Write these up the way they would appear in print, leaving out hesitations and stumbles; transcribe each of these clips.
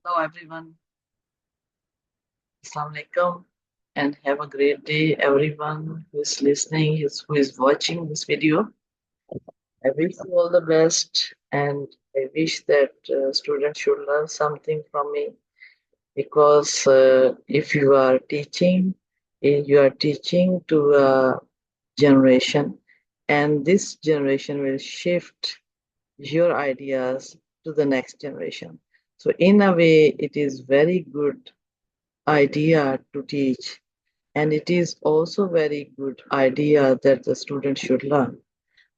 Hello everyone, Assalamu alaikum, and have a great day everyone who is listening, who is watching this video. I wish you all the best, and I wish that students should learn something from me, because if you are teaching, you are teaching to a generation, and this generation will shift your ideas to the next generation. So in a way, it is very good idea to teach, and it is also very good idea that the student should learn.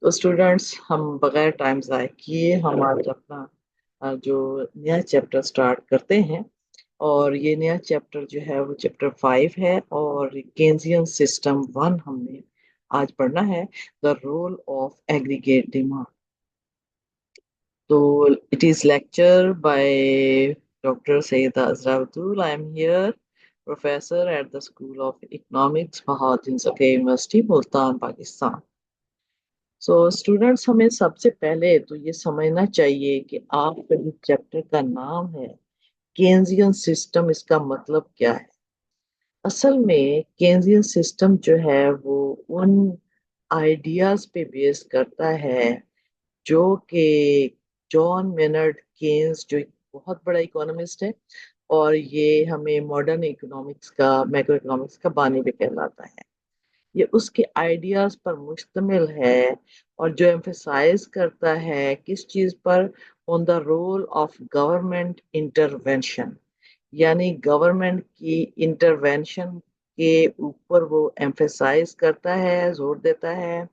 तो students, हम बगैर time ज़ाय किए हम आज अपना जो नया chapter start करते हैं, और ये नया चैप्टर जो है वो चैप्टर 5 है, और केन्जियन सिस्टम 1 हमने आज पढ़ना है, the role of aggregate demand. So it is lecture by Dr. Syeda Azra. I am here, professor at the School of Economics, Bahauddin University, Multan, Pakistan. So students, हमें सबसे पहले तो ये समझना चाहिए कि आपका जो चैप्टर का नाम है केन्जियन सिस्टम, इसका मतलब क्या है. असल में केन्जियन सिस्टम जो है वो उन आइडियाज पे बेस करता है जो कि जॉन मेनर्ड केन्स, जो एक बहुत बड़ा इकोनॉमिस्ट है, और ये हमें मॉडर्न इकोनॉमिक्स का, मैक्रो इकोनॉमिक्स का बानी भी कहलाता है. ये उसके आइडियाज पर मुश्तमिल है, और जो एम्फेसाइज करता है किस चीज पर, on the role of government intervention, यानी गवर्नमेंट की इंटरवेंशन के ऊपर वो एम्फेसाइज करता है, जोर देता है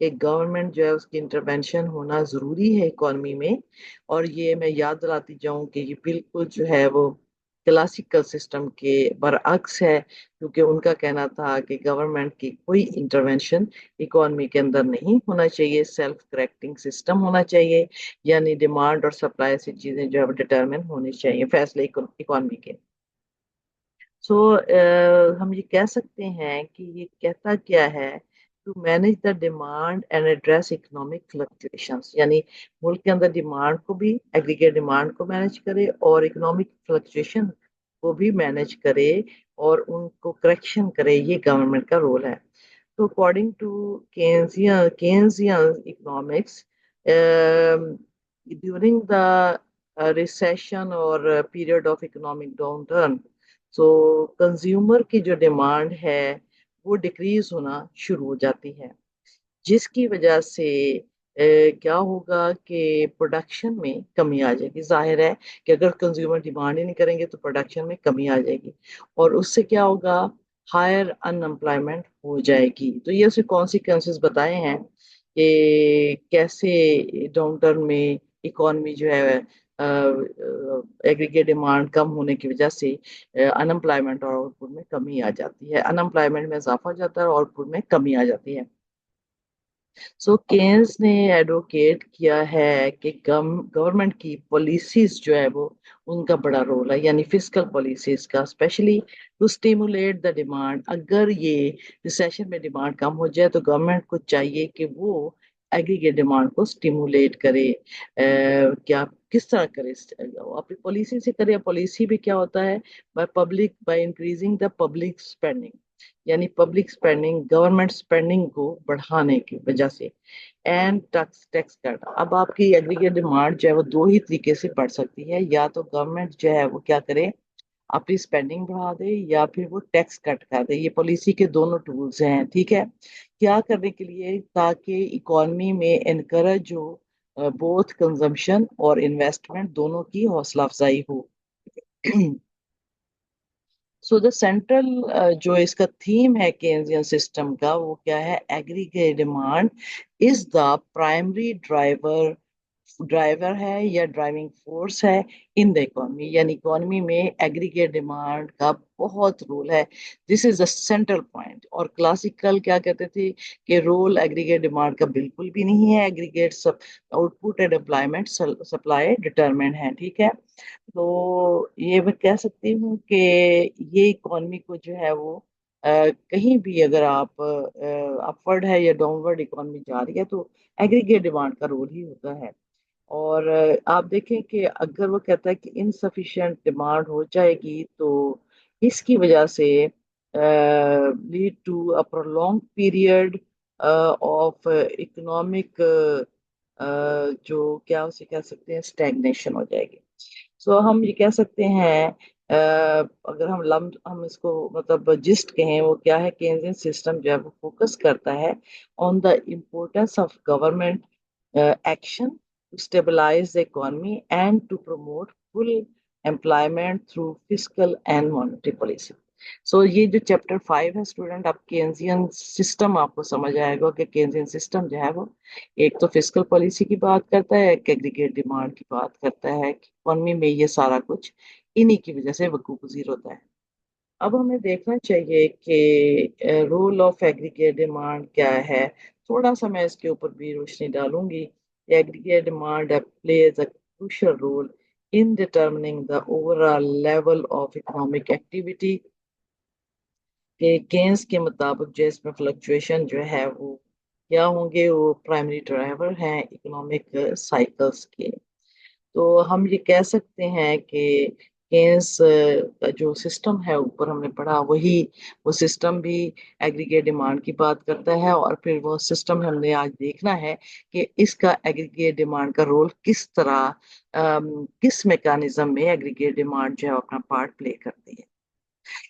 कि गवर्नमेंट जो है उसकी इंटरवेंशन होना ज़रूरी है इकोनॉमी में. और ये मैं याद दिलाती जाऊं कि ये बिल्कुल जो है वो क्लासिकल सिस्टम के बरअक्स है, क्योंकि उनका कहना था कि गवर्नमेंट की कोई इंटरवेंशन इकोनॉमी के अंदर नहीं होना चाहिए, सेल्फ करेक्टिंग सिस्टम होना चाहिए, यानी डिमांड और सप्लाई से चीज़ें जो है वो डिटरमिन होनी चाहिए, फैसले इकोनॉमी के. सो हम ये कह सकते हैं कि ये कहता क्या है, to manage the demand and address economic fluctuations, यानी मुल्क के अंदर डिमांड को भी, एग्रीगेट डिमांड को मैनेज करे और इकोनॉमिक फ्लक्चुएशन को भी मैनेज करे और उनको करेक्शन करे. ये गवर्नमेंट का रोल है. तो according to Keynesian economics, during the recession और period of economic downturn, so consumer की जो डिमांड है वो डिक्रीज होना शुरू हो जाती है, जिसकी वजह से क्या होगा कि प्रोडक्शन में कमी आ जाएगी. जाहिर है कि अगर कंज्यूमर डिमांड ही नहीं करेंगे तो प्रोडक्शन में कमी आ जाएगी, और उससे क्या होगा, हायर अनएम्प्लॉयमेंट हो जाएगी. तो ये उसके कॉन्सिक्वेंसेस बताए हैं कि कैसे डाउनटर्न में इकोनॉमी जो है, एग्रीगेट डिमांड कम होने की वजह से अनएम्प्लॉयमेंट और आउटपुट में कमी आ जाती है, अनएम्प्लॉयमेंट में इजाफा हो जाता है और आउटपुट में कमी आ जाती है. सो केन्स ने एडवोकेट किया है कि गवर्नमेंट की पॉलिसीज जो है वो, उनका बड़ा रोल है, यानी फिस्कल पॉलिसीज का, specially to stimulate the demand. अगर ये रिसेशन में डिमांड कम हो जाए तो गवर्नमेंट को चाहिए कि वो एग्रीगेट डिमांड को स्टिमुलेट करे. क्या किस तरह करे, अपनी पॉलिसी से करे. पॉलिसी भी क्या होता है, by increasing the public spending, यानी पब्लिक स्पेंडिंग, गवर्नमेंट स्पेंडिंग को बढ़ाने की वजह से. And tax tax cut. अब आपकी एग्रीगेट डिमांड जो है वो दो ही तरीके से बढ़ सकती है, या तो गवर्नमेंट जो है वो क्या करे, अपनी स्पेंडिंग बढ़ा दे, या फिर वो टैक्स कट कर दे. ये पॉलिसी के दोनों टूल्स हैं, ठीक है. क्या करने के लिए, ताकि इकोनॉमी में एनकरेज हो बोथ कंजम्पशन और इन्वेस्टमेंट दोनों की हौसला अफजाई हो. सो द सेंट्रल जो इसका थीम है केन्जियन सिस्टम का, वो क्या है, aggregate demand is the primary driver driver है या ड्राइविंग फोर्स है इन द इकोनॉमी, यानी इकोनॉमी में एग्रीगेट डिमांड का बहुत रोल है. This is the central point. और क्लासिकल क्या कहते थे कि रोल एग्रीगेट डिमांड का बिल्कुल भी नहीं है, एग्रीगेट सब output and employment supply determine है, ठीक है. तो ये मैं कह सकती हूँ कि ये इकोनॉमी को जो है वो कहीं भी अगर आप अपवर्ड है या डाउनवर्ड इकोनॉमी जा रही है तो एग्रीगेट डिमांड का रोल ही होता है. اور آپ دیکھیں کہ اگر وہ کہتا ہے کہ انسفیشینٹ ڈیمانڈ ہو جائے گی تو اس کی وجہ سے lead to a prolong period of economic جو کیا اسے کہہ سکتے ہیں اسٹیگنیشن ہو جائے گی. سو ہم یہ کہہ سکتے ہیں اگر ہم اس کو مطلب جسٹ کہیں وہ کیا ہے کہ انڈین سسٹم جو ہے وہ فوکس کرتا ہے on the importance of government action to stabilise the economy and to promote full employment through fiscal and monetary policy. So یہ جو چیپٹر 5 ہے اسٹوڈنٹ، آپ کینزین سسٹم آپ کو سمجھ آئے گا کہ کینزین سسٹم جو ہے وہ ایک تو فسکل پالیسی کی بات کرتا ہے، ایک ایگریگیٹ ڈیمانڈ کی بات کرتا ہے کہ اکانومی میں یہ سارا کچھ انہی کی وجہ سے وقوع پذیر ہوتا ہے. اب ہمیں دیکھنا چاہیے کہ رول آف ایگریگیٹ ڈیمانڈ کیا ہے. تھوڑا سا میں اس کے اوپر بھی روشنی ڈالوں گی. Aggregate demand plays a crucial role in determining the overall level of economic activity. کہ کینز کے مطابق جو اس میں فلکچویشن جو ہے وہ کیا ہوں گے، وہ پرائمری ڈرائیور ہیں اکنامک سائیکلز کے. تو ہم یہ کہہ سکتے ہیں کہ کینز کا جو سسٹم ہے اوپر ہم نے پڑھا وہ سسٹم بھی ایگریگیٹ ڈیمانڈ کی بات کرتا ہے، اور پھر وہ سسٹم ہم نے آج دیکھنا ہے کہ اس کا ایگریگیٹ ڈیمانڈ کا رول کس طرح کس میکانزم میں ایگریگیٹ ڈیمانڈ جو ہے اپنا پارٹ پلے کرتی ہے.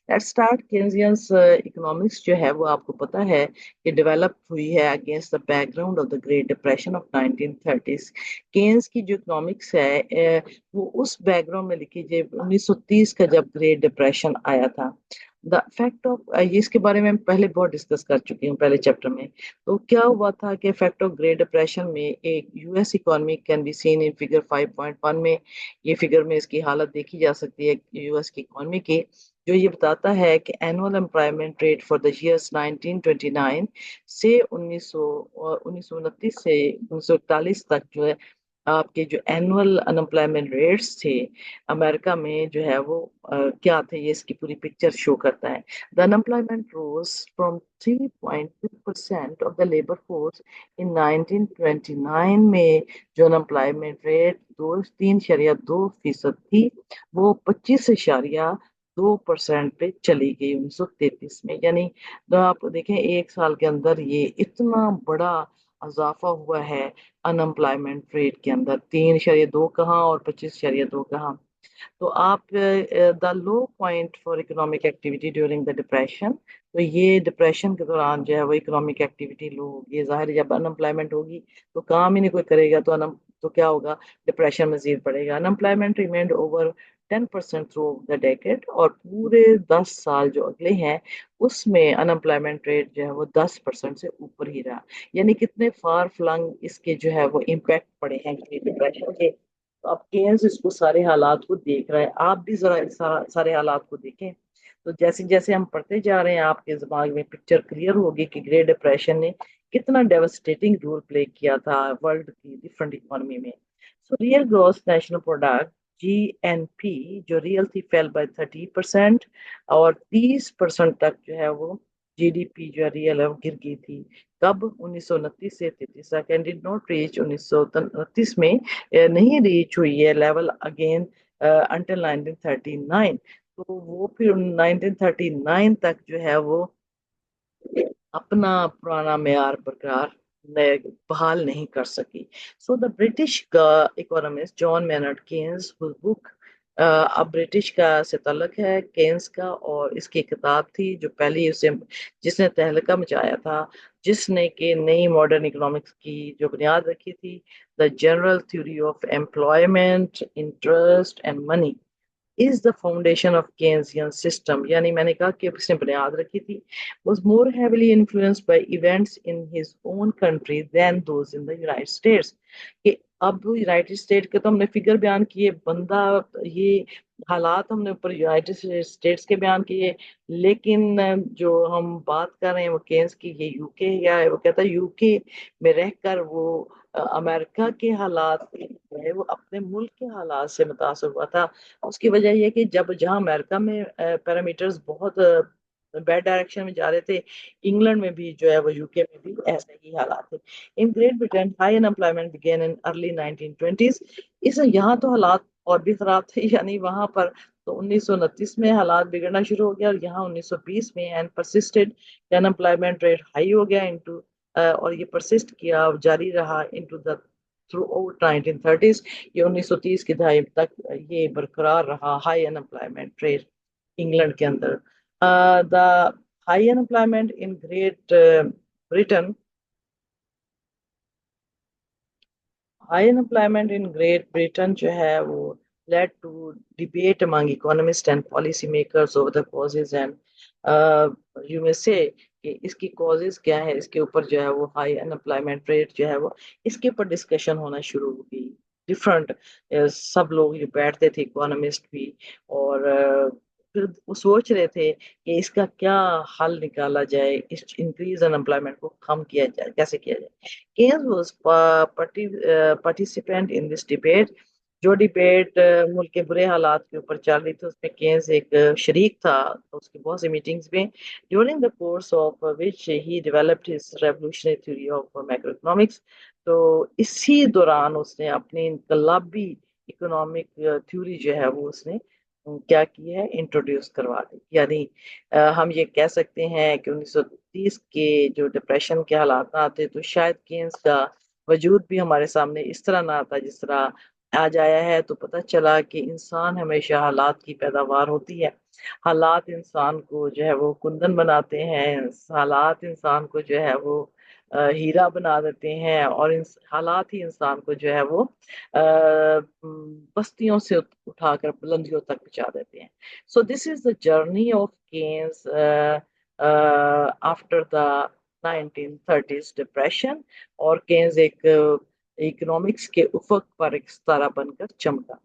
Let's start. کینزینس اکنامکس جو ہے وہ آپ کو پتا ہے کہ ڈیولپ ہوئی ہے against the back ground of the great depression of 1930s. Keynes کی جو اکنامکس ہے وہ اس بیک گراؤنڈ میں لکھی جائے 1930 کا جب گریٹ ڈپریشن آیا تھا. دا افیکٹ آف اس کے بارے میں پہلے بہت ڈسکس کر چکی ہوں پہلے چیپٹر میں. تو کیا ہوا تھا کہ افیکٹ آف گریٹ ڈپریشن میں ایک U S economy can be seen in figure 5.1 میں. یہ فگر میں اس کی حالت دیکھی جا سکتی ہے یو ایس کی اکانومی کی، جو یہ بتاتا ہے کہ annual employment rate for the years 1929 سے 1929 سے 1941 تک جو ہے آپ کے جو اینول ان امپلائمنٹ ریٹس تھے امریکہ میں جو ہے وہ کیا تھے، یہ اس کی پوری پکچر شو کرتا ہے. The unemployment rose from 3.2% of the labour force in 1929 میں جو ان امپلائمنٹ ریٹ 3.2% تھی وہ 25.2% پہ چلی گئی 1933 میں. یعنی آپ دیکھیں ایک سال کے اندر یہ اتنا بڑا اضافہ ہوا ہے ان امپلائمنٹ ریٹ کے اندر، 3.2 کہاں اور 25.2 کہاں. تو آپ the low point for economic activity during the depression. تو یہ ڈپریشن کے دوران جو ہے وہ اکنامک ایکٹیویٹی لو ہوگی. ظاہر جب ان امپلائمنٹ ہوگی تو کام ہی نہیں کوئی کرے گا تو کیا ہوگا، ڈپریشن مزید پڑے گا. Unemployment remained over 10% through the decade, اور پورے 10 سال جو اگلے ہیں اس میں ان امپلائمنٹ ریٹ جو ہے وہ 10% سے اوپر ہی رہا. یعنی کتنے فار فلنگ اس کے جو ہے وہ امپیکٹ پڑے ہیں ڈپریشن کے. تو اب کینز اس کو سارے حالات کو دیکھ رہا ہے. آپ بھی ذرا سارے حالات کو دیکھیں. تو جیسے جیسے ہم پڑھتے جا رہے ہیں آپ کے دماغ میں پکچر کلیئر ہوگی کہ گریٹ ڈپریشن نے کتنا ڈیوسٹیٹنگ رول پلے کیا تھا ورلڈ کی ڈفرنٹ اکانومی میں. So real gross national product G N P جو ریئل تھی فیل بائی 30%، اور 30% تک جو ہے وہ جی ڈی پی جو ریئل ہے وہ گر گئی تھی. کب؟ 1929 سے 33 تک. اینڈ ڈڈ ناٹ ریچ 1929 میں نہیں ریچ ہوئی ہے لیول اگین انٹل 1939. تو وہ پھر 1939 تک جو ہے وہ اپنا پرانا معیار برقرار بحال نہیں کر سکی. سو دا برٹش کا اکانومسٹ جان مینارڈ کینز بک اب برٹش کا سے تعلق ہے کینز کا، اور اس کی کتاب تھی جو پہلی اسے جس نے تہلکہ مچایا تھا، جس نے کہ نئی ماڈرن اکنامکس کی جو بنیاد رکھی تھی. The general theory of employment interest and money is the foundation of Keynesian system. یعنی میں نے کہا کہ اس نے بنیاد رکھی تھی. was more heavily influenced by events in his own country than those in the United States. کہ اب یونائٹڈ اسٹیٹ کے تو ہم نے فگر بیان کیے، بندہ یہ حالات ہم نے اوپر یونائٹڈ اسٹیٹس کے بیان کیے، لیکن جو ہم بات کر رہے ہیں وہ کینز کی، یہ یو کے ہے. وہ کہتا ہے یو کے میں رہ کر وہ امریکہ کے حالات ہے وہ اپنے ملک کے حالات سے متاثر ہوا تھا. اس کی وجہ یہ کہ جہاں امریکہ میں پیرامیٹرز بہت बैड डायरेक्शन में जा रहे थे। इंग्लैंड में भी जो है वो, यूके में भी ऐसे ही हालात थे। In Great Britain high unemployment began in early 1920s। इस यहाँ तो हालात और भी खराब थे, यानी वहां पर तो 1929 में हालात बिगड़ना शुरू हो गया, और यहाँ 1920 में and persisted, unemployment rate high हो गया इनटू, और ये परसिस्ट किया, जारी रहा into the through out 1930s। ये 1930 की दहाई तक ये बरकरार रहा हाई अनएम्प्लॉयमेंट रेट इंग्लैंड के अंदर। The high unemployment in Great Britain high unemployment in Great Britain जो है वो led to debate among economists and policy makers over the causes, and you may say कि इसकी causes क्या है, इसके ऊपर जो है वो हाई अनएम्प्लॉयमेंट रेट जो है वो, इसके ऊपर डिस्कशन होना शुरू हो गई। डिफरेंट सब लोग जो बैठते थे, इकोनॉमिस्ट भी, और फिर वो सोच रहे थे कि इसका क्या हल निकाला जाए, इस इंक्रीज अनएम्प्लॉयमेंट को कम किया जाए, कैसे किया जाए। Keynes was participant in this debate। जो डिबेट मुल्क के बुरे हालात के ऊपर चल रही थी, उसमें केन्स एक शरीक था, तो उसकी बहुत सी मीटिंग्स में, during the course of which he developed his revolutionary theory of macro economics. तो इसी दौरान उसने अपनी इनकलाबी इकोनॉमिक थ्योरी जो है वो उसने क्या की है, इंट्रोड्यूस करवा दी। यानी हम ये कह सकते हैं कि 1930 के जो डिप्रेशन के हालात ना आते तो शायद केन्स का वजूद भी हमारे सामने इस तरह ना आता जिस तरह आज आया है। तो पता चला कि इंसान हमेशा हालात की पैदावार होती है, हालात इंसान को जो है वो कुंदन बनाते हैं, हालात इंसान को जो है वो हीरा बना देते हैं, और हालात ही इंसान को जो है वो बस्तियों से उठाकर बुलंदियों तक पहुंचा देते हैं। So this is the journey of Keynes after the 1930s depression. और केन्स एक इकोनॉमिक्स के उफक पर एक सितारा बनकर चमका।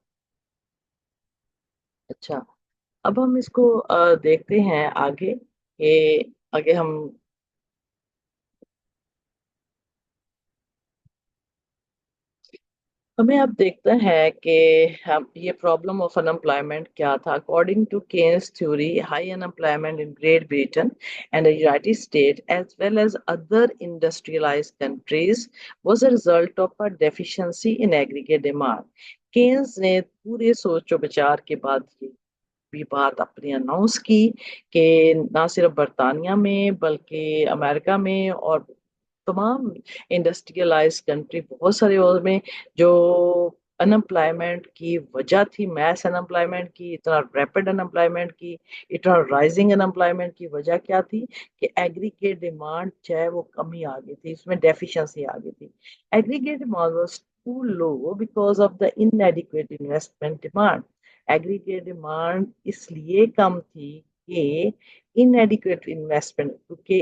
अच्छा, अब हम इसको देखते हैं आगे, कि आगे हम हमें अब देखते हैं कि हम ये प्रॉब्लम ऑफ अनएम्प्लॉयमेंट क्या था। According to Keynes theory, high unemployment in Great Britain and the United State as well as other industrialised countries was a result of a deficiency in aggregate demand. Keynes ने पूरे सोच विचार के बाद ये भी बात अपनी अनाउंस की कि ना सिर्फ बरतानिया में बल्कि अमेरिका में और तमाम इंडस्ट्रियलाइज कंट्री, बहुत सारे और में जो अनएम्प्लॉयमेंट की वजह थी, मैस अनएम्प्लॉयमेंट की, इतना रैपिड अनएम्प्लॉयमेंट की, इतना राइजिंग अनएम्प्लॉयमेंट की वजह क्या थी कि एग्रीगेट डिमांड चाहे वो कमी आ गई थी, उसमें डेफिशिएंसी आ गई थी। Aggregate demand was too low because of the inadequate investment demand. Aggregate demand इसलिए कम थी कि इनएडिक्वेट इन्वेस्टमेंट, क्योंकि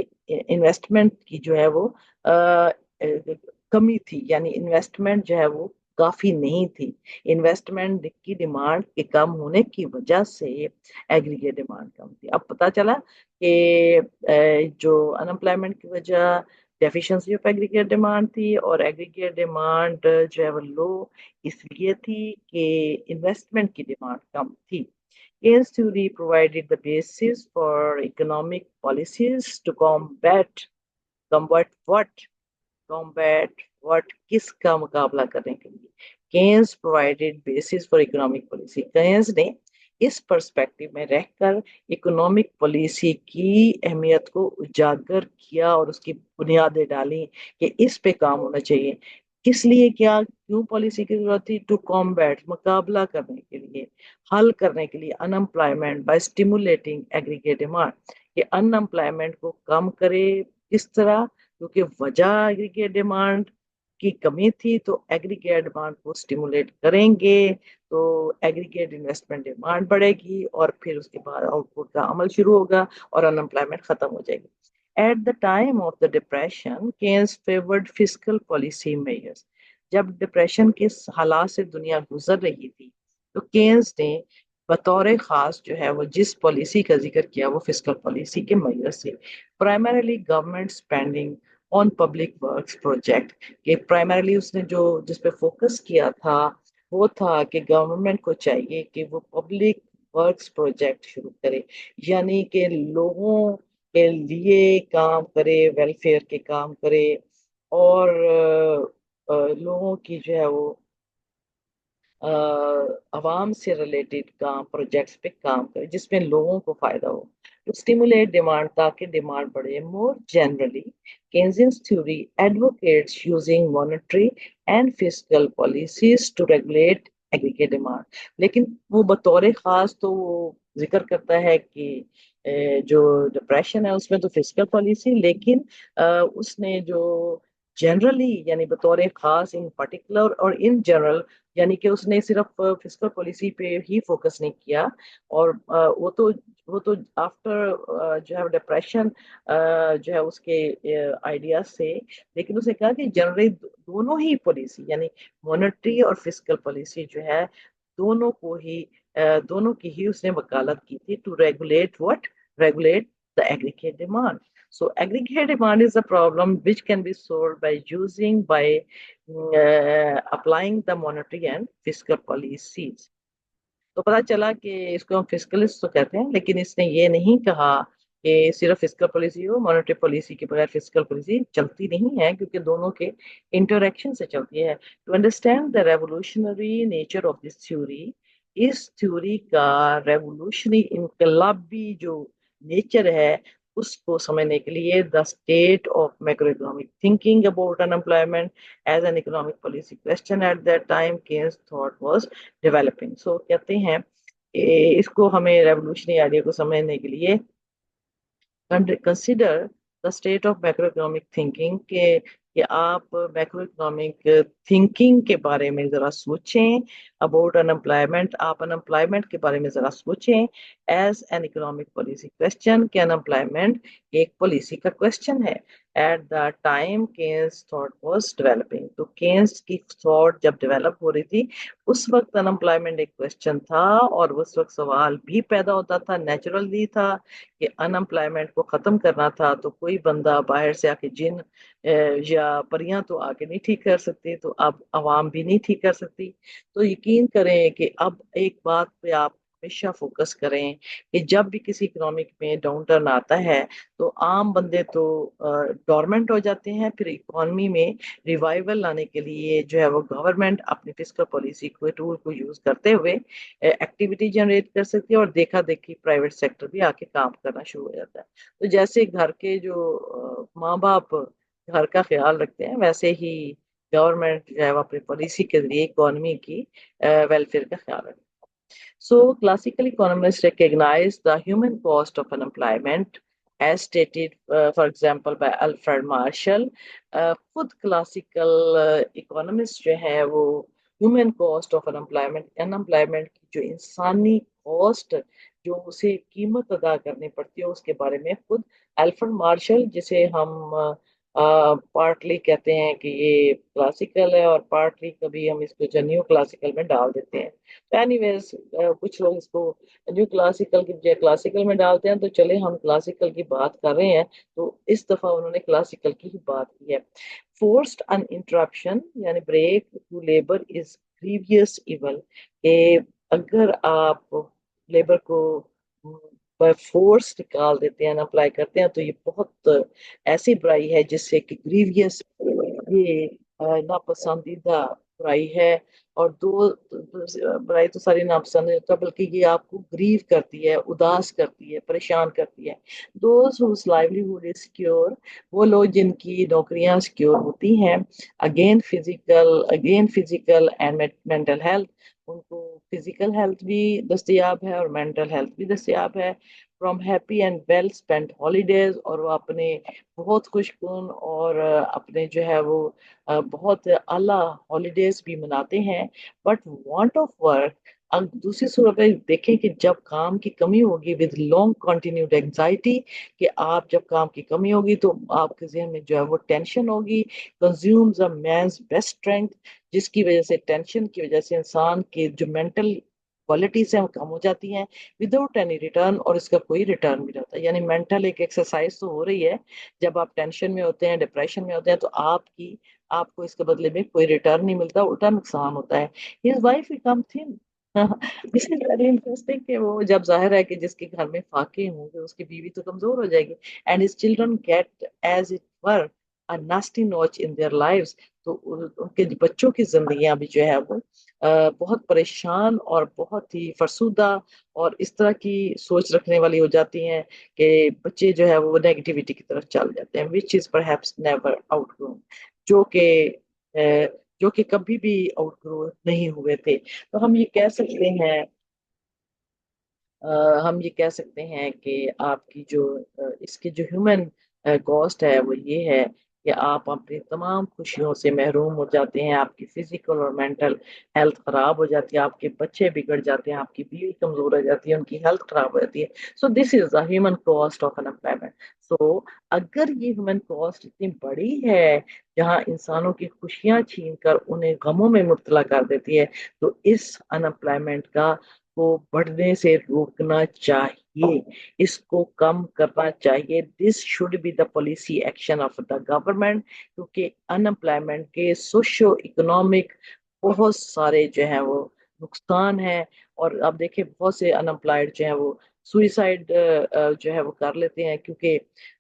इन्वेस्टमेंट की जो है वो कमी थी, यानी इन्वेस्टमेंट जो है वो काफी नहीं थी। इन्वेस्टमेंट की डिमांड के कम होने की वजह से एग्रीगेट डिमांड कम थी। अब पता चला कि जो अनएम्प्लॉयमेंट की वजह डेफिशिएंसी ऑफ एग्रीगेट डिमांड थी, और एग्रीगेट डिमांड जो है वो लो इसलिए थी कि इन्वेस्टमेंट की डिमांड कम थी। Keynes theory provided the basis for economic policies to combat combat what किसका मुकाबला करने के लिए। Keynes provided basis for economic policy. Keynes ने इस पर्सपेक्टिव में रहकर इकोनॉमिक पॉलिसी की अहमियत को उजागर किया और उसकी बुनियादें डाली कि इस पे काम होना चाहिए। किस लिए, क्या क्यों पॉलिसी की जरूरत थी? टू कॉम्बैट, मुकाबला करने के लिए, हल करने के लिए unemployment by stimulating aggregate demand. ये अनएम्प्लॉयमेंट को कम करे, किस तरह? क्योंकि वजह एग्रीगेट डिमांड की कमी थी, तो एग्रीगेट डिमांड को स्टिमुलेट करेंगे तो एग्रीगेट इन्वेस्टमेंट डिमांड बढ़ेगी, और फिर उसके बाद आउटपुट का अमल शुरू होगा और अनएम्प्लॉयमेंट खत्म हो जाएगी। At the time of the depression, Keynes favored fiscal policy measures। जब डिप्रेशन के हालात से दुनिया गुजर रही थी, तो केन्स ने बतौर खास जो है वो जिस पॉलिसी का जिक्र किया वो फिस्कल पॉलिसी के मेजर से, primarily government spending on public works project के, प्राइमरीली उसने जो जिस पे फोकस किया था वो था कि गवर्नमेंट को चाहिए कि वो पब्लिक ورکس پروجیکٹ شروع کرے، یعنی کہ لوگوں کے لیے کام کرے، ویلفیئر کے کام کرے، اور لوگوں کی جو ہے وہ عوام سے ریلیٹڈ کام پروجیکٹس پہ کام کرے جس میں لوگوں کو فائدہ ہو، ٹو اسٹیمولیٹ ڈیمانڈ تاکہ ڈیمانڈ بڑھے. مور generally Keynesian's theory advocates using monetary and fiscal policies to regulate aggregate demand. لیکن وہ بطور خاص تو وہ ذکر کرتا ہے کہ جو ڈپریشن ہے اس میں تو فسکل پالیسی، لیکن اس نے جو جنرلی یعنی بطور خاص ان پرٹیکولر اور ان جنرل، یعنی کہ اس نے صرف فسکل پالیسی پہ ہی فوکس نہیں کیا، اور وہ تو آفٹر جو ہے ڈپریشن جو ہے اس کے آئیڈیاز سے، لیکن اس نے کہا کہ جنرلی دونوں ہی پالیسی یعنی مونیٹری اور فسکل پالیسی جو ہے دونوں کی ہی اس نے وکالت کی تھی to regulate the aggregate demand. So aggregate demand is a problem which can be solved by applying the monetary and fiscal policies. تو پتا چلا کہ اس کو ہم فسکلسٹ تو کہتے ہیں، لیکن اس نے یہ نہیں کہا کہ صرف فسکل پالیسی ہو، مانیٹری پالیسی کے بغیر فسکل پالیسی چلتی نہیں ہے، کیونکہ دونوں کے انٹریکشن سے چلتی ہے. To understand the revolutionary nature of this theory, اس تھیوری کا ریولیوشنری انقلابی جو نیچر ہے اس کو سمجھنے کے لیے the state of macroeconomic thinking about unemployment as an economic policy question at that time Keynes thought was developing. So کہتے ہیں کہ اس کو ہمیں ریولیوشنری آئیڈیا کو سمجھنے کے لیے consider the state of macroeconomic thinking کہ آپ میکرو اکنامک تھنکنگ کے بارے میں ذرا سوچیں اباؤٹ انمپلائمنٹ، آپ انمپلائمنٹ کے بارے میں ذرا سوچیں as an economic policy question, کہ انمپلائمنٹ ایک پالیسی کا کوشچن ہے. At the time Keynes thought was developing, تو کینز کی تھاٹ جب ڈیولپ ہو رہی تھی اس وقت انمپلائمنٹ ایک کوشچن تھا، اور اس وقت سوال بھی پیدا ہوتا تھا، نیچرلی تھا کہ انمپلائمنٹ کو ختم کرنا تھا تو کوئی بندہ باہر سے آ کے جن یا پریاں تو آ کے نہیں ٹھیک کر سکتی، تو اب عوام بھی نہیں ٹھیک کر سکتی. تو یقین کریں کہ اب ایک بات پہ آپ ہمیشہ فوکس کریں کہ جب بھی کسی اکنامک میں ڈاؤن ٹرن آتا ہے تو عام بندے تو ڈورمنٹ ہو جاتے ہیں، پھر اکانومی میں ریوائول لانے کے لیے جو ہے وہ گورنمنٹ اپنی فسکل پالیسی کو ٹول کو یوز کرتے ہوئے ایکٹیویٹی جنریٹ کر سکتی ہے، اور دیکھا دیکھی پرائیویٹ سیکٹر بھی آ کے کام کرنا شروع ہو جاتا ہے. تو جیسے گھر کے جو ماں باپ گھر کا خیال رکھتے ہیں، ویسے ہی گورنمنٹ جو ہے وہ اپنی پالیسی کے ذریعے اکانومی کی ویلفیئر کا خیال رکھتے ہیں. So classical economists recognize the human cost of unemployment as stated, for example, by Alfred Marshall. خود classical economists جو ہے وہ human cost of unemployment کی جو انسانی cost جو اسے قیمت ادا کرنی پڑتی ہے اس کے بارے میں خود الفرڈ مارشل، جسے ہم پارٹلی کہتے ہیں کہ یہ کلاسیکل ہے اور پارٹلی کبھی ہم اس کو نیو کلاسیکل میں ڈال دیتے ہیں. اینی ویز کچھ لوگ اس کو نیو کلاسیکل کی بجائے کلاسیکل میں ڈالتے ہیں، تو چلے ہم کلاسیکل کی بات کر رہے ہیں تو اس دفعہ انہوں نے کلاسیکل کی ہی بات کی ہے. فورسڈ ان انٹرپشن یعنی break to labour is grievous evil, کہ اگر آپ لیبر کو فورس نکال دیتے ہیں، اپلائی کرتے ہیں، تو یہ بہت ایسی برائی ہے جس سے کہ گریویس، یہ ناپسندیدہ برائی ہے. اور دو برائی تو ساری ناپسند ہوتا ہے، بلکہ یہ آپ کو گریو کرتی ہے، اداس کرتی ہے، پریشان کرتی ہے. Those whose livelihood is secure, وہ لوگ جن کی نوکریاں سیکیور ہوتی ہیں، again physical and mental health, ان کو فزیکل ہیلتھ بھی دستیاب ہے اور مینٹل ہیلتھ بھی دستیاب ہے. From happy and well spend holidays, اور وہ اپنے بہت خوش کن اور اپنے جو ہے وہ بہت اعلیٰ ہالیڈیز بھی مناتے ہیں. بٹ وانٹ آف ورک، دوسری صورت میں دیکھیں کہ جب کام کی کمی ہوگی ود لانگ کنٹینیوڈ اینگزائٹی، کہ آپ جب کام کی کمی ہوگی تو آپ کے ذہن میں جو ہے وہ ٹینشن ہوگی، کنزیومز اے مینز بیسٹ اسٹرینتھ، جس کی وجہ سے ٹینشن کی وجہ سے انسان کے جو مینٹل کوالٹیز ہیں وہ کم ہو جاتی ہیں وداؤٹ اینی ریٹرن، اور اس کا کوئی ریٹرن بھی نہیں ہوتا. یعنی مینٹل ایک ایکسرسائز تو ہو رہی ہے، جب آپ ٹینشن میں ہوتے ہیں، ڈپریشن میں ہوتے ہیں، تو آپ کو اس کے بدلے میں کوئی ریٹرن نہیں ملتا، الٹا نقصان ہوتا ہے. His wife became thin this is very interesting कि वो जब जाहिर है कि जिसके घर में फाके होंगे उसकी बीवी तो कमजोर हो जाएगी, and his children get as it were a nasty notch in their lives. तो उनके बच्चों की जिंदगियां भी जो है वो बहुत परेशान और बहुत ही फरसुदा और इस तरह की सोच रखने वाली हो जाती हैं कि बच्चे जो है वो नेगेटिविटी की तरफ चल जाते हैं, which is perhaps never outgrown, जो कि जो कि कभी भी आउटग्रो नहीं हुए थे। तो हम ये कह सकते हैं, हम ये कह सकते हैं कि आपकी जो इसकी जो ह्यूमन कॉस्ट है वो ये है कि आप अपनी तमाम खुशियों से महरूम हो जाते हैं, आपकी फिजिकल और मेंटल हेल्थ खराब हो जाती है, आपके बच्चे बिगड़ जाते हैं, आपकी बीवी कमजोर हो जाती है, उनकी हेल्थ खराब हो जाती है। So this is the human cost of unemployment. So अगर ये ह्यूमन कॉस्ट इतनी बड़ी है, जहाँ इंसानों की खुशियां छीन कर उन्हें गमों में मुब्तला कर देती है, तो इस अनएम्प्लॉयमेंट का को बढ़ने से रोकना चाहिए, इसको कम करना चाहिए। This should be the policy action of the government, क्योंकि अनएम्प्लॉयमेंट के सोशो इकोनॉमिक बहुत सारे जो है वो नुकसान है। और अब देखिए बहुत से अनएम्प्लॉयड जो है वो सुइसाइड जो है वो कर लेते हैं, क्योंकि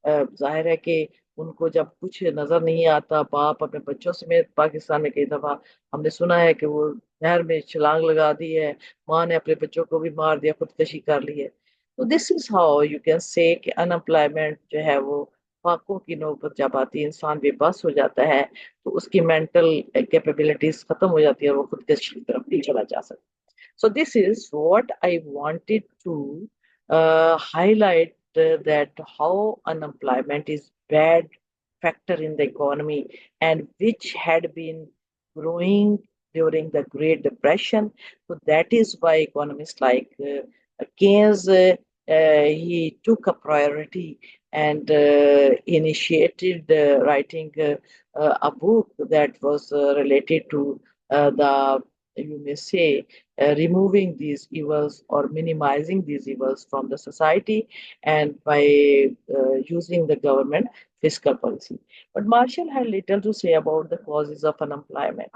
जाहिर है कि उनको जब कुछ नजर नहीं आता, बाप अपने बच्चों समेत पाकिस्तान में कई दफा हमने सुना है कि वो नहर में छलांग लगा दी है, माँ ने अपने बच्चों को भी मार दिया, खुदकशी कर ली है। तो this is how you can say कि अनएम्प्लॉयमेंट जो है वो फाकों की नौबत जब आती है, इंसान बेबस हो जाता है, तो उसकी मेंटल कैपेबिलिटीज खत्म हो जाती है और वो खुदकशी की तरफ भी चला जा सकता है। So this is what I wanted to highlight, that how unemployment is bad factor in the economy and which had been growing during the Great Depression. So that is why economists like Keynes, he took a priority and initiated writing a book that was related to the, you may say, removing these evils or minimizing these evils from the society, and by using the government fiscal policy. But Marshall had little to say about the causes of unemployment.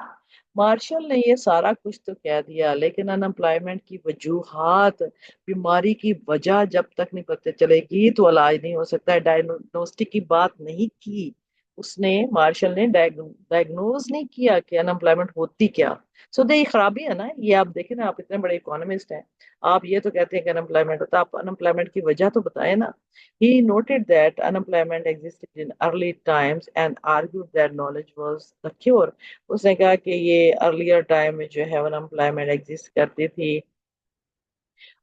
Marshall ने ये सारा कुछ तो कह दिया, लेकिन unemployment की वजूहात, बीमारी की वजह जब तक नहीं पता चलेगी तो इलाज नहीं हो सकता है। डायग्नोस्टिक की बात नहीं की उसने, मार्शल ने डायग्नोज नहीं किया कि अनएम्प्लॉयमेंट होती क्या। सो ये खराबी है ना, ये आप देखें ना, आप इतने बड़े इकोनॉमिस्ट हैं, आप ये तो कहते हैं कि अनएम्प्लॉयमेंट होता है, आप अनएम्प्लॉयमेंट की वजह तो बताएं ना। He noted that unemployment existed in early times and argued that knowledge was the cure. उसने कहा कि ये अर्लियर टाइम में जो है अनएम्प्लॉयमेंट एग्जिस्ट करती थी,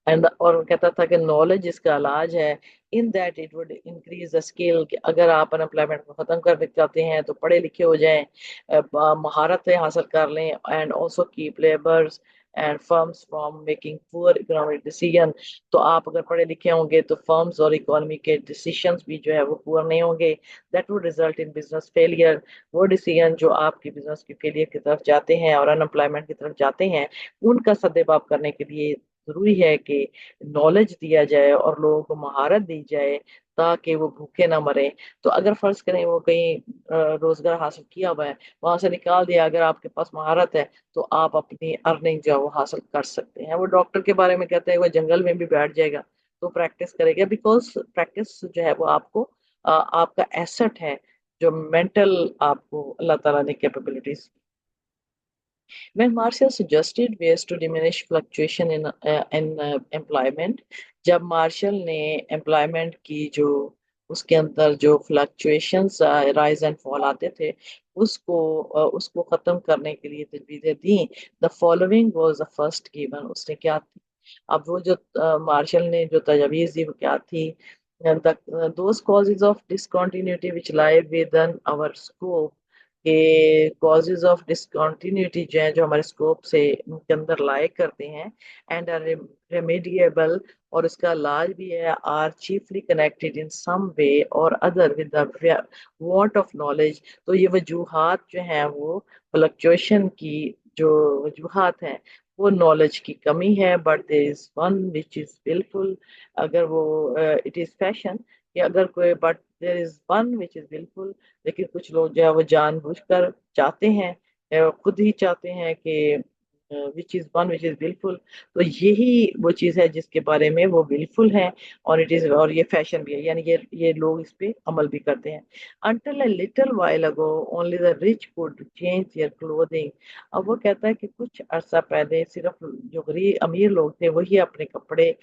एंड और वो कहता था कि नॉलेज इसका इलाज है, in that it would increase the skill, कि अगर आप अनएम्प्लॉयमेंट को खत्म करना चाहते हैं तो पढ़े लिखे हो जाएं, महारतें हासिल कर लें, and also keep labours and firms from making poor economic decision. तो आप अगर पढ़े लिखे होंगे तो फर्म्स और इकोनॉमी के डिसीजंस भी जो है वो पुअर नहीं होंगे, that would result in business failure. वो डिसीजन जो आपकी बिजनेस की फेलियर की तरफ जाते हैं और अनएम्प्लॉयमेंट की तरफ जाते हैं, उनका सद्देबाप करने के लिए जरूरी है कि नॉलेज दिया जाए और लोगों को महारत दी जाए, ताकि वो भूखे ना मरे। तो अगर फर्ज करें वो कहीं रोजगार हासिल किया हुआ है, वहां से निकाल दिया, अगर आपके पास महारत है तो आप अपनी अर्निंग जो है वो हासिल कर सकते हैं। वो डॉक्टर के बारे में कहते हैं वो जंगल में भी बैठ जाएगा तो प्रैक्टिस करेगा, बिकॉज प्रैक्टिस जो है वो आपको आपका एसेट है, जो मेंटल आपको अल्लाह ताला ने capabilities. When Marshall suggested ways to diminish fluctuation in employment, जब मार्शल ने एम्प्लॉयमेंट की जो उसके अंदर जो फ्लक्चुएशंस राइज एंड फॉल आते थे, उसको खत्म करने के लिए तजवीज़ें दी। The following was the first given, उसने क्या थी, अब वो जो मार्शल ने जो तजवीज़ दी वो क्या थी, those causes of discontinuity which lie within our scope, के कॉजेज ऑफ डिसकंटिन्यूटी जो है जो हमारे स्कोप से उनके अंदर लाए करते हैं, एंड रेमेडिएबल, और इसका इलाज भी है, आर चीफली कनेक्टेड इन सम वे और other with the want of knowledge. तो ये वजूहात जो हैं वो फ्लक्चुएशन की जो वजूहात हैं वो नॉलेज की कमी है, but there is one which is wilful, अगर वो इट इज फैशन कि अगर कोई, but there is one which is wilful, लेकिन कुछ लोग जो है वो जानबूझकर चाहते हैं, खुद ही चाहते हैं कि which is one which is wilful. तो यही वो चीज है जिसके बारे में वो विलफुल है, और इट इज, और ये फैशन भी है, यानी ये लोग इस पे अमल भी करते हैं। Until a little while ago only the rich could change their clothing। अब वो कहता है कि कुछ अरसा पहले सिर्फ जो गरीब अमीर लोग थे वही अपने कपड़े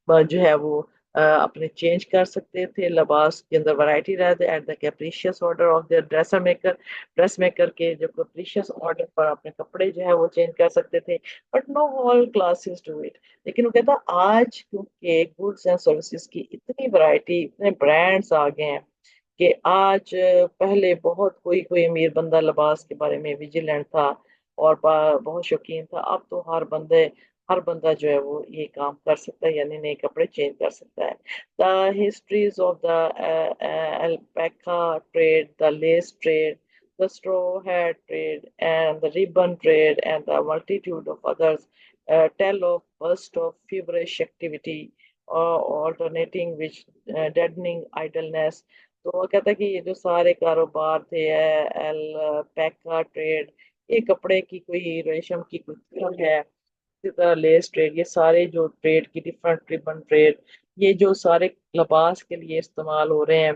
जो है वो अपने चेंज कर सकते थे, लिबास के अंदर वैरायटी रहते at the capricious order of their dressmaker के जो कैप्रिशियस ऑर्डर पर अपने कपड़े जो है वो चेंज कर सकते थे। But know all classes do it. लेकिन वो कहता आज क्योंकि गुड्स एंड सर्विसेज की इतनी वैरायटी, इतने ब्रांड्स आ गए हैं कि आज पहले बहुत कोई कोई अमीर बंदा लिबास के बारे में विजिलेंट था और बहुत शौकीन था, अब तो हर बंदा जो है वो ये काम कर सकता है, यानी नए कपड़े चेंज कर सकता है। The histories of the alpaca trade, the lace trade, the straw hat trade, and the ribbon trade, and the multitude of others tell of burst of feverish activity, alternating with deadening idleness। तो वो कहता है कि ये जो सारे कारोबार थे, पैका ट्रेड, ये कपड़े की कोई रेशम की कोई किस्म है, इसी तरह लेस ट्रेड, ये सारे जो ट्रेड की डिफरेंट रिबन ट्रेड, ये जो सारे लिबास के लिए इस्तेमाल हो रहे हैं,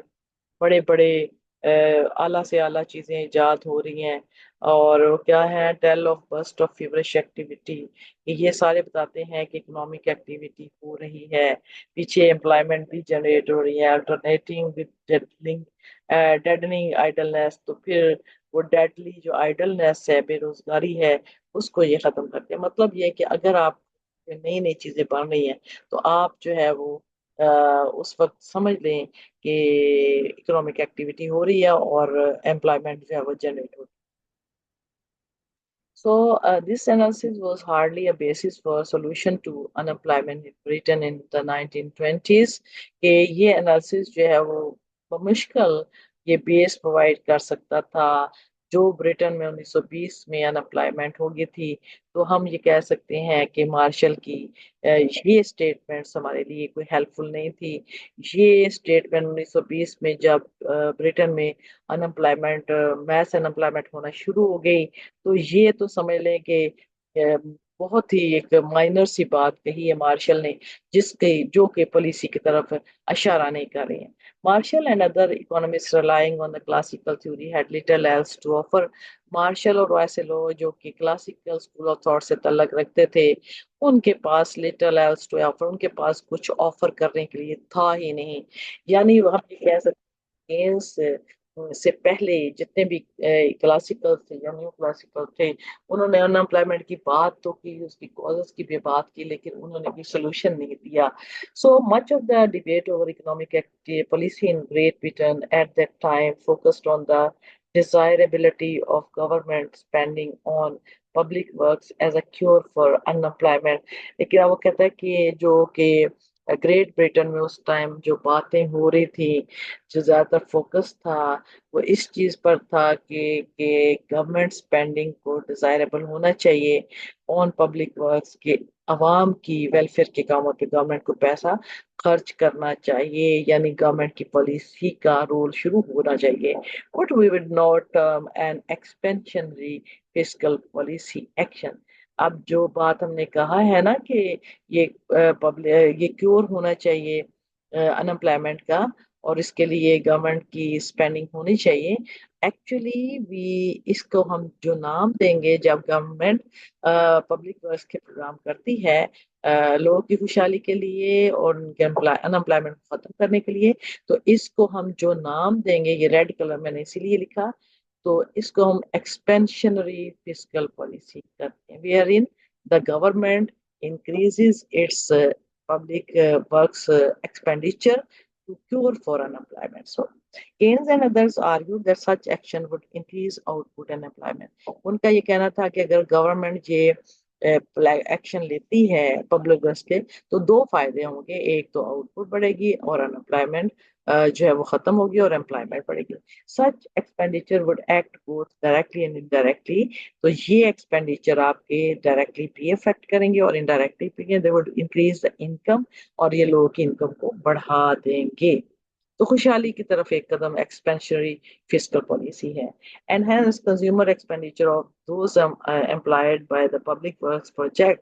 बड़े बड़े आला से आला चीजें इजाद हो रही हैं। और वो क्या है, tale of bust of feverish activity, ये सारे बताते हैं कि इकोनॉमिक एक्टिविटी हो रही है, पीछे एम्प्लॉयमेंट भी जनरेट हो रही है, अल्टरनेटिंग विद डेडलिंग डेडनिंग आइडलनेस। तो फिर वो डेडली जो आइडलनेस है, बेरोजगारी है, उसको ये खत्म करते हैं। मतलब ये है कि अगर आप नई नई चीजें बन रही हैं तो आप जो है वो उस वक्त समझ लें कि इकोनॉमिक एक्टिविटी हो रही है और एम्प्लॉयमेंट जो है वो जनरेट हो रही है। So, this analysis was hardly a basis for a solution to unemployment in Britain in the 1920s। कि ये analysis जो है वो बमुश्किल ये बेस प्रोवाइड कर सकता था जो ब्रिटेन में 1920 में अनएम्प्लॉयमेंट हो गई थी। तो हम ये कह सकते हैं कि मार्शल की ये स्टेटमेंट्स हमारे लिए कोई हेल्पफुल नहीं थी। ये स्टेटमेंट 1920 में जब ब्रिटेन में अनएम्प्लॉयमेंट मैस अनएम्प्लॉयमेंट होना शुरू हो गई, तो ये तो समझ लें कि बहुत ही एक माइनर सी बात कही है मार्शल ने, जिसके जो कि पॉलिसी की तरफ इशारा नहीं कर रही है। Marshall and other economists relying on the classical theory had little else to offer. Marshall और वैसे लोग जो कि क्लासिकल स्कूल ऑफ थॉट से तल्लक रखते थे, उनके पास लिटिल एल्स टू ऑफर, उनके पास कुछ ऑफर करने के लिए था ही नहीं। यानी आप ये कह सकते गेम्स से पहले जितने भी क्लासिकल थे या न्यू क्लासिकल थे, उन्होंने अनएम्प्लॉयमेंट की बात तो की, उसकी कॉजेस की भी बात की, लेकिन उन्होंने भी सोल्यूशन नहीं दिया। So much of the debate over economic policy in Great Britain at that time focused on the desirability of government spending on public works as a cure for unemployment। लेकिन अब वो कहता है कि जो कि ग्रेट ब्रिटेन में उस टाइम जो बातें हो रही थी, जो ज्यादातर फोकस था वो इस चीज पर था कि गवर्नमेंट स्पेंडिंग को डिजायरेबल होना चाहिए ऑन पब्लिक वर्क्स के, अवाम की वेलफेयर के कामों पे गवर्नमेंट को पैसा खर्च करना चाहिए, यानी गवर्नमेंट की पॉलिसी का रोल शुरू होना चाहिए। What we would not term an expansionary fiscal policy action। अब जो बात हमने कहा है ना कि ये पब्लिक ये क्योर होना चाहिए अनएम्प्लॉयमेंट का, और इसके लिए गवर्नमेंट की स्पेंडिंग होनी चाहिए। एक्चुअली वी इसको हम जो नाम देंगे, जब गवर्नमेंट पब्लिक वर्क्स के प्रोग्राम करती है लोगों की खुशहाली के लिए और उनके अनएम्प्लॉयमेंट को खत्म करने के लिए, तो इसको हम जो नाम देंगे, ये रेड कलर मैंने इसीलिए लिखा, तो इसको हम एक्सपेंशनरी फिस्कल पॉलिसी करते हैं, where in the government increases its public works expenditure to cure for unemployment। So, Keynes and others argued that such action would increase output and employment। उनका ये कहना था कि अगर गवर्नमेंट ये एक्शन लेती है पब्लिक वर्क्स के, तो दो फायदे होंगे, एक तो आउटपुट बढ़ेगी और अनएम्प्लॉयमेंट जो है वो खत्म होगी और एम्प्लॉयमेंट बढ़ेगी। Such expenditure would act both directly and indirectly. तो ये एक्सपेंडिचर आपके डायरेक्टली भी इफेक्ट करेंगे और इनडायरेक्टली भी, they would increase the income, और ये लोगों की इनकम को बढ़ा देंगे। تو خوشحالی کی طرف ایک قدم ایکسپینشنری فسکل پالیسی ہے. Enhance consumer expenditure of those employed by the public works project.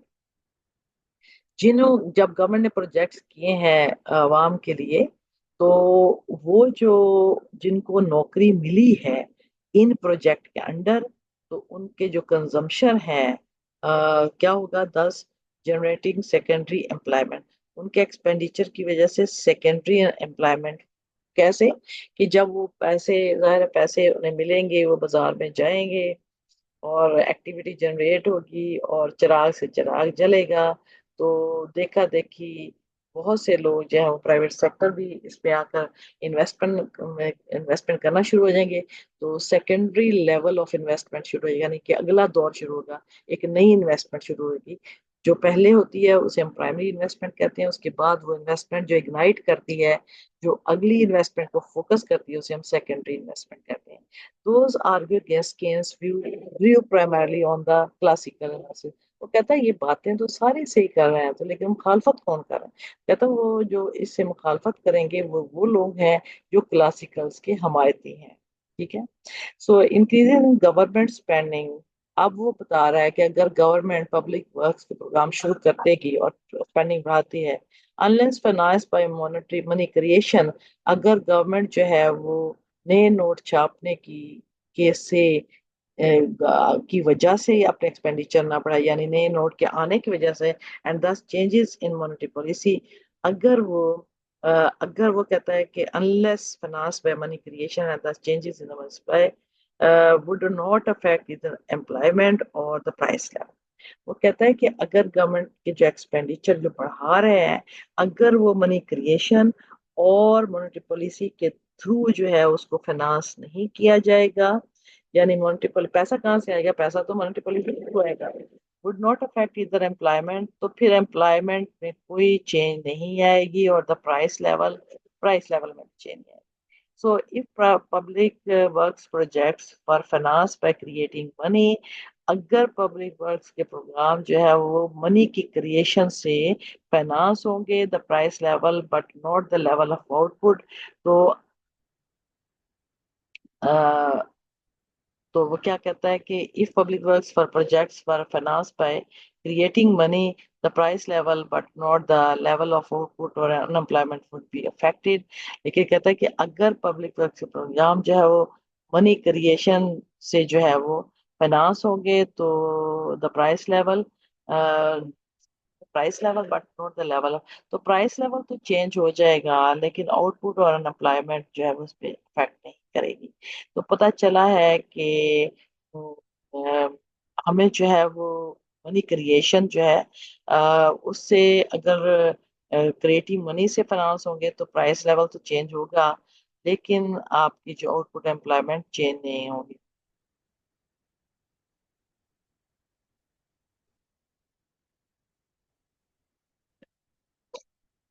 جب گورنمنٹ نے پروجیکٹس کیے ہیں عوام کے لیے، تو وہ جن کو نوکری ملی ہے ان پروجیکٹ کے انڈر، تو ان کے جو کنزمپشن ہے کیا ہوگا؟ 10 جنریٹنگ سیکنڈری امپلائمنٹ. ان کے ایکسپینڈیچر کی وجہ سے سیکنڈری امپلائمنٹ. کیسے؟ کہ جب وہ پیسے، ظاہر پیسے انہیں ملیں گے، وہ بازار میں جائیں گے اور ایکٹیویٹی جنریٹ ہوگی اور چراغ سے چراغ جلے گا، تو دیکھا دیکھی بہت سے لوگ جو ہے وہ پرائیویٹ سیکٹر بھی اس پہ آ کر انویسٹمنٹ کرنا شروع ہو جائیں گے. تو سیکنڈری لیول آف انویسٹمنٹ شروع ہوگی، یعنی کہ اگلا دور شروع ہوگا، ایک نئی انویسٹمنٹ شروع ہوگی. جو پہلے ہوتی ہے اسے ہم پرائمری انویسٹمنٹ کہتے ہیں. اس کے بعد وہ انویسٹمنٹ جو اگنائٹ کرتی ہے، جو اگلی انویسٹمنٹ کو فوکس کرتی ہے، اسے ہم سیکنڈری انویسٹمنٹ کہتے ہیں. Those argue against Keynes' view primarily on the classical analysis. وہ کہتا ہے یہ باتیں تو سارے صحیح کر رہے ہیں، تو لیکن مخالفت کون کر رہے ہیں؟ کہتا ہے وہ جو اس سے مخالفت کریں گے وہ لوگ ہیں جو کلاسیکلز کے حمایتی ہیں. ٹھیک ہے. سو انکریزنگ گورنمنٹ اسپینڈنگ. اب وہ بتا رہا ہے کہ اگر گورنمنٹ پبلک ورکس کے پروگرام شروع کر دے گی اور اسپینڈنگ بڑھاتی ہے، unless financed by monetary money creation. اگر گورنمنٹ جو ہے وہ نئے نوٹ چھاپنے کی وجہ سے اپنے ایکسپینڈیچر نہ بڑھائے، یعنی نئے نوٹ کے آنے کی وجہ سے، and this changes in monetary policy. اگر وہ کہتا ہے کہ unless financed by money creation and thus changes in the money supply would not affect either employment or the price level. وہ کہتا ہے کہ اگر گورنمنٹ کے جو ایکسپینڈیچر جو بڑھا رہے ہیں، اگر وہ منی کریشن اور مانیٹری پالیسی کے تھرو جو ہے اس کو فائنانس نہیں کیا جائے گا، یعنی مانیٹری پیسہ کہاں سے آئے گا؟ پیسہ تو مانیٹری پالیسی سے آئے گا. would not affect either employment. تو پھر employment میں کوئی چینج نہیں آئے گی اور the price level میں چینج آئے گی. So if public works projects were financed by creating money, اگر پبلک ورکس کے پروگرام جو ہے وہ منی کی کریشن سے فائنانس ہوں گے، the price level but not the level of output. تو وہ کیا کہتا ہے کہ if public works for projects were financed by creating money, the price level but not the level of output or unemployment would be affected. لیکن کہتا ہے کہ اگر پبلک ورکس کے پروگرام جو ہے وہ منی کریشن سے جو ہے وہ فائنانس ہوں گے، تو the price level but not the level. تو پرائس لیول تو چینج ہو جائے گا، لیکن آؤٹ پٹ اور انپلائمنٹ جو ہے اس پہ افیکٹ نہیں کرے گی. تو پتہ چلا ہے کہ ہمیں جو ہے وہ منی کریشن جو ہے اس سے اگر کریٹنگ منی سے فائنانس ہوں گے تو پرائس لیول تو چینج ہوگا، لیکن آپ کی جو آؤٹ پٹ امپلائمنٹ چینج نہیں ہوگی.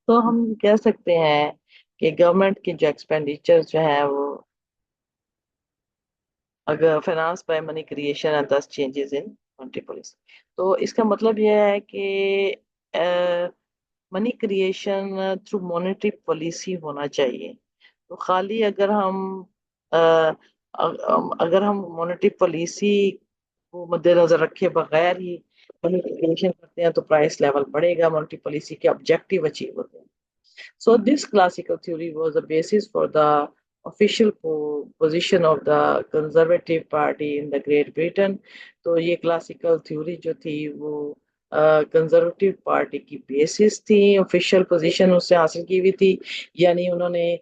تو ہم کہہ سکتے ہیں کہ گورنمنٹ کے جو ایکسپینڈیچر جو ہے وہ اگر finance by money creation and this changes in monetary policy. تو اس کا مطلب یہ ہے کہ منی کریشن تھرو مانیٹری پالیسی ہونا چاہیے. تو خالی اگر ہم مانیٹری پالیسی کو مد نظر رکھے بغیر ہی منی کریشن کرتے ہیں تو پرائس لیول بڑھے گا، مانیٹری پالیسی کے آبجیکٹیو اچیو ہوتے ہیں. So this classical theory was the basis for the official position of the Conservative Party in the Great Britain. تو یہ کلاسیکل تھیوری جو تھی وہ کنزرویٹو پارٹی کی بیسس تھی، آفیشیل پوزیشن اس سے حاصل کی ہوئی تھی، یعنی انہوں نے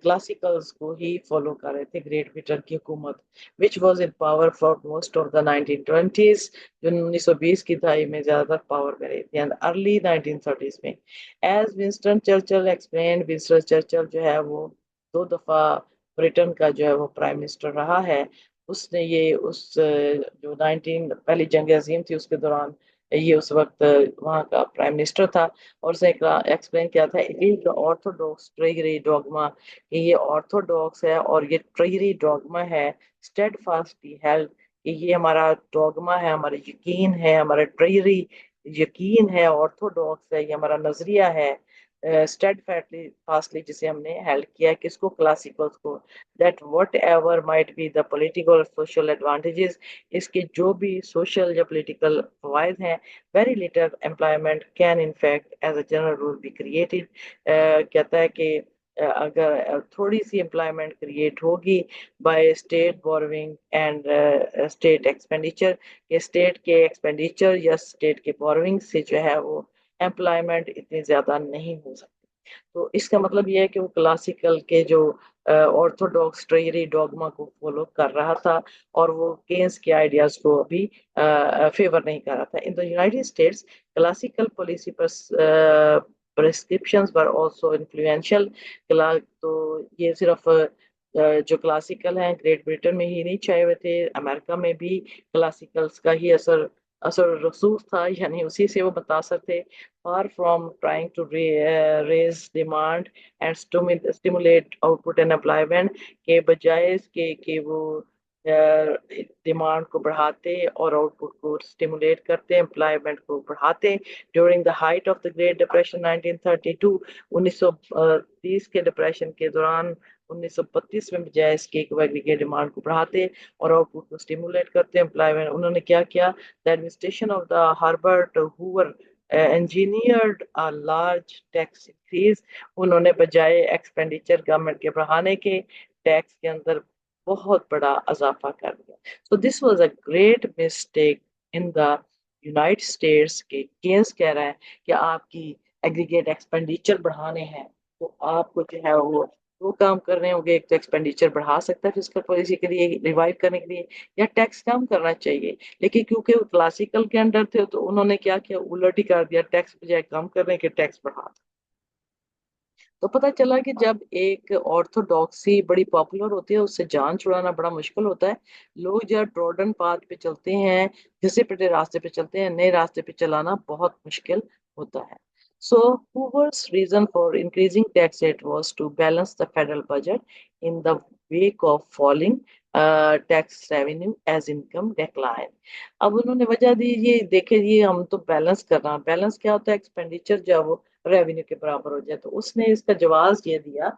کلاسیکلز کو ہی فالو کر رہے تھے گریٹ برٹن کی حکومت، which was in power for most of the 1920s. جو 1920 کی دہائی میں زیادہ تر پاور میں رہی تھی، and early 1930s میں. As Winston Churchill explained, Winston Churchill جو ہے وہ 2 دفعہ برٹن کا جو ہے وہ پرائم منسٹر رہا ہے. اس نے یہ جو پہلی جنگ عظیم تھی اس کے دوران یہ اس وقت وہاں کا پرائم منسٹر تھا، اور اس نے ایکسپلین کیا تھا آرتھوڈاکس ٹریگری ڈوگما، کہ یہ آرتھوڈاکس ہے اور یہ ٹریگری ڈوگما ہے، اسٹیڈ فاسٹلی ہیلڈ، کہ یہ ہمارا ڈوگما ہے، ہمارا یقین ہے، ہمارا ٹریگری یقین ہے، آرتھوڈاکس ہے، یہ ہمارا نظریہ ہے स्टेड फास्टली जिसे हमने हेल्ड किया है, किसको, क्लासिकल्स को, that whatever might be the political social advantages, इसके जो भी सोशल या पोलिटिकल फवायद हैं, very little employment can in fact as a general rule be created. कहता है कि अगर थोड़ी सी एम्प्लॉयमेंट क्रिएट होगी by state borrowing and state expenditure, के स्टेट के एक्सपेंडिचर या स्टेट के बोरोइंग से जो है वो एम्प्लॉयमेंट इतनी ज्यादा नहीं हो सकती। तो इसका मतलब ये है कि वो क्लासिकल के जो ऑर्थोडॉक्स ट्रेयरी डॉगमा को फॉलो कर रहा था, और वो केन्स के आइडियाज को अभी फेवर नहीं कर रहा था। In the United states classical policy पर प्रेस्क्रिप्शंस वर आल्सो इन्फ्लुएंशियल। तो ये सिर्फ जो क्लासिकल हैं ग्रेट ब्रिटेन में ही नहीं छाए हुए थे, अमेरिका में भी क्लासिकल्स का ही असर असर रसूख था, यानी उसी से वो मुतासर थे। far from trying to raise demand and stimulate output and employment, के बजाय इसके कि वो डिमांड को बढ़ाते और आउटपुट को स्टिमुलेट करते, एम्प्लॉयमेंट को बढ़ाते। During the height of the great depression 1932, 1930 के डिप्रेशन के दौरान 1932 में बजाय इसके एग्रीगेट डिमांड को बढ़ाते और आउटपुट को स्टिमुलेट करते, एम्प्लॉयमेंट, उन्होंने क्या किया, the administration of the हार्बर्ट Hoover engineered a large tax increase। उन्होंने बजाय एक्सपेंडिचर गवर्नमेंट के बढ़ाने के, टैक्स के अंदर बहुत बड़ा इजाफा कर दिया। So this was a great mistake in the United states के केस कह रहा है कि आपकी एग्रीगेट एक्सपेंडिचर बढ़ाने हैं तो आपको जो है वो दो काम कर रहे होंगे, एक तो एक्सपेंडिचर बढ़ा सकता है फिस्कल पॉलिसी के लिए रिवाइव करने के लिए, या टैक्स कम करना चाहिए। लेकिन क्योंकि वो क्लासिकल के अंडर थे तो उन्होंने क्या किया, उलट ही कर दिया, टैक्स बजाय कम करने के टैक्स बढ़ा। तो पता चला कि जब एक ऑर्थोडॉक्सी बड़ी पॉपुलर होती है उससे जान छुड़ाना बड़ा मुश्किल होता है। लोग जब ट्रोडन पाथ पे चलते हैं, घिसे पिटे रास्ते पे चलते हैं, नए रास्ते पे चलाना बहुत मुश्किल होता है। So Hoover's reason for increasing tax rate was to balance the federal budget in the wake of falling tax revenue as income decline। अब उन्होंने वजह दी, ये देखे ये हम तो बैलेंस कर रहा, बैलेंस क्या होता है, एक्सपेंडिचर जब रेवेन्यू के बराबर हो जाए। तो उसने इसका जवाब ये दिया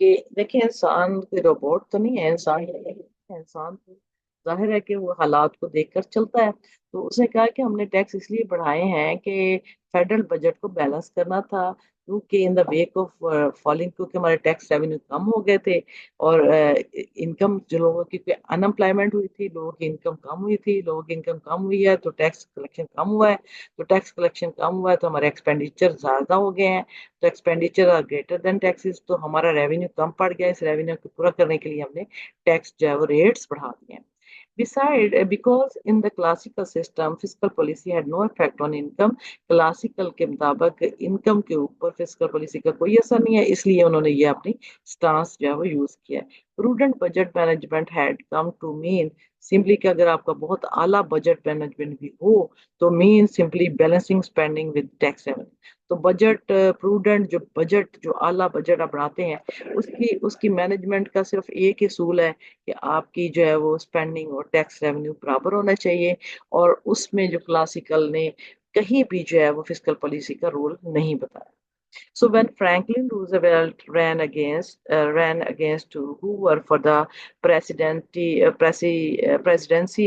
कि देखिए इंसान कोई रोबोट तो नहीं है, इंसान इंसान तो जाहिर है कि वो हालात को देखकर चलता है। तो उसने कहा कि हमने टैक्स इसलिए बढ़ाए हैं कि फेडरल बजट को बैलेंस करना था, क्योंकि in the wake of falling, क्योंकि हमारे टैक्स रेवेन्यू कम हो गए थे और इनकम जो लोगों की अनएम्प्लॉयमेंट हुई थी, लोगों की इनकम कम हुई थी, लोगों की इनकम कम हुई है तो टैक्स कलेक्शन कम हुआ है, तो टैक्स कलेक्शन कम हुआ है तो हमारे एक्सपेंडिचर ज्यादा हो गए हैं, तो expenditure are greater than taxes, तो हमारा रेवेन्यू कम पड़ गया। इस रेवेन्यू को पूरा करने के लिए हमने टैक्स जो है वो रेट्स बढ़ा दिए हैं। Beside, because in the classical system, fiscal policy had no effect on income, classical के मुताबिक इनकम के ऊपर फिस्कल पॉलिसी का कोई असर नहीं है, इसलिए उन्होंने ये अपनी स्टांस जो है वो यूज किया। Prudent budget management had come to mean simply कि अगर आपका बहुत आला बजट मैनेजमेंट भी हो तो mean simply balancing spending with tax revenue. तो बजट प्रूडेंट जो बजट जो आला बजट आप बनाते हैं उसकी उसकी मैनेजमेंट का सिर्फ एक ही असूल है कि आपकी जो है वो स्पेंडिंग और टैक्स रेवेन्यू बराबर होना चाहिए, और उसमें जो क्लासिकल ने कहीं भी जो है वो फिस्कल पॉलिसी का रोल नहीं बताया। So when Franklin Roosevelt ran against Hoover for the presidency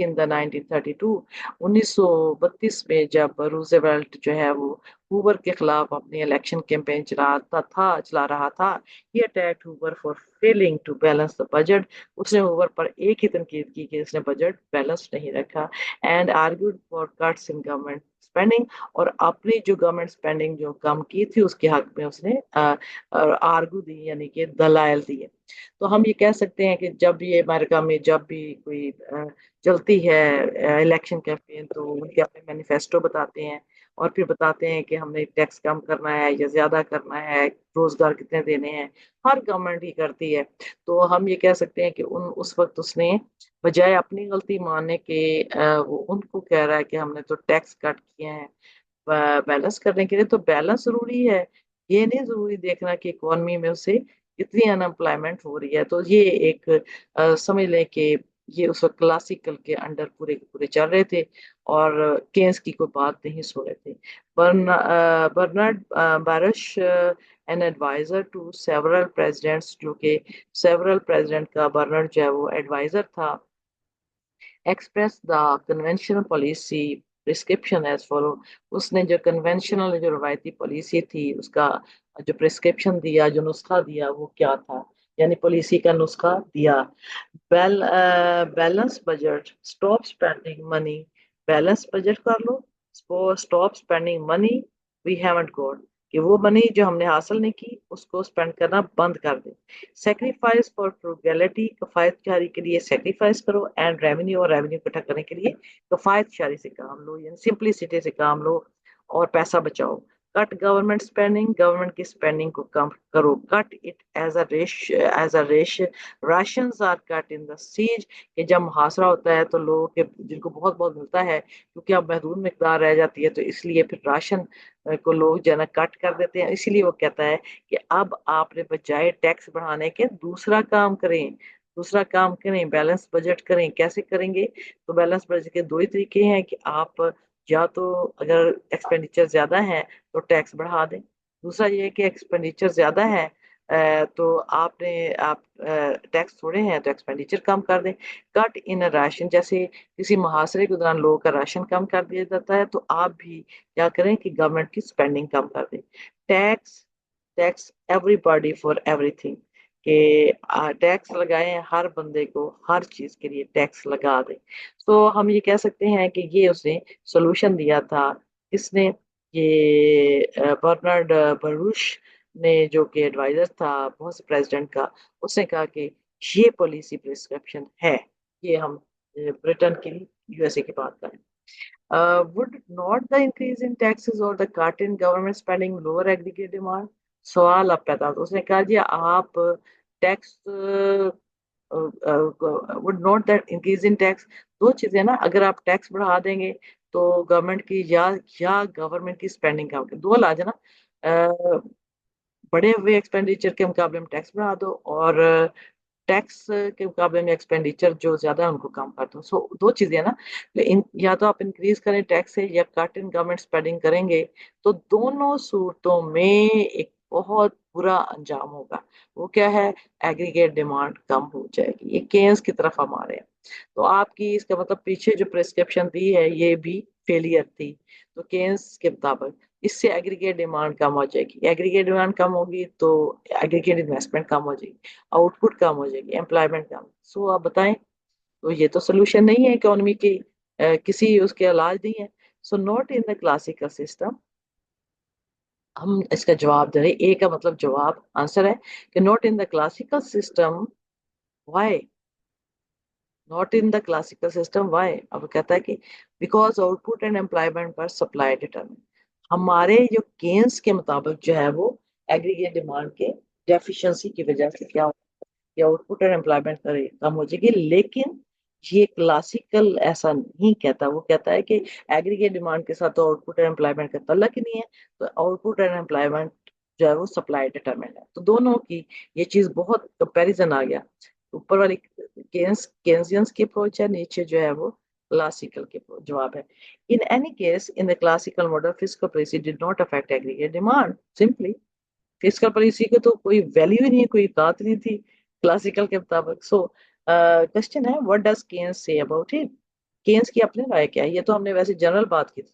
in the 1932, 1932 में जब रूजवेल्ट जो है वो हूवर के खिलाफ अपनी इलेक्शन कैंपेन चला रहा था, he attacked Hoover for failing to balance the budget। उसने हूवर पर एक ही तनकीद की कि उसने बजट बैलेंस नहीं रखा, and argued for cuts in government spending। और अपनी जो गवर्नमेंट स्पेंडिंग जो कम की थी उसके हक में उसने आर्गू दी, यानी कि दलाइल दिए। तो हम ये कह सकते हैं कि जब ये अमेरिका में जब भी कोई चलती है इलेक्शन कैंपेन तो उनके अपने मैनिफेस्टो बताते हैं और फिर बताते हैं कि हमने टैक्स कम करना है या ज्यादा करना है, रोजगार कितने देने हैं, हर गवर्नमेंट ही करती है। तो हम ये कह सकते हैं कि उस वक्त उसने बजाय अपनी गलती मानने के वो उनको कह रहा है कि हमने तो टैक्स कट किए हैं बैलेंस करने के लिए। तो बैलेंस जरूरी है, ये नहीं जरूरी देखना कि इकोनॉमी में उसे कितनी अनएम्प्लॉयमेंट हो रही है। तो ये एक समझ लें कि ये उस वक्त क्लासिकल के अंडर पूरे पूरे चल रहे थे। اور کینس کی کوئی بات نہیں سن رہے تھے. Bernard Baruch an adviser to several presidents, جو کہ سیورل پریزیڈنٹ کا برنارڈ جو ہے وہ ایڈوائزر تھا، express the conventional policy prescription as follow. اس نے جو کنونشنل جو روایتی پالیسی تھی اس کا جو پرسکرپشن دیا، جو نسخہ دیا وہ کیا تھا، یعنی پالیسی کا نسخہ دیا. Balance budget, stop spending money. Balance budget کر لو، stop spending money we haven't got, کہ وہ منی جو ہم نے حاصل نہیں کی اس کو اسپینڈ کرنا بند کر دیں. سیکریفائس فار فروگیلٹی، کفایت جاری کے لیے سیکریفائس کرو. اینڈ ریونیو، اور ریونیو اکٹھا کرنے کے لیے کفایت جاری سے کام لو، یعنی سمپلسٹی سے کام لو اور پیسہ بچاؤ. کٹ گورنمنٹ اسپینڈنگ، گورنمنٹ کی اسپینڈنگ کو کم کرو. Cut it as a rash. Rations are cut in the siege, کہ جب محاصرہ ہوتا ہے تو لوگوں کے جن کو بہت بہت ملتا ہے کیونکہ اب محدود مقدار رہ جاتی ہے تو اس لیے پھر راشن کو لوگ جو ہے نا کٹ کر دیتے ہیں. اسی لیے وہ کہتا ہے کہ اب آپ نے بجائے ٹیکس بڑھانے کے دوسرا کام کریں، دوسرا کام کریں، بیلنس بجٹ کریں. کیسے کریں گے؟ تو بیلنس بجٹ کے دو ہی طریقے ہیں کہ آپ یا تو اگر ایکسپینڈیچر زیادہ ہے تو ٹیکس بڑھا دیں، دوسرا یہ کہ ایکسپینڈیچر زیادہ ہے تو آپ ٹیکس تھوڑے ہیں تو ایکسپینڈیچر کم کر دیں. کٹ ان راشن، جیسے کسی محاصرے کے دوران لوگوں کا راشن کم کر دیا جاتا ہے تو آپ بھی کیا کریں کہ گورنمنٹ کی اسپینڈنگ کم کر دیں. Tax tax everybody for everything, کہ ٹیکس لگائیں ہر بندے کو، ہر چیز کے لیے ٹیکس لگا دیں. تو ہم یہ کہہ سکتے ہیں کہ یہ اس نے سولوشن دیا تھا. اس نے یہ برنارڈ بروش نے، جو کہ ایڈوائزر تھا بہت سے پریزیڈنٹ کا، اس نے کہا کہ یہ پالیسی پرسکرپشن ہے. یہ ہم برٹن کی، یو ایس اے کی بات کریں. would not the increase in taxes or the cut in government spending lower aggregate demand؟ سوال اب پیدا ہوتا. اس نے کہا جی آپ tax would not that increase in tax، دو چیزیں نا، اگر آپ ٹیکس بڑھا دیں گے تو گورنمنٹ کی یا گورنمنٹ کی اسپینڈنگ کم، دو علاج ہے نا. بڑے ہوئے ایکسپینڈیچر کے مقابلے میں ٹیکس بڑھا دو، اور ٹیکس کے مقابلے میں ایکسپینڈیچر جو زیادہ ہے ان کو کم کر دو. سو دو چیزیں ہیں نا، یا تو آپ انکریز کریں ٹیکس سے یا کٹ ان گورنمنٹ اسپینڈنگ کریں گے تو دونوں صورتوں میں ایک بہت برا انجام ہوگا. وہ کیا ہے؟ ایگریگیٹ ڈیمانڈ کم ہو جائے گی. یہ کینز کی طرف ہم آ رہے ہیں. تو آپ کی اس کا مطلب پیچھے جو پرسکرپشن دی ہے یہ بھی فیلئر تھی. تو کینز کے مطابق اس سے ایگریگیٹ ڈیمانڈ کم ہو جائے گی. ایگریگیٹ ڈیمانڈ کم ہوگی تو ایگریگیٹ انویسٹمنٹ کم ہو جائے گی، آؤٹ پٹ کم ہو جائے گی، امپلائمنٹ کم. سو آپ بتائیں، تو یہ تو سولوشن نہیں ہے اکانومی کی، کسی اس کے علاج نہیں ہے. So not in the classical system. ہم اس کا جواب دے رہے، اے کا مطلب جواب آنسر ہے کہ not in the classical system. Why not in the classical system? Why? اب کہتا ہے کہ because output and employment پر سپلائی ڈیٹرمن. ہمارے جو کینس کے مطابق جو ہے وہ ایگریگیٹ ڈیمانڈ کے ڈیفیشنسی کی وجہ سے کیا کہ آؤٹ پٹ اور امپلائمنٹ کم ہو جائے گی. لیکن یہ کلاسیکل ایسا نہیں کہتا. وہ کہتا ہے کہ ایگریگیٹ ڈیمانڈ کے ساتھ تو آؤٹ پٹ اور امپلائمنٹ کا تعلق ہی نہیں ہے، تو آؤٹ پٹ اور امپلائمنٹ جو ہے وہ سپلائی ڈیٹرمنٹ ہے. تو دونوں کی یہ چیز بہت کمپیریزن آ گیا. اوپر والی کینزینس کی اپروچ ہے، نیچے جو ہے وہ کلاسیکل کے جواب ہے. In any case, in the classical model, fiscal policy did not affect aggregate demand. Simply, fiscal policy کی تو کوئی ویلیو ہی نہیں ہے، کوئی بات نہیں تھی کلاسیکل کے مطابق. سو کوشچن ہے what does Keynes say about it؟ کینس کی اپنی رائے کیا ہے؟ یہ تو ہم نے ویسے جنرل بات کی تھی.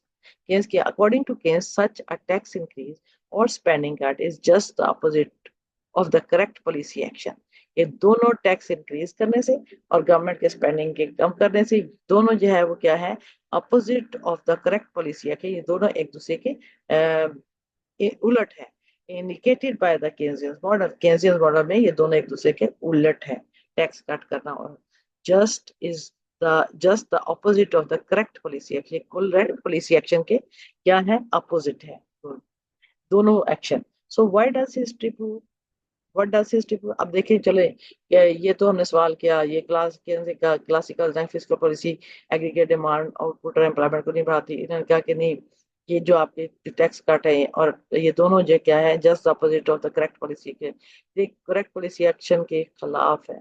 کینس کی according to Keynes such a tax increase or spending cut is just the opposite of the correct policy action. یہ دونوں ٹیکس انکریز کرنے سے اور گورنمنٹ کے اسپینڈنگ کے کم کرنے سے دونوں جو ہے وہ کیا ہے؟ Opposite of the correct policy ہے. کہ یہ دونوں ایک دوسرے کے الٹ ہے. indicated by the Keynesian model. Keynesian model میں یہ دونوں ایک دوسرے کے الٹ ہیں. ٹیکس کٹ کرنا اور just the opposite of the correct policy action. correct policy action کے کیا ہے؟ اپوزٹ ہے دونوں action. So why does history prove؟ What does history prove؟ اب دیکھیں چلے، یہ تو ہم نے سوال کیا یہ classical fiscal policy aggregate demand out put اور امپلائمنٹ کو نہیں بڑھاتی. انہوں نے کہا کہ نہیں، یہ جو آپ کے ٹیکس کٹ ہے اور یہ دونوں جو کیا ہے just opposite of the correct policy کے، کریکٹ پالیسی ایکشن کے خلاف ہے.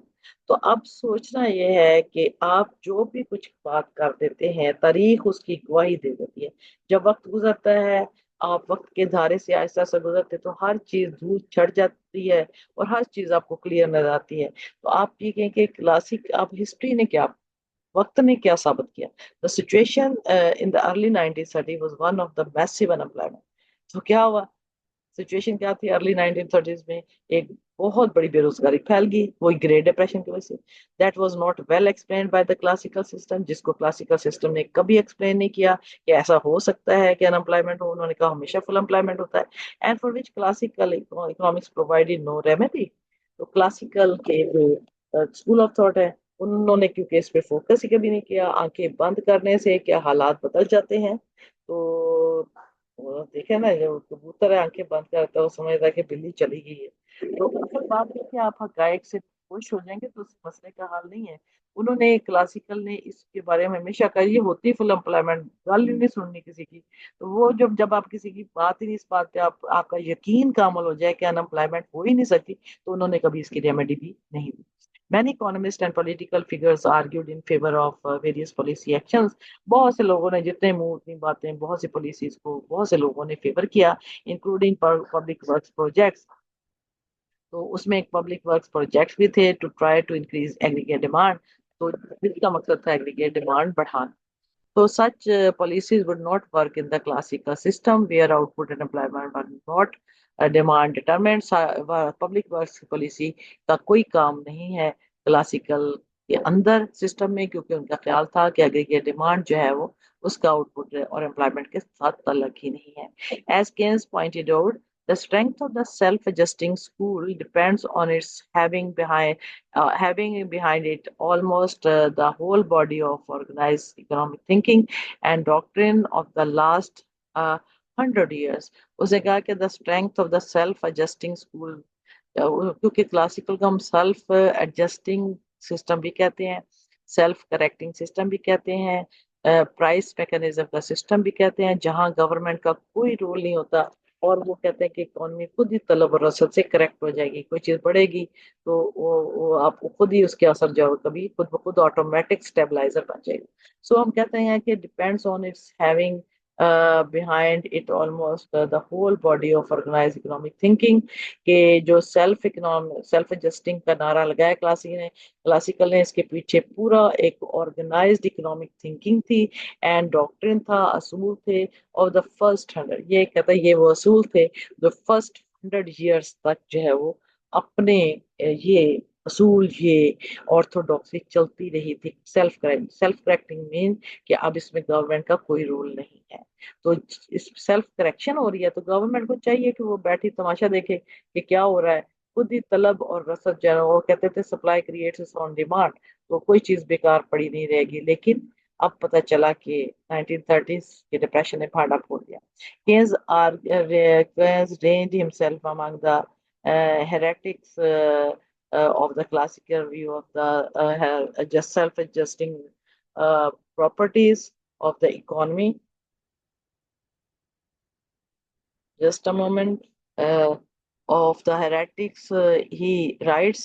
تو اب سوچنا یہ ہے کہ آپ جو بھی کچھ بات کر دیتے ہیں تاریخ اس کی گواہی دے دیتی ہے. جب وقت گزرتا ہے، آپ وقت کے دھارے سے آہستہ آہستہ گزرتے تو ہر چیز دھول چھٹ جاتی ہے اور ہر چیز آپ کو کلیئر نظر آتی ہے. تو آپ یہ کہیں کہ کلاسک آپ ہسٹری نے کیا، وقت نے کیا ثابت کیا. The situation in the early 1930 was one of the massive unemployment. تو کیا ہوا، سچویشن کیا تھی ارلی 1930s میں؟ ایک بہت بڑی بے روزگاری پھیل گئی، وہی گریٹ ڈپریشن کی وجہ سے. That was not well explained by the classical system, جس کو کلاسیکل سسٹم نے کبھی ایکسپلین نہیں کیا کہ ایسا ہو سکتا ہے کہ ان امپلائمنٹ ہو. انہوں نے کہا ہمیشہ فل امپلائمنٹ ہوتا ہے. And for which classical economics provided no remedy. تو کلاسیکل کے جو اسکول آف تھاٹ ہے انہوں نے کیونکہ اس پہ فوکس ہی کبھی نہیں کیا. آنکھیں بند کرنے سے کیا حالات بدل جاتے ہیں. تو دیکھیں نا، جو کبوتر ہے آنکھیں بند کرتا ہے وہ سمجھتا ہے کہ بلی چلی گئی ہے. تو اصل بات ہے کہ آپ حقائق سے خوش ہو جائیں گے تو اس مسئلے کا حل نہیں ہے. انہوں نے کلاسیکل نے اس کے بارے میں ہمیشہ کہا یہ ہوتی فل امپلائمنٹ، گل ہی نہیں سننی کسی کی. تو وہ جب آپ کسی کی بات ہی نہیں، اس بات پہ آپ کا یقین کا عمل ہو جائے کہ ان امپلائمنٹ ہو ہی نہیں سکتی، تو انہوں نے کبھی اس کی ریمیڈی بھی نہیں دی. Many economists and political figures argued in favor of various policy actions. بہت سے لوگوں نے جتنے منہ اتنی باتیں، بہت سی پالیسیز کو بہت سے لوگوں نے فیور کیا، انکلوڈنگ پبلک ورکس پروجیکٹس. تو اس میں ایک پبلک ورکس پروجیکٹس بھی تھے to try to increase aggregate demand. تو اس کا مقصد تھا ایگریگیٹ ڈیمانڈ بڑھانا. So such policies would not work in the classical system where output and employment are not demand determined. Public works policy کا کوئی کام نہیں ہے کلاسیکل کے اندر سسٹم میں، کیونکہ ان کا خیال تھا کہ اگریگیٹ ڈیمانڈ جو ہے وہ اس کا آؤٹ پٹ اور امپلائمنٹ کے ساتھ تعلق ہی نہیں ہے. As Keynes pointed out, the strength of the self-adjusting school depends on its having behind it almost the whole body of organized economic thinking and doctrine of the last 100 years. اس نے کہا کہ the strength of the self-adjusting school، کیونکہ classical کو ہم self adjusting system بھی کہتے ہیں، self correcting system بھی کہتے ہیں، پرائس میکانزم کا سسٹم بھی کہتے ہیں، جہاں گورنمنٹ کا کوئی رول نہیں ہوتا اور وہ کہتے ہیں کہ اکانومی خود ہی طلب و رسد سے کریکٹ ہو جائے گی. کوئی چیز بڑھے گی تو وہ آپ کو خود ہی اس کے اثر جو کبھی خود بخود آٹومیٹک اسٹیبلائزر بن جائے گا. سو ہم کہتے ہیں کہ depends on its having behind it almost the whole body of organized economic thinking. کہ جو سیلف ایڈجسٹنگ کا نعرہ لگایا کلاسیکل نے اس کے پیچھے پورا ایک آرگنائزڈ اکنامک تھنکنگ تھی اینڈ ڈاکٹرن تھا، اصول تھے اور دا فرسٹ 100، یہ کہتا ہے یہ وہ اصول تھے جو فرسٹ 100 years تک جو ہے وہ اپنے یہ اصول، یہ آرتھوڈاکسی چلتی رہی تھی. سیلف کریکٹنگ مین کہ اب اس میں گورنمنٹ کا کوئی رول نہیں ہے. تو اس سیلف کریکشن ہو رہی ہے تو گورنمنٹ کو چاہیے کہ وہ بیٹھی تماشا دیکھے کہ کیا ہو رہا ہے. خود ہی طلب اور رسد جو ہے وہ کہتے تھے سپلائی کریٹس آن ڈیمانڈ، تو کوئی چیز بیکار پڑی نہیں رہے گی. لیکن اب پتہ چلا کہ 1930s کے ڈپریشن نے پھاڑا پھوڑ دیا. Keynes ranged himself among the heretics of the classical view of the just self-adjusting properties of the economy. Just a moment. Of the heretics, he writes,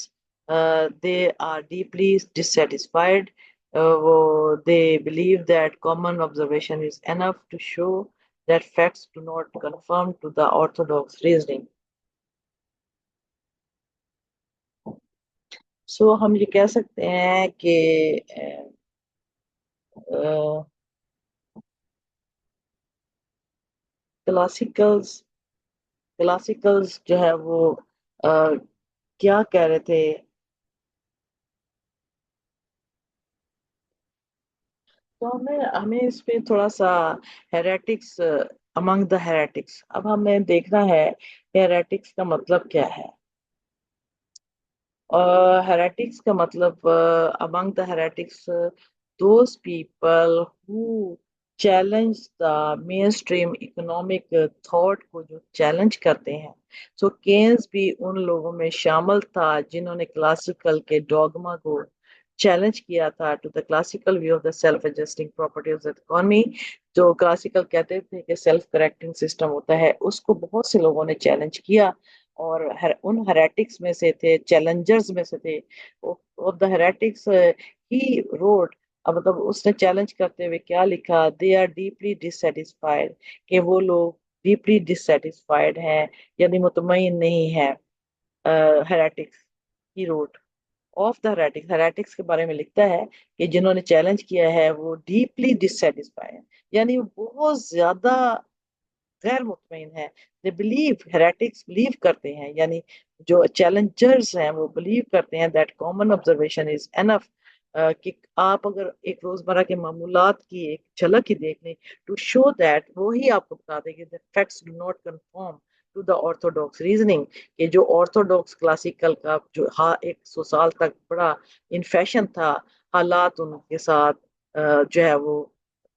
they are deeply dissatisfied. They believe that common observation is enough to show that facts do not conform to the orthodox reasoning. So ہم یہ کہہ سکتے ہیں کہ کلاسیکلز جو ہے وہ کیا کہہ رہے تھے. تو ہمیں اس پہ تھوڑا سا ہیریٹکس امنگ دا ہیریٹکس، اب ہمیں دیکھنا ہے ہیریٹکس کا مطلب کیا ہے. ہیریٹکس کا مطلب among the heretics those people who challenge the mainstream economic thought کو جو چیلنج کرتے ہیں. سو کینز بھی ان لوگوں میں شامل تھا جنہوں نے کلاسیکل کے ڈوگما کو چیلنج کیا تھا to the classical view of the self adjusting property of the economy. جو کلاسیکل کہتے تھے کہ سیلف کریکٹنگ سسٹم ہوتا ہے اس کو بہت سے لوگوں نے چیلنج کیا اور ان ہیریٹکس میں سے تھے، چیلنجرز میں سے تھے. Of the heretics he wrote, مطلب اس نے چیلنج کرتے ہوئے کیا لکھا، دے آر ڈیپلی ڈسسیٹسفائڈ، کہ وہ لوگ ڈیپلی ڈسسیٹسفائڈ ہیں، یعنی مطمئن نہیں ہے. Heretics he root of the heretics کے بارے میں لکھتا ہے کہ جنہوں نے چیلنج کیا ہے وہ ڈیپلی ڈسسیٹسفائڈ ہیں، یعنی وہ بہت زیادہ غیر مطمئن ہے. they believe heretics believe کرتے ہیں، یعنی جو چیلنجرز ہیں وہ believe کرتے ہیں that common observation is enough، کہ آپ اگر ایک روزمرہ کے معمولات کی ایک جھلک ہی دیکھ لیں to show that، وہی آپ کو بتا دیں کہ the facts do not conform to the orthodox reasoning، کہ جو orthodox classical کا جو 100 سال تک بڑا ان فیشن تھا، حالات ان کے ساتھ جو ہے وہ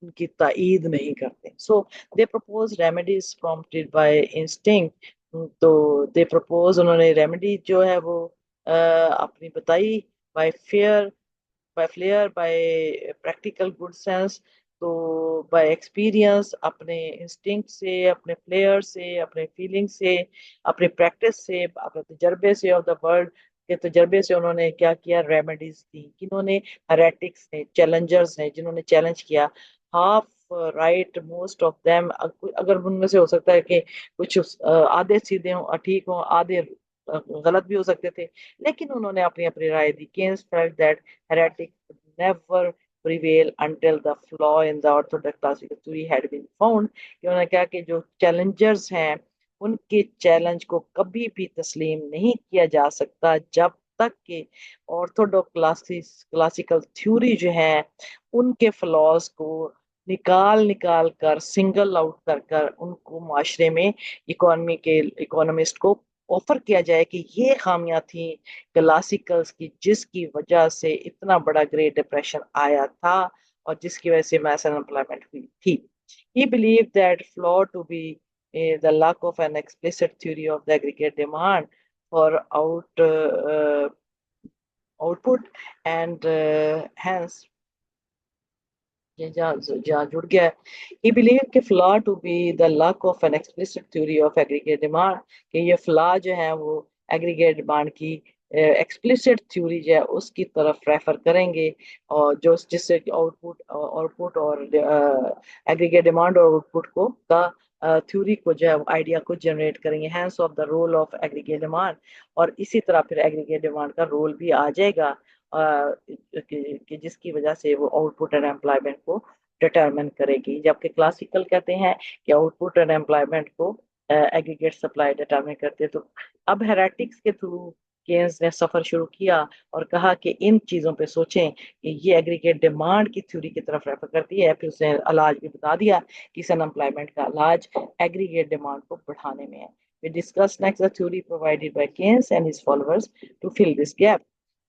ان کی تائید نہیں کرتے. سو they propose remedies prompted by instinct، تو they propose، انہوں نے ریمیڈی جو ہے وہ اپنی بتائی by fear، by flair، by practical good sense، تو by experience، اپنے انسٹنکٹ سے، اپنے فلیئر سے، اپنے فیلنگ سے، اپنے پریکٹس سے، اپنے تجربے سے آف دا ورلڈ کے تجربے سے انہوں نے کیا کیا، ریمیڈیز دی. کنہوں نے، ہیریٹکس نے، چیلنجرز نے، جنہوں نے چیلنج کیا. Half right most of them, اگر ان میں سے ہو سکتا ہے کہ کچھ آدھے سیدھے ہوں، ٹھیک ہوں، آدھے غلط بھی ہو سکتے تھے، لیکن انہوں نے اپنی اپنی رائے دی. Keynes felt that heretics would never prevail until the flaw in the orthodox classical theory had been found، کہ انہوں نے کہا کہ جو چیلنجرز ہیں ان کے چیلنج کو کبھی بھی تسلیم نہیں کیا جا سکتا جب تک کہ آرتھوڈوکس کلاسیکل تھیوری جو ہے ان کے فلاز کو نکال نکال کر، سنگل آؤٹ کر کر ان کو معاشرے میں اکانومسٹ کو آفر کیا جائے کہ یہ خامیاں تھیں کلاسیکلز کی، جس کی وجہ سے اتنا بڑا گریٹ ڈپریشن آیا تھا اور جس کی وجہ سے میس انپلائمنٹ ہوئی تھی. He believed that flaw to be the lack of an explicit theory of the aggregate demand for output and hence یہ جہاں جڑ گیا ہے. He believed کہ flaw to be the lack of an explicit theory of aggregate demand، کہ یہ flaw جو ہے وہ aggregate demand کی ایکسپلسٹ تھیوری جو ہے اس کی طرف ریفر کریں گے، اور جو جس سے آؤٹ پٹ اور ایگریگیٹ ڈیمانڈ اور آؤٹ پٹ کو کا تھیوری کو جو ہے آئیڈیا کو جنریٹ کریں گے. Hence of the role of aggregate demand, اور اسی طرح پھر ایگریگیٹ ڈیمانڈ کا رول بھی آ جائے گا کہ جس کی وجہ سے وہ آؤٹ پٹ اینڈ امپلائمنٹ کو ڈٹرمن کرے گی. جبکہ کلاسیکل کہتے ہیں کہ آؤٹ پٹ اینڈ امپلائمنٹ کو ایگریگیٹ سپلائی ڈٹرمن کرتے. تو اب ہیریٹکس کے تھرو کینز نے سفر شروع کیا اور کہا کہ ان چیزوں پہ سوچیں کہ یہ ایگریگیٹ ڈیمانڈ کی تھیوری کی طرف ریفر کرتی ہے. پھر اس نے علاج بھی بتا دیا کہ ان امپلائمنٹ کا علاج ایگریگیٹ ڈیمانڈ کو بڑھانے میں ہے. We discuss next the theory provided by Keynes and his followers to fill this gap.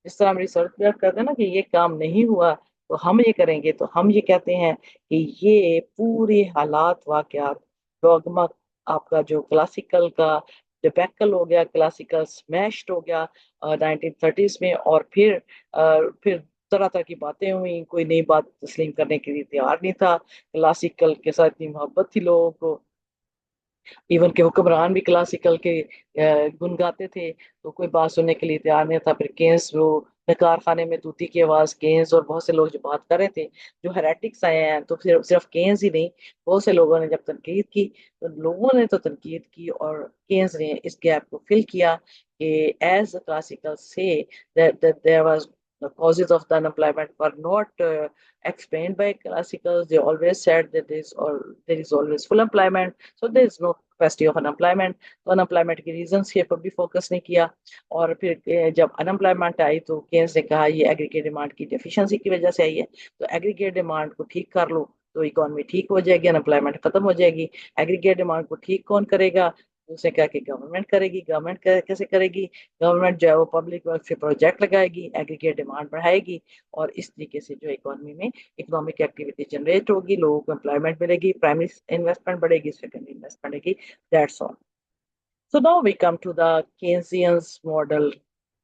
جس طرح ہم ریسرچ کرتے ہیں نا کہ یہ کام نہیں ہوا تو ہم یہ کریں گے، تو ہم یہ کہتے ہیں کہ یہ پورے حالات، واقعات، ڈوگما آپ کا جو کلاسیکل کا ڈیبیکل ہو گیا، کلاسیکل سمیشڈ ہو گیا 1930s میں، اور پھر طرح طرح کی باتیں ہوئیں، کوئی نئی بات تسلیم کرنے کے لیے تیار نہیں تھا. کلاسیکل کے ساتھ اتنی محبت تھی لوگوں کو، ایون کہ حکمران بھی کلاسیکل کے گن گاتے تھے، تو کوئی بات سننے کے لیے تیار نہیں تھا. پھر کینز وہ کارخانے میں طوطی کی آواز، کینز اور بہت سے لوگ جو بات کر رہے تھے، جو ہیریٹکس آئے ہیں، تو پھر صرف کینز ہی نہیں، بہت سے لوگوں نے جب تنقید کی تو لوگوں نے تو تنقید کی اور کینز نے اس گیپ کو فل کیا کہ as the classical say that there was the causes of the unemployment were not explained by classicals. They always said that there is always full employment, so there is no capacity of unemployment. تو unemployment کے reasons کے اوپر بھی focus نہیں کیا. اور پھر جب unemployment آئی تو کینز نے کہا یہ ایگریگیٹ ڈیمانڈ کی ڈیفیشنسی کی وجہ سے آئی ہے، تو ایگریگیٹ ڈیمانڈ کو ٹھیک کر لو تو اکانومی ٹھیک ہو جائے گی، انپلائمنٹ ختم ہو جائے گی. ایگریگیٹ ڈیمانڈ کو ٹھیک کون کرے گا؟ اس نے کہا کہ گورنمنٹ کرے گی. گورنمنٹ کیسے کرے گی؟ گورنمنٹ جو ہے وہ پبلک ورک سے پروجیکٹ لگائے گی، ایگریگیٹ ڈیمانڈ بڑھائے گی، اور اس طریقے سے جو اکانومی میں اکنامک ایکٹیویٹی جنریٹ ہوگی، لوگوں کو امپلائمنٹ ملے گی، پرائمری انویسٹمنٹ بڑھے گی، سیکنڈری انویسٹمنٹ بڑھے گی. That's all. So now we come to the Keynesian's model,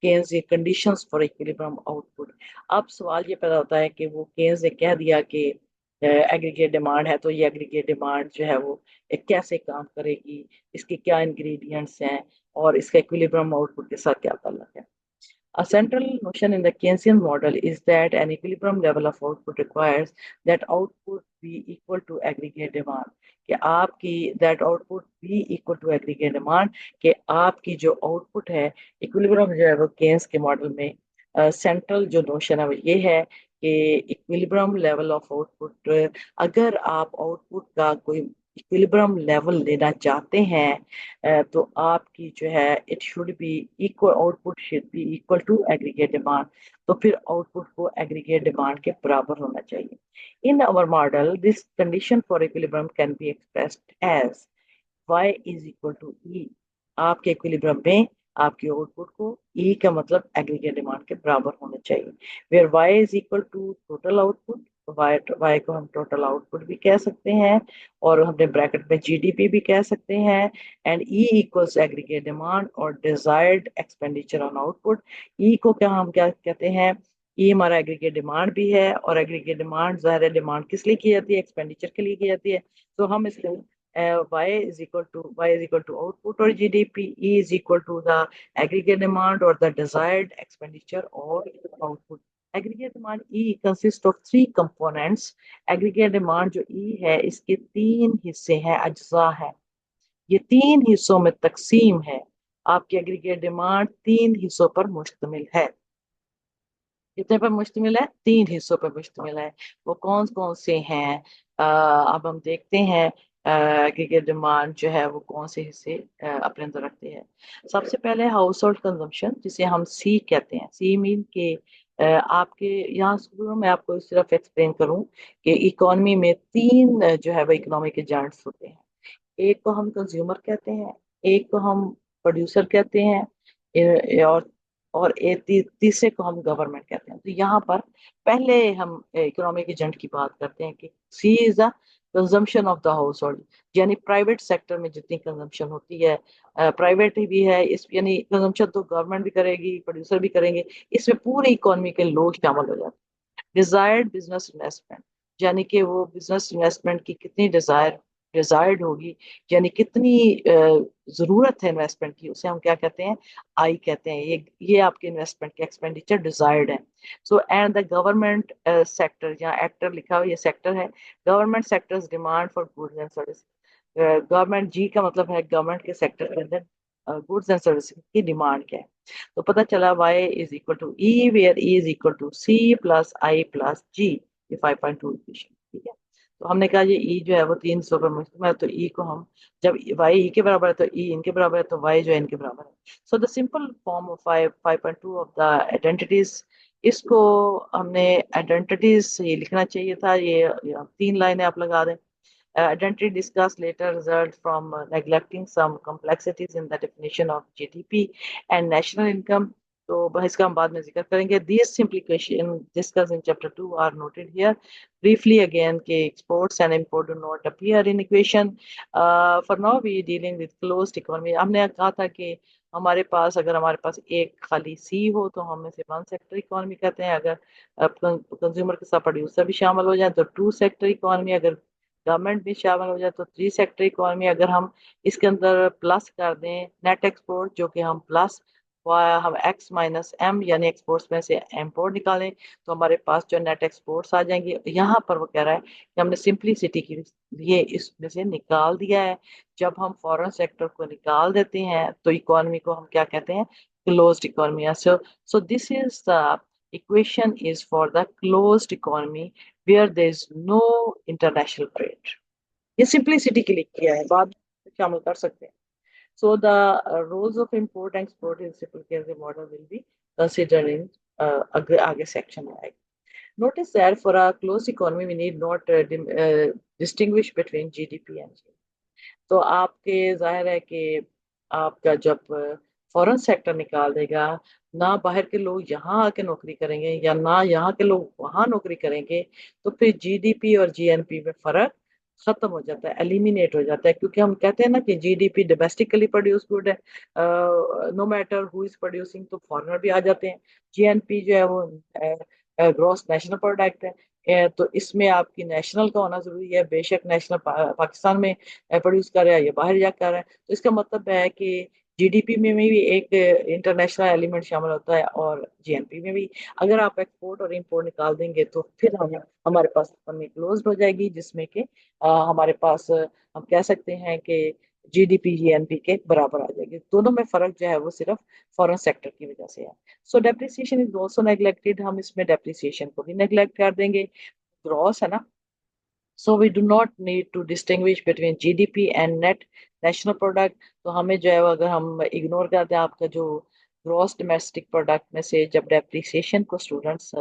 Keynesian conditions for equilibrium output. اب سوال یہ پیدا ہوتا ہے کہ وہ کینز نے کہہ دیا کہ ایگریگیٹ ڈیمانڈ ہے تو یہ ایگریگیٹ ڈیمانڈ جو ہے وہ کیسے کام کرے گی، اس کے کیا انگریڈینٹس ہیں، اور اس کا ایکویلیبرم آؤٹ پٹ کے ساتھ کیا تعلق ہے۔ A central notion in the Keynesian model is that an equilibrium level of output requires that output be equal to aggregate demand. کہ آپ کی that output be equal to aggregate demand، کہ آپ کی جو آؤٹ پٹ ہے، equilibrium جو ہے وہ کینس کے ماڈل میں سینٹرل جو نوشن ہے وہ یہ ہے کہ equilibrium level of output، اگر آپ آؤٹ پٹ کا کوئی equilibrium level لینا چاہتے ہیں تو آپ کی جو ہے it should be equal, output should be equal to aggregate demand, تو پھر آؤٹ پٹ کو ایگریگیٹ ڈیمانڈ کے برابر ہونا چاہیے۔ ان our model this condition for equilibrium can be expressed as y is equal to e۔ آپ کے ایکویلیبرم میں آپ کی آؤٹ پٹ کو ای کا مطلب ایگریگیٹ ڈیمانڈ کے برابر ہونا چاہیے، where y is equal to total output، y کو ہم ٹوٹل آؤٹ پٹ بھی کہہ سکتے ہیں اور ہم نے بریکٹ میں جی ڈی پی بھی کہہ سکتے ہیں، and E equals aggregate demand اور desired expenditure on output. E کو کیا ہم کیا کہتے ہیں، ای ہمارا ایگریگیٹ ڈیمانڈ بھی ہے، اور ایگریگیٹ ڈیمانڈ ظاہر ہے ڈیمانڈ کس لیے کی جاتی ہے، ایکسپینڈیچر کے لیے کی جاتی ہے، تو ہم اس کو y is equal to output or GDP, E is equal to the aggregate demand or the desired expenditure or output. Aggregate demand E consists of three components. Aggregate demand جو E ہے اس کے تین حصے ہیں، اجزاء ہے، یہ تین حصوں میں تقسیم ہے۔ آپ کی ایگریگیٹ ڈیمانڈ تین حصوں پر مشتمل ہے۔ کتنے پر مشتمل ہے؟ تین حصوں پر مشتمل ہے۔ وہ کون کون سے ہیں؟ اب ہم دیکھتے ہیں کہ ڈیمانڈ جو ہے وہ کون سے حصے اپنے اندر رکھتے ہیں۔ سب سے پہلے ہاؤس ہولڈ کنزمپشن، جسے ہم سی کہتے ہیں۔ سی مین کہ آپ کے یہاں اسکولوں میں آپ کو صرف ایکسپلین کروں کہ اکانومی میں تین جو ہے وہ اکنامک ایجنٹس ہوتے ہیں۔ ایک کو ہم کنزیومر کہتے ہیں، ایک کو ہم پروڈیوسر کہتے ہیں، اور تیسرے کو ہم گورنمنٹ کہتے ہیں۔ تو یہاں پر پہلے ہم اکنامک ایجنٹ کی بات کرتے ہیں کہ C is the consumption of the household, یعنی پرائیویٹ سیکٹر میں جتنی کنزمپشن ہوتی ہے، پرائیویٹ بھی ہے اس، یعنی کنزمپشن تو گورنمنٹ بھی کرے گی، پروڈیوسر بھی کریں گے، اس میں پوری اکانومی کے لوگ شامل ہو جاتے ہیں۔ ڈیزائرڈ بزنس انویسٹمنٹ، یعنی کہ وہ بزنس انویسٹمنٹ کی کتنی ڈیزائرڈ ہوگی، یعنی کتنی ضرورت ہے انویسٹمنٹ کی، اسے ہم کیا کہتے ہیں، آئی کہتے ہیں۔ یہ آپ کے انویسٹمنٹ کے ایکسپینڈیچر ڈیزائرڈ ہے۔ So and the government sector, یہاں ایکٹر لکھا ہوا یہ سیکٹر ہے، government sector's demand for goods and service. Government G کا مطلب ہے گورنمنٹ کے سیکٹر کے اندر گڈز اینڈ سروس کی ڈیمانڈ کیا ہے۔ تو پتہ چلا y is equal to E where E is equal to C plus I plus G، یہ 5.2 equation، ٹھیک ہے۔ تو ہم نے کہا یہ ای جو ہے وہ 300 پر مشتمل ہے، تو ای کو ہم جب وائی ای کے برابر ہے تو ای ان کے برابر ہے، تو وائی جو ہے ان کے برابر ہے۔ So the simple form of 5.2 of the identities, اس کو ہم نے آئیڈینٹیز یہ لکھنا چاہیے تھا، یہ تین لائنیں آپ لگا دیں۔ Identity discussed later result from neglecting some complexities in the definition of GDP and national income. تو اس کا ہم بعد میں ذکر کریں گے۔ These simplifications discussed in chapter 2 are noted here briefly again کہ exports and import do not appear in equation. For now we dealing with closed economy۔ ہم نے کہا تھا کہ ہمارے پاس اگر ہمارے پاس ایک خالی سی ہو تو ہم اسے ون سیکٹر اکانومی کہتے ہیں، اگر کنزیومر کے ساتھ پروڈیوسر بھی شامل ہو جائیں تو ٹو سیکٹر اکانومی، اگر گورنمنٹ بھی شامل ہو جائے تو تھری سیکٹر اکانومی۔ اگر ہم اس کے اندر پلس کر دیں نیٹ ایکسپورٹ، جو کہ ہم پلس ہم ایکس مائنس ایم یعنی ایکسپورٹس میں سے امپورٹ نکالیں تو ہمارے پاس جو نیٹ ایکسپورٹس آ جائیں گے۔ یہاں پر وہ کہہ رہا ہے کہ ہم نے سمپلیسٹی کے لیے اس میں سے نکال دیا ہے۔ جب ہم فورن سیکٹر کو نکال دیتے ہیں تو اکانومی کو ہم کیا کہتے ہیں، closed economy. So this is the equation is for the closed economy where there is no international trade۔ یہ simplicity کے لیے کیا ہے، بعد میں شامل کر سکتے ہیں۔ So the roles of import and export in simple Keynesian model will be considered in آگے section میں آئے گا۔ Notice that for a closed economy we need not distinguish between GDP and GDP۔ تو آپ کے ظاہر ہے کہ آپ کا جب فورن سیکٹر نکال دے گا، نہ باہر کے لوگ یہاں آ کے نوکری کریں گے یا نہ یہاں کے لوگ وہاں نوکری کریں گے، تو پھر جی ڈی پی اور جی این پی میں فرق ختم ہو جاتا ہے، ایلیمینیٹ ہو جاتا ہے، کیونکہ ہم کہتے ہیں نا کہ G D P domestically produce good ہے، no matter who is producing, تو فارنر بھی آ جاتے ہیں۔ جی این پی جو ہے وہ ग्रॉस नेशनल प्रोडक्ट है। तो इसमें आपकी नेशनल का होना जरूरी है, बेशक नेशनल पाकिस्तान में प्रोड्यूस कर रहा है या बाहर जा कर रहा है। तो इसका मतलब है कि जीडीपी में भी एक इंटरनेशनल एलिमेंट शामिल होता है और जीएनपी में भी। अगर आप एक्सपोर्ट और इंपोर्ट निकाल देंगे तो फिर हमारे पास इकोनॉमी क्लोज हो जाएगी, जिसमें कि हमारे पास हम कह सकते हैं कि जीडीपी जीएनपी के बराबर आ जाएगी। दोनों में फर्क जो है वो सिर्फ फॉरेन सेक्टर की वजह से है। सो डेप्रिसिएशन इज ऑल्सो नेग्लेक्टेड, हम इसमें डेप्रिसिएशन को भी नेग्लेक्ट कर देंगे। ग्रॉस है ना, so we do not need to distinguish between GDP and net national product। तो हमें जो है वो अगर हम इग्नोर करते हैं आपका जो ग्रॉस डोमेस्टिक प्रोडक्ट में से जब डेप्रिसिएशन को स्टूडेंट्स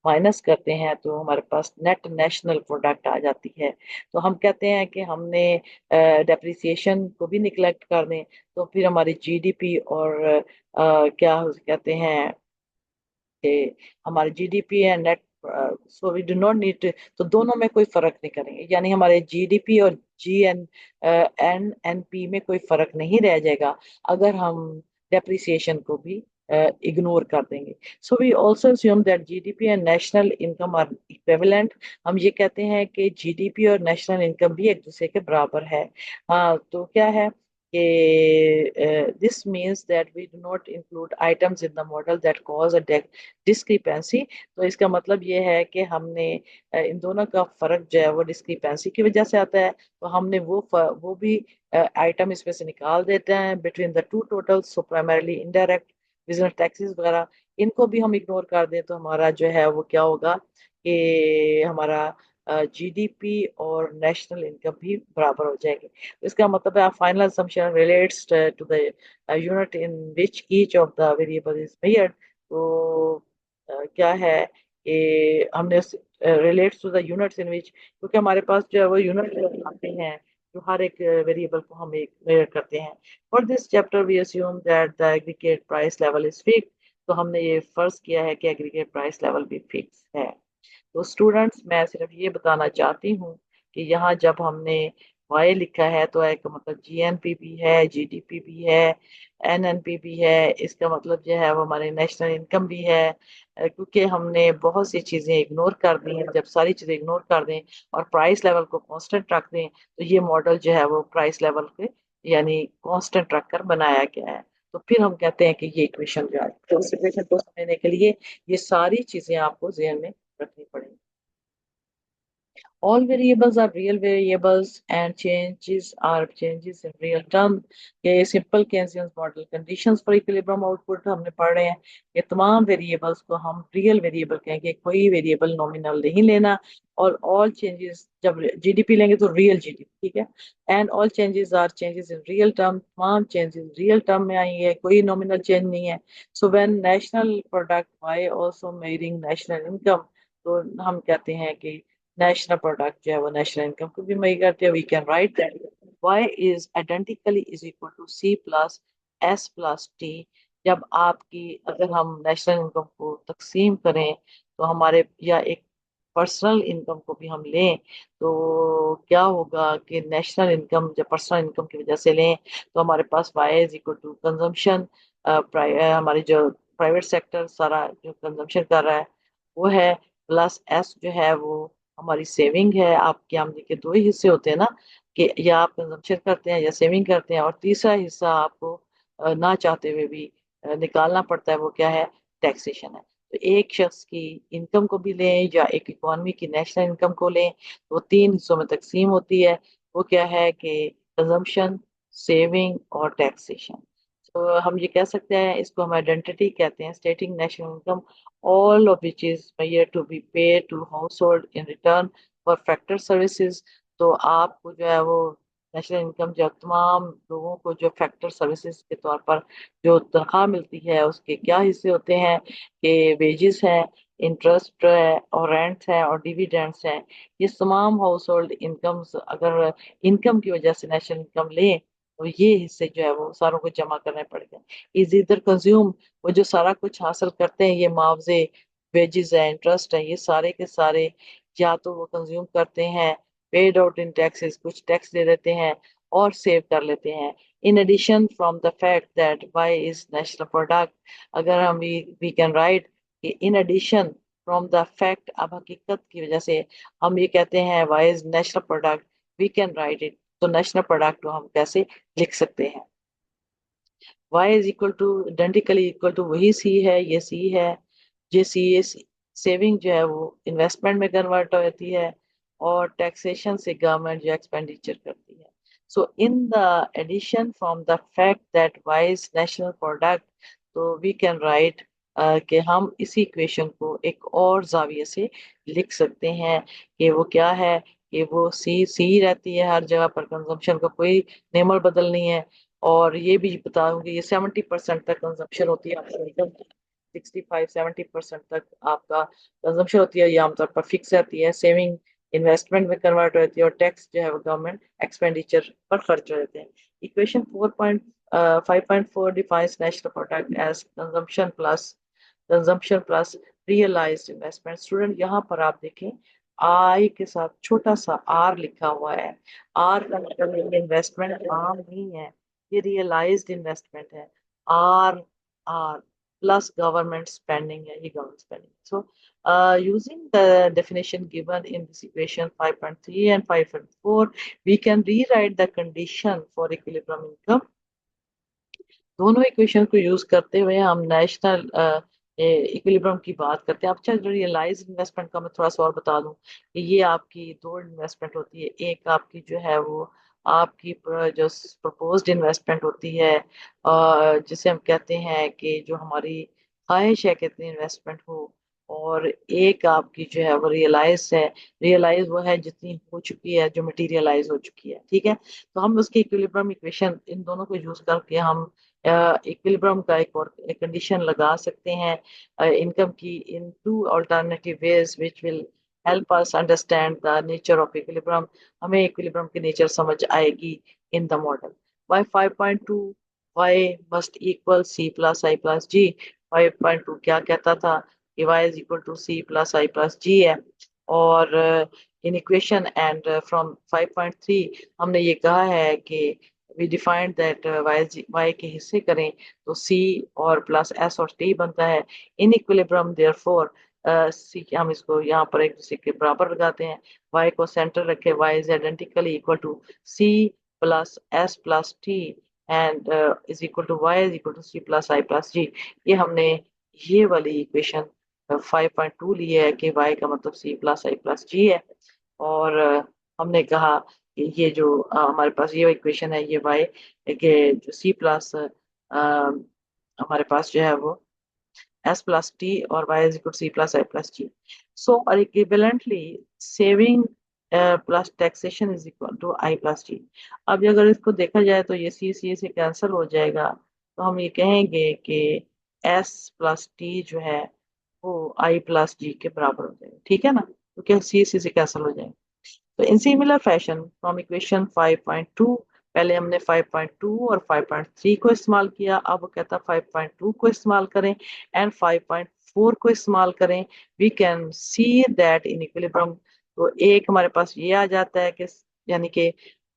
माइनस करते हैं तो हमारे पास नेट नेशनल प्रोडक्ट आ जाती है। तो हम कहते हैं कि हमने डेप्रिसिएशन को भी निगलेक्ट कर दें तो फिर हमारी जीडीपी और क्या कहते हैं कि हमारे GDP and net, so we do not need, तो दोनों में कोई फर्क नहीं करेंगे, यानी हमारे जीडीपी और एन पी में कोई फर्क नहीं रह जाएगा अगर हम डेप्रिसिएशन को भी इग्नोर कर देंगे। So we also assume that GDP and national income are equivalent. हम ये कहते हैं कि जीडीपी और नेशनल इनकम भी एक दूसरे के बराबर है। हाँ, तो क्या है कि this means that we do not include items in the model that cause a discrepancy। तो इसका मतलब ये है कि हमने इन दोनों का फर्क जो है वो डिस्क्रिपेंसी की वजह से आता है, तो हमने वो भी आइटम इसमें से निकाल देते हैं between the two totals. So primarily indirect business taxes वगैरह, इनको भी हम इग्नोर कर दें तो हमारा जो है वो क्या होगा कि हमारा जीडीपी और नेशनल इनकम भी बराबर हो जाएगी। इसका मतलब है final assumption relates to the unit in which each of the variable is measured। तो क्या है कि हमने relates to the units in which, क्योंकि हमारे पास जो है वो यूनिट आते हैं जो हर एक वेरिएबल को हम एक मेजर करते हैं। For this chapter we assume that the aggregate price level is fix. तो हमने ये फर्ज किया है कि एग्रीगेट प्राइस लेवल भी फिक्स है। तो स्टूडेंट्स मैं सिर्फ ये बताना चाहती हूँ कि यहाँ जब हमने वाई लिखा है तो एक मतलब जीएनपी भी है, जीडीपी भी है, एनएनपी भी है। इसका मतलब जो है वो हमारे नेशनल इनकम भी है। क्योंकि हमने बहुत सी चीज़ें इग्नोर कर दी हैं, जब सारी चीज़ें इग्नोर कर दें और प्राइस लेवल को कांस्टेंट रख दें तो ये मॉडल जो है वो प्राइस लेवल पे यानी कांस्टेंट रख कर बनाया गया है। तो फिर हम कहते हैं कि ये इक्वेशन जो है, तो इस इक्वेशन को समझने के लिए ये सारी चीज़ें आपको ज़हन में रखनी पड़ेगी। All variables are real variables and changes are changes in real term। ये simple Keynesian model conditions for equilibrium output हमने पढ़ रहे हैं। ये तमाम variables को हम real variable कहेंगे, कोई variable nominal नहीं लेना। और all changes, जब GDP लेंगे तो real GDP, ठीक है। And all changes are changes in real term, तमाम changes real term में आएंगे, कोई nominal change नहीं है। So when national product by also measuring national income, तो हम कहते हैं कि नेशनल प्रोडक्ट जो है वो नेशनल इनकम को भी मेजर करते हैं। We can write that y is identically is equal to c plus s plus t। जब आपकी अगर हम नेशनल इनकम को तकसीम करें तो हमारे या एक पर्सनल इनकम को भी हम लें तो क्या होगा कि नेशनल इनकम जब पर्सनल इनकम की वजह से लें तो हमारे पास y is equal to consumption, हमारी जो प्राइवेट सेक्टर सारा जो कंजम्पशन कर रहा है वो है, प्लस s जो है वो हमारी सेविंग है। आपकी आमदनी के दो ही हिस्से होते हैं ना, कि या आप कंजम्पशन करते हैं या सेविंग करते हैं, और तीसरा हिस्सा आपको ना चाहते हुए भी निकालना पड़ता है, वो क्या है, टैक्सेशन है। तो एक शख्स की इनकम को भी लें या एक इकॉनमी की नेशनल इनकम को लें तो तीन हिस्सों में तकसीम होती है। वो क्या है कि कंजम्पशन, सेविंग और टैक्सेशन। तो हम ये कह सकते हैं, इसको हम आइडेंटिटी कहते हैं, स्टेटिंग national income all of which is measured to be paid to household in return for factor services। तो आपको जो है वो नेशनल इनकम जो तमाम लोगों को जो फैक्टर सर्विसेज के तौर पर जो तनख्वाह मिलती है उसके क्या हिस्से होते हैं कि वेजेस हैं, इंटरेस्ट है और रेंट्स हैं और डिविडेंड्स हैं। ये तमाम हाउस होल्ड इनकम्स अगर इनकम की वजह से नेशनल इनकम लें तो ये हिस्से जो है वो सारों को जमा करने पड़ेंगे। इज इधर कंज्यूम, वो जो सारा कुछ हासिल करते हैं, ये मुआवजे, वेजेस है, इंटरेस्ट है, ये सारे के सारे या तो वो कंज्यूम करते हैं, पेड आउट इन टैक्सेस, कुछ टैक्स दे देते हैं और सेव कर लेते हैं। In addition from the fact that Y is national product, अगर हम we can write in addition from the fact, अब हकीकत की वजह से हम ये कहते हैं y is national product, we can write it, तो नेशनल प्रोडक्ट को हम कैसे लिख सकते हैं? Y is equal to identically equal to वही सी है, ये सी है, ये सी सेविंग जो है वो इन्वेस्टमेंट में कन्वर्ट हो जाती है, और टैक्सेशन से गवर्नमेंट जो एक्सपेंडिचर करती है। So in the addition from the fact that Y is national product, तो वी कैन राइट कि हम इसी इक्वेशन को एक और जाविये से लिख सकते हैं कि वो क्या है, कि वो सी सी रहती है हर जगह पर, कंजम्पशन का कोई नेमल बदल नहीं है। और ये भी बताऊंगी ये 70% तक कंजम्पशन होती है आपकी इनकम की, 65-70% तक आपका कंजम्पशन होती है, ये आमतौर पर फिक्स रहती है, सेविंग इन्वेस्टमेंट में कन्वर्ट हो जाती है, और टैक्स जो है वो गवर्नमेंट एक्सपेंडिचर पर खर्च हो जाते हैं। Equation 4.5.4 defines national product as consumption plus realised investment. Student यहाँ पर आप देखें आई के साथ छोटा सा आर लिखा हुआ है, आर का मतलब इन्वेस्टमेंट आम नहीं है, ये रियलाइज्ड इन्वेस्टमेंट है। R r plus government spending है, ये government spending. So using the definition given in this equation 5.3 and 5.4, we can rewrite the condition for equilibrium income। दोनों इक्वेशन को यूज करते हुए हम नेशनल इक्विलिब्रियम की बात करते हैं। अब अच्छा, रियलाइज इन्वेस्टमेंट का मैं थोड़ा सा और बता दूं कि ये आपकी दो इन्वेस्टमेंट होती है। एक आपकी जो है वो आपकी जो प्रपोज्ड इन्वेस्टमेंट होती है, जिसे हम कहते हैं कि जो हमारी ख्वाहिश है कितनी इन्वेस्टमेंट हो, और एक आपकी जो है वो रियलाइज है। रियलाइज वो है जितनी हो चुकी है, जो मटीरियलाइज हो चुकी है, ठीक है। तो हम उसके इक्विलिब्रियम इक्वेशन इन दोनों को यूज करके हम इक्विलिब्रियम का एक और एक कंडीशन लगा सकते हैं इनकम की, in two alternative ways which will help us understand the nature of equilibrium. हमें इक्विलिब्रियम की नेचर समझ आएगी in the model. By 5.2 y must equal c plus I plus G. 5.2 क्या कहता था कि y is equal to c plus I plus G है। और इन इक्वेशन एंड फ्रॉम 5.3 हमने ये कहा है कि we defined that y के हिस्से करें तो c और प्लस s और t बनता है। इन इक्विलिब्रियम therefore c, हम इसको यहाँ पर एक दूसरे के बराबर लगाते हैं, y को सेंटर रखे, y is identically equal to c plus s plus t and is equal to y is equal to c plus i plus g। ये हमने ये वाली इक्वेशन 5.2 ली है कि y का मतलब c plus i plus g है। और हमने कहा कि ये जो हमारे पास ये इक्वेशन है, ये y के जो c प्लस हमारे पास जो है वो s प्लस t और y is equal c plus i plus g। So और equivalently saving plus taxation is equal to i plus g। अब अगर इसको देखा जाए तो ये c से कैंसिल हो जाएगा, तो हम ये कहेंगे कि s प्लस t जो है वो i प्लस g के बराबर हो जाएगा, ठीक है ना, क्योंकि c से कैंसिल हो जाएगा। तो in similar fashion from equation 5.2, पहले हमने 5.2 और 5.3 को इस्तेमाल किया, अब वो कहता है 5.2 को इस्तेमाल करें एंड 5.4 को इस्तेमाल करें। We can see that in equilibrium, तो एक हमारे पास ये आ जाता है कि यानी कि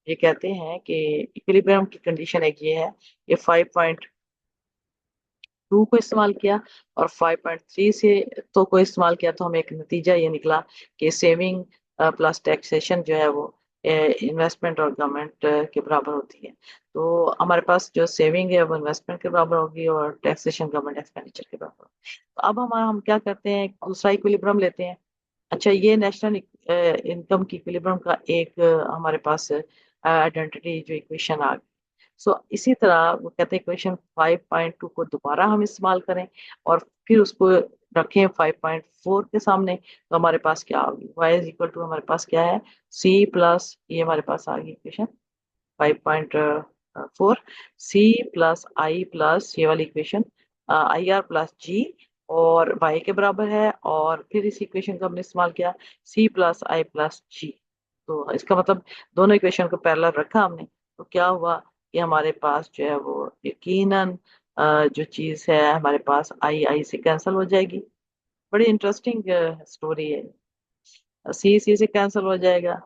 ये कहते हैं कि इक्विलिब्रियम की कंडीशन एक ये है, ये 5.2 को इस्तेमाल किया और 5.3 से तो को इस्तेमाल किया, तो हमें एक नतीजा ये निकला कि सेविंग प्लस टैक्सेशन जो है वो इन्वेस्टमेंट और गवर्नमेंट के बराबर होती है। तो हमारे पास जो सेविंग है वो इन्वेस्टमेंट के बराबर होगी और टैक्सेशन गवर्नमेंट एक्सपेंडिचर के बराबर होगी। तो अब हम क्या करते हैं, दूसरा इक्विलिब्रियम लेते हैं। अच्छा, ये नेशनल इनकम की इक्विलिब्रियम का एक हमारे पास आइडेंटिटी जो इक्वेशन आ गई। सो इसी तरह वो कहते हैं इक्वेशन 5.2 को दोबारा हम इस्तेमाल करें और फिर उसको रखें 5.4 के सामने, तो हमारे पास क्या होगी, y इज इक्वल टू हमारे पास क्या है c प्लस, ये हमारे पास आ गई equation 5.4, c plus I plus ये वाली इक्वेशन आई आर प्लस जी और y के बराबर है, और फिर इस इक्वेशन का हमने इस्तेमाल किया c plus I plus G. तो इसका मतलब दोनों इक्वेशन को पैरेलल रखा हमने, तो क्या हुआ कि हमारे पास जो है वो यकीनन जो चीज़ है हमारे पास आई आई से कैंसिल हो जाएगी। बड़ी इंटरेस्टिंग स्टोरी है। सी से कैंसिल हो जाएगा,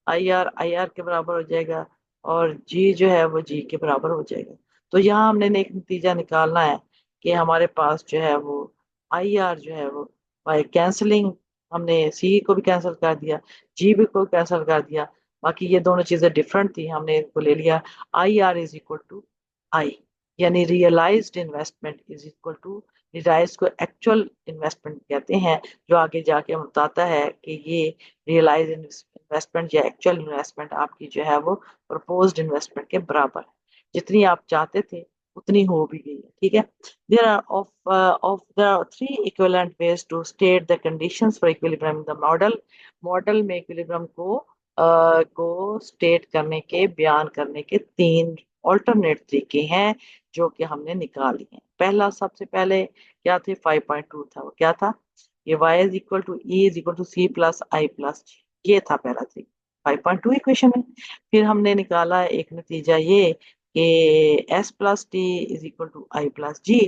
आई आर के बराबर हो जाएगा, और जी जो है वो जी के बराबर हो जाएगा। तो यहाँ हमने एक नतीजा निकालना है कि हमारे पास जो है वो आई आर जो है वो बाय कैंसलिंग हमने सी को भी कैंसिल कर दिया, जी भी को कैंसिल कर दिया। बाकी ये दोनों चीजें डिफरेंट थी, हमने इनको ले लिया। I R is equal to I, यानी realised investment is equal to, realise को एक्चुअल इन्वेस्टमेंट कहते हैं, जो आगे जाके हमें बताता है कि ये रियलाइज इन्वेस्टमेंट या एक्चुअल इन्वेस्टमेंट आपकी जो है वो प्रपोज्ड इन्वेस्टमेंट के बराबर है, जितनी आप चाहते थे उतनी हो भी गई है। ठीक है, there are of the three equivalent ways to state the conditions for equilibrium in the model में इक्विलिब्रियम को स्टेट करने के, बयान करने के तीन ऑल्टरनेट तरीके हैं जो कि हमने निकाली हैं। पहला, सबसे पहले क्या थे, 5.2 था, वो क्या था, ये y is equal to E is equal to C plus I plus G, ये था पहला थी 5.2 इक्वेशन में। फिर हमने निकाला एक नतीजा ये कि S plus T is equal to I plus G,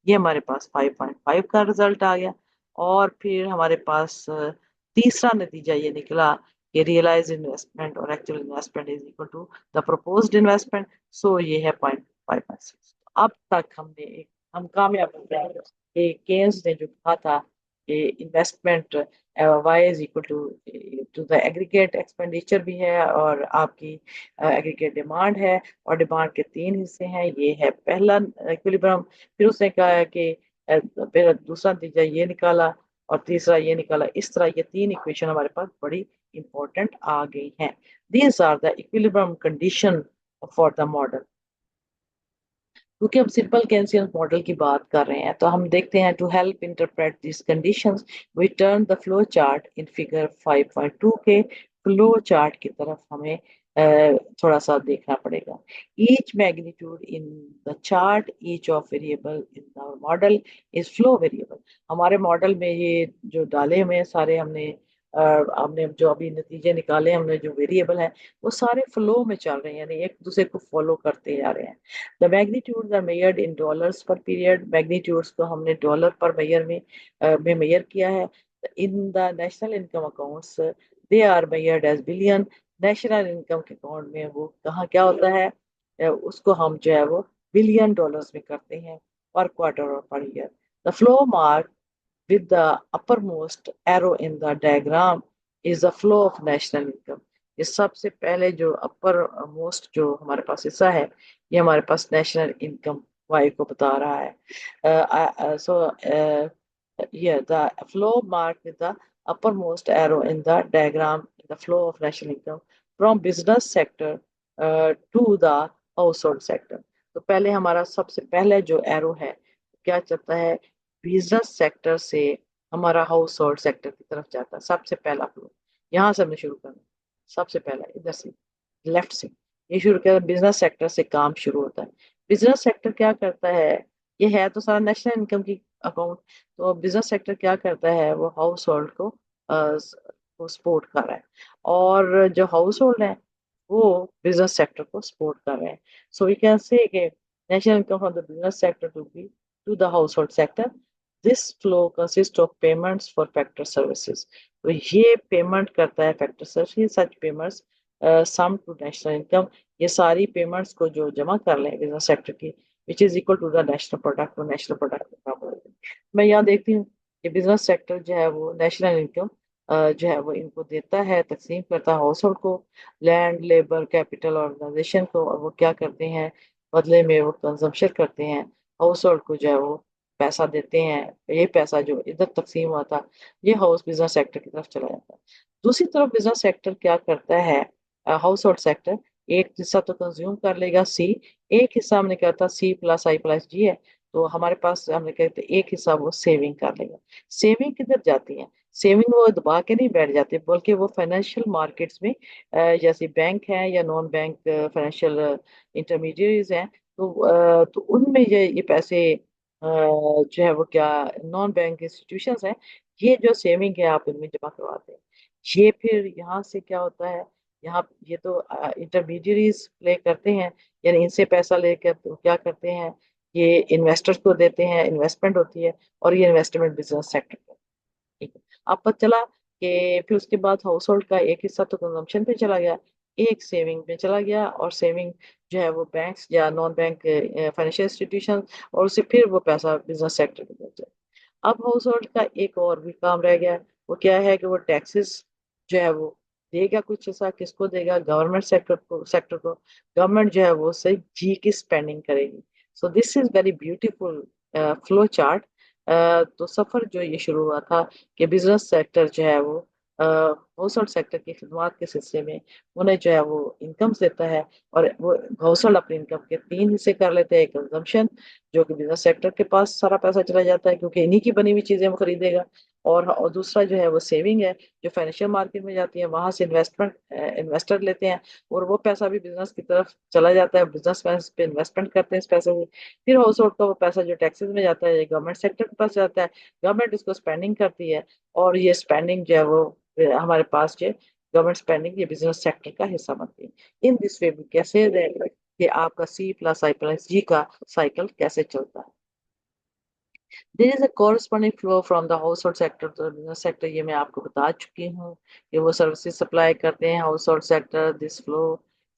ये हमारे पास 5.5 का रिजल्ट आ गया। और फिर हमारे पास तीसरा नतीजा ये निकला कि रियलाइज इन्वेस्टमेंट और actual investment is equal to the proposed investment, so ये है 0.5। अब तक हम कामयाब हो गए कि केन्स ने जो कहा था कि investment y is equal to the aggregate expenditure भी है और आपकी एग्रीगेट डिमांड है, और डिमांड के तीन हिस्से हैं, ये है पहला इक्विलिब्रियम। फिर उसने कहा है कि फिर दूसरा नतीजा ये निकाला और तीसरा ये निकाला। इस तरह ये तीन इक्वेशन हमारे पास बड़ी इंपॉर्टेंट आ गई हैं। These are the equilibrium condition for the model. क्योंकि हम सिंपल केन्सियन मॉडल की बात कर रहे हैं तो हम देखते हैं, to help interpret this conditions we turn the flow chart in figure 5.2 के फ्लो चार्ट की तरफ हमें थोड़ा सा देखना पड़ेगा। Each magnitude in the chart, each of variable in the model is flow variable. हमारे मॉडल में ये जो डाले हुए हैं सारे हमने जो अभी नतीजे निकाले, हमने जो वेरिएबल हैं वो सारे फ्लो में चल रहे हैं, यानी एक दूसरे को फॉलो करते जा रहे हैं। The magnitudes are measured in dollars per period. Magnitudes को हमने डॉलर पर में मेजर किया है। In the national income accounts, they are measured as billion. National income के अकाउंट में वो कहाँ क्या होता है, उसको हम जो है वो बिलियन डॉलर्स में करते हैं, पर क्वार्टर और per year. The flow mark with the uppermost arrow in the diagram is the flow of national income। ये सबसे पहले जो अपर मोस्ट जो हमारे पास हिस्सा है, ये हमारे पास नेशनल इनकम वाई को बता रहा है। सो yeah, the flow marked with the uppermost arrow in the diagram, the flow of national income from business sector to the household sector। तो पहले हमारा सबसे पहले जो एरो है क्या चलता है, बिजनेस सेक्टर से हमारा हाउस होल्ड सेक्टर की तरफ जाता है, सबसे पहला फ्लो। यहाँ से हमने शुरू करना, सबसे पहला इधर से लेफ्ट से ये शुरू किया, बिजनेस सेक्टर से काम शुरू होता है। बिजनेस सेक्टर क्या करता है, ये है तो सारा नेशनल इनकम की अकाउंट। तो बिजनेस सेक्टर क्या करता है, वो हाउस होल्ड को सपोर्ट कर रहा है, और जो हाउस होल्ड है वो बिजनेस सेक्टर को सपोर्ट कर रहे हैं। So we can say national income from the business sector to the household sector. This flow consist of payments for factor services. तो ये पेमेंट करता है factor service, such payments sum to national income, ये सारी payments को जो जमा कर लें बिजनेस सेक्टर की, which is equal to the national product, और नेशनल प्रोडक्ट के बराबर होती है। मैं यहाँ देखती हूँ कि बिजनेस सेक्टर जो है वो नेशनल इनकम जो है वो इनको देता है, तकसीम करता है हाउस होल्ड को, लैंड लेबर कैपिटल ऑर्गेनाइजेशन को, और वो क्या करते हैं बदले में वो कंजम्पशन करते हैं, हाउस होल्ड को जो है वो पैसा देते हैं। ये पैसा जो इधर तकसीम हुआ था ये हाउस बिजनेस सेक्टर की तरफ चला जाता है। दूसरी तरफ बिजनेस सेक्टर क्या करता है, हाउस होल्ड सेक्टर एक हिस्सा तो कंज्यूम कर लेगा सी, एक हिस्सा हमने कहा था सी प्लस आई प्लस जी है, तो हमारे पास हमने कहते एक हिस्सा वो सेविंग कर लेगा। सेविंग किधर जाती है, सेविंग वो दबा के नहीं बैठ जाते, बल्कि वो फाइनेंशियल मार्केट्स में जैसे बैंक है या नॉन बैंक फाइनेंशियल इंटरमीडियरीज हैं, तो उनमें ये पैसे जो है वो क्या, नॉन बैंक इंस्टीट्यूशंस हैं, ये जो सेविंग है आप इनमें जमा करवाते हैं। ये फिर यहाँ से क्या होता है, यहाँ ये तो इंटरमीडियरीज प्ले करते हैं, यानी इनसे पैसा लेकर तो क्या करते हैं, ये इन्वेस्टर्स को देते हैं, इन्वेस्टमेंट होती है, और ये इन्वेस्टमेंट बिजनेस सेक्टर का। ठीक है, अब पता चला कि फिर उसके बाद हाउस होल्ड का एक हिस्सा तो कंजम्पशन पे चला गया, एक सेविंग में चला गया, और सेविंग जो है वो बैंक्स या नॉन बैंक फाइनेंशियल इंस्टीट्यूशन, और उससे फिर वो पैसा बिजनेस सेक्टर में पहुंचा। अब हाउस होल्ड का एक और भी काम रह गया है, वो क्या है कि वो टैक्सेस जो है वो देगा कुछ ऐसा, किसको देगा, गवर्नमेंट सेक्टर को गवर्नमेंट जो है वो सिर्फ जी की स्पेंडिंग करेगी। सो this is very beautiful flow chart. तो सफर जो ये शुरू हुआ था कि बिजनेस सेक्टर जो है वो हाउस होल्ड सेक्टर की खिदमत के सिलसिले में उन्हें जो है वो इनकम देता है। और वो हाउस होल्ड अपनी इनकम के तीन हिस्से कर लेते हैं। कंजम्पशन, जो कि बिजनेस सेक्टर के पास सारा पैसा चला जाता है क्योंकि इन्हीं की बनी हुई चीजें वो खरीदेगा। और दूसरा जो है वो सेविंग है, जो फाइनेंशियल मार्केट में जाती है, वहां से इन्वेस्टर लेते हैं और वो पैसा भी बिजनेस की तरफ चला जाता है, बिजनेस पे इन्वेस्टमेंट करते हैं इस पैसे को। फिर हाउस होल्ड का वो पैसा जो टैक्सेस में जाता है, गवर्नमेंट सेक्टर के पास जाता है, गवर्नमेंट इसको स्पेंडिंग करती है। और ये स्पेंडिंग जो है वो हमारे पास जो गवर्नमेंट स्पेंडिंग ये बिजनेस सेक्टर का हिस्सा बनती है। इन दिस वे कैसे कि आपका C+I+G का साइकिल कैसे चलता है। There is a corresponding flow from the household sector to business sector. ये मैं आपको बता चुकी हूँ कि वो सर्विसेज सप्लाई करते हैं house hold sector. This flow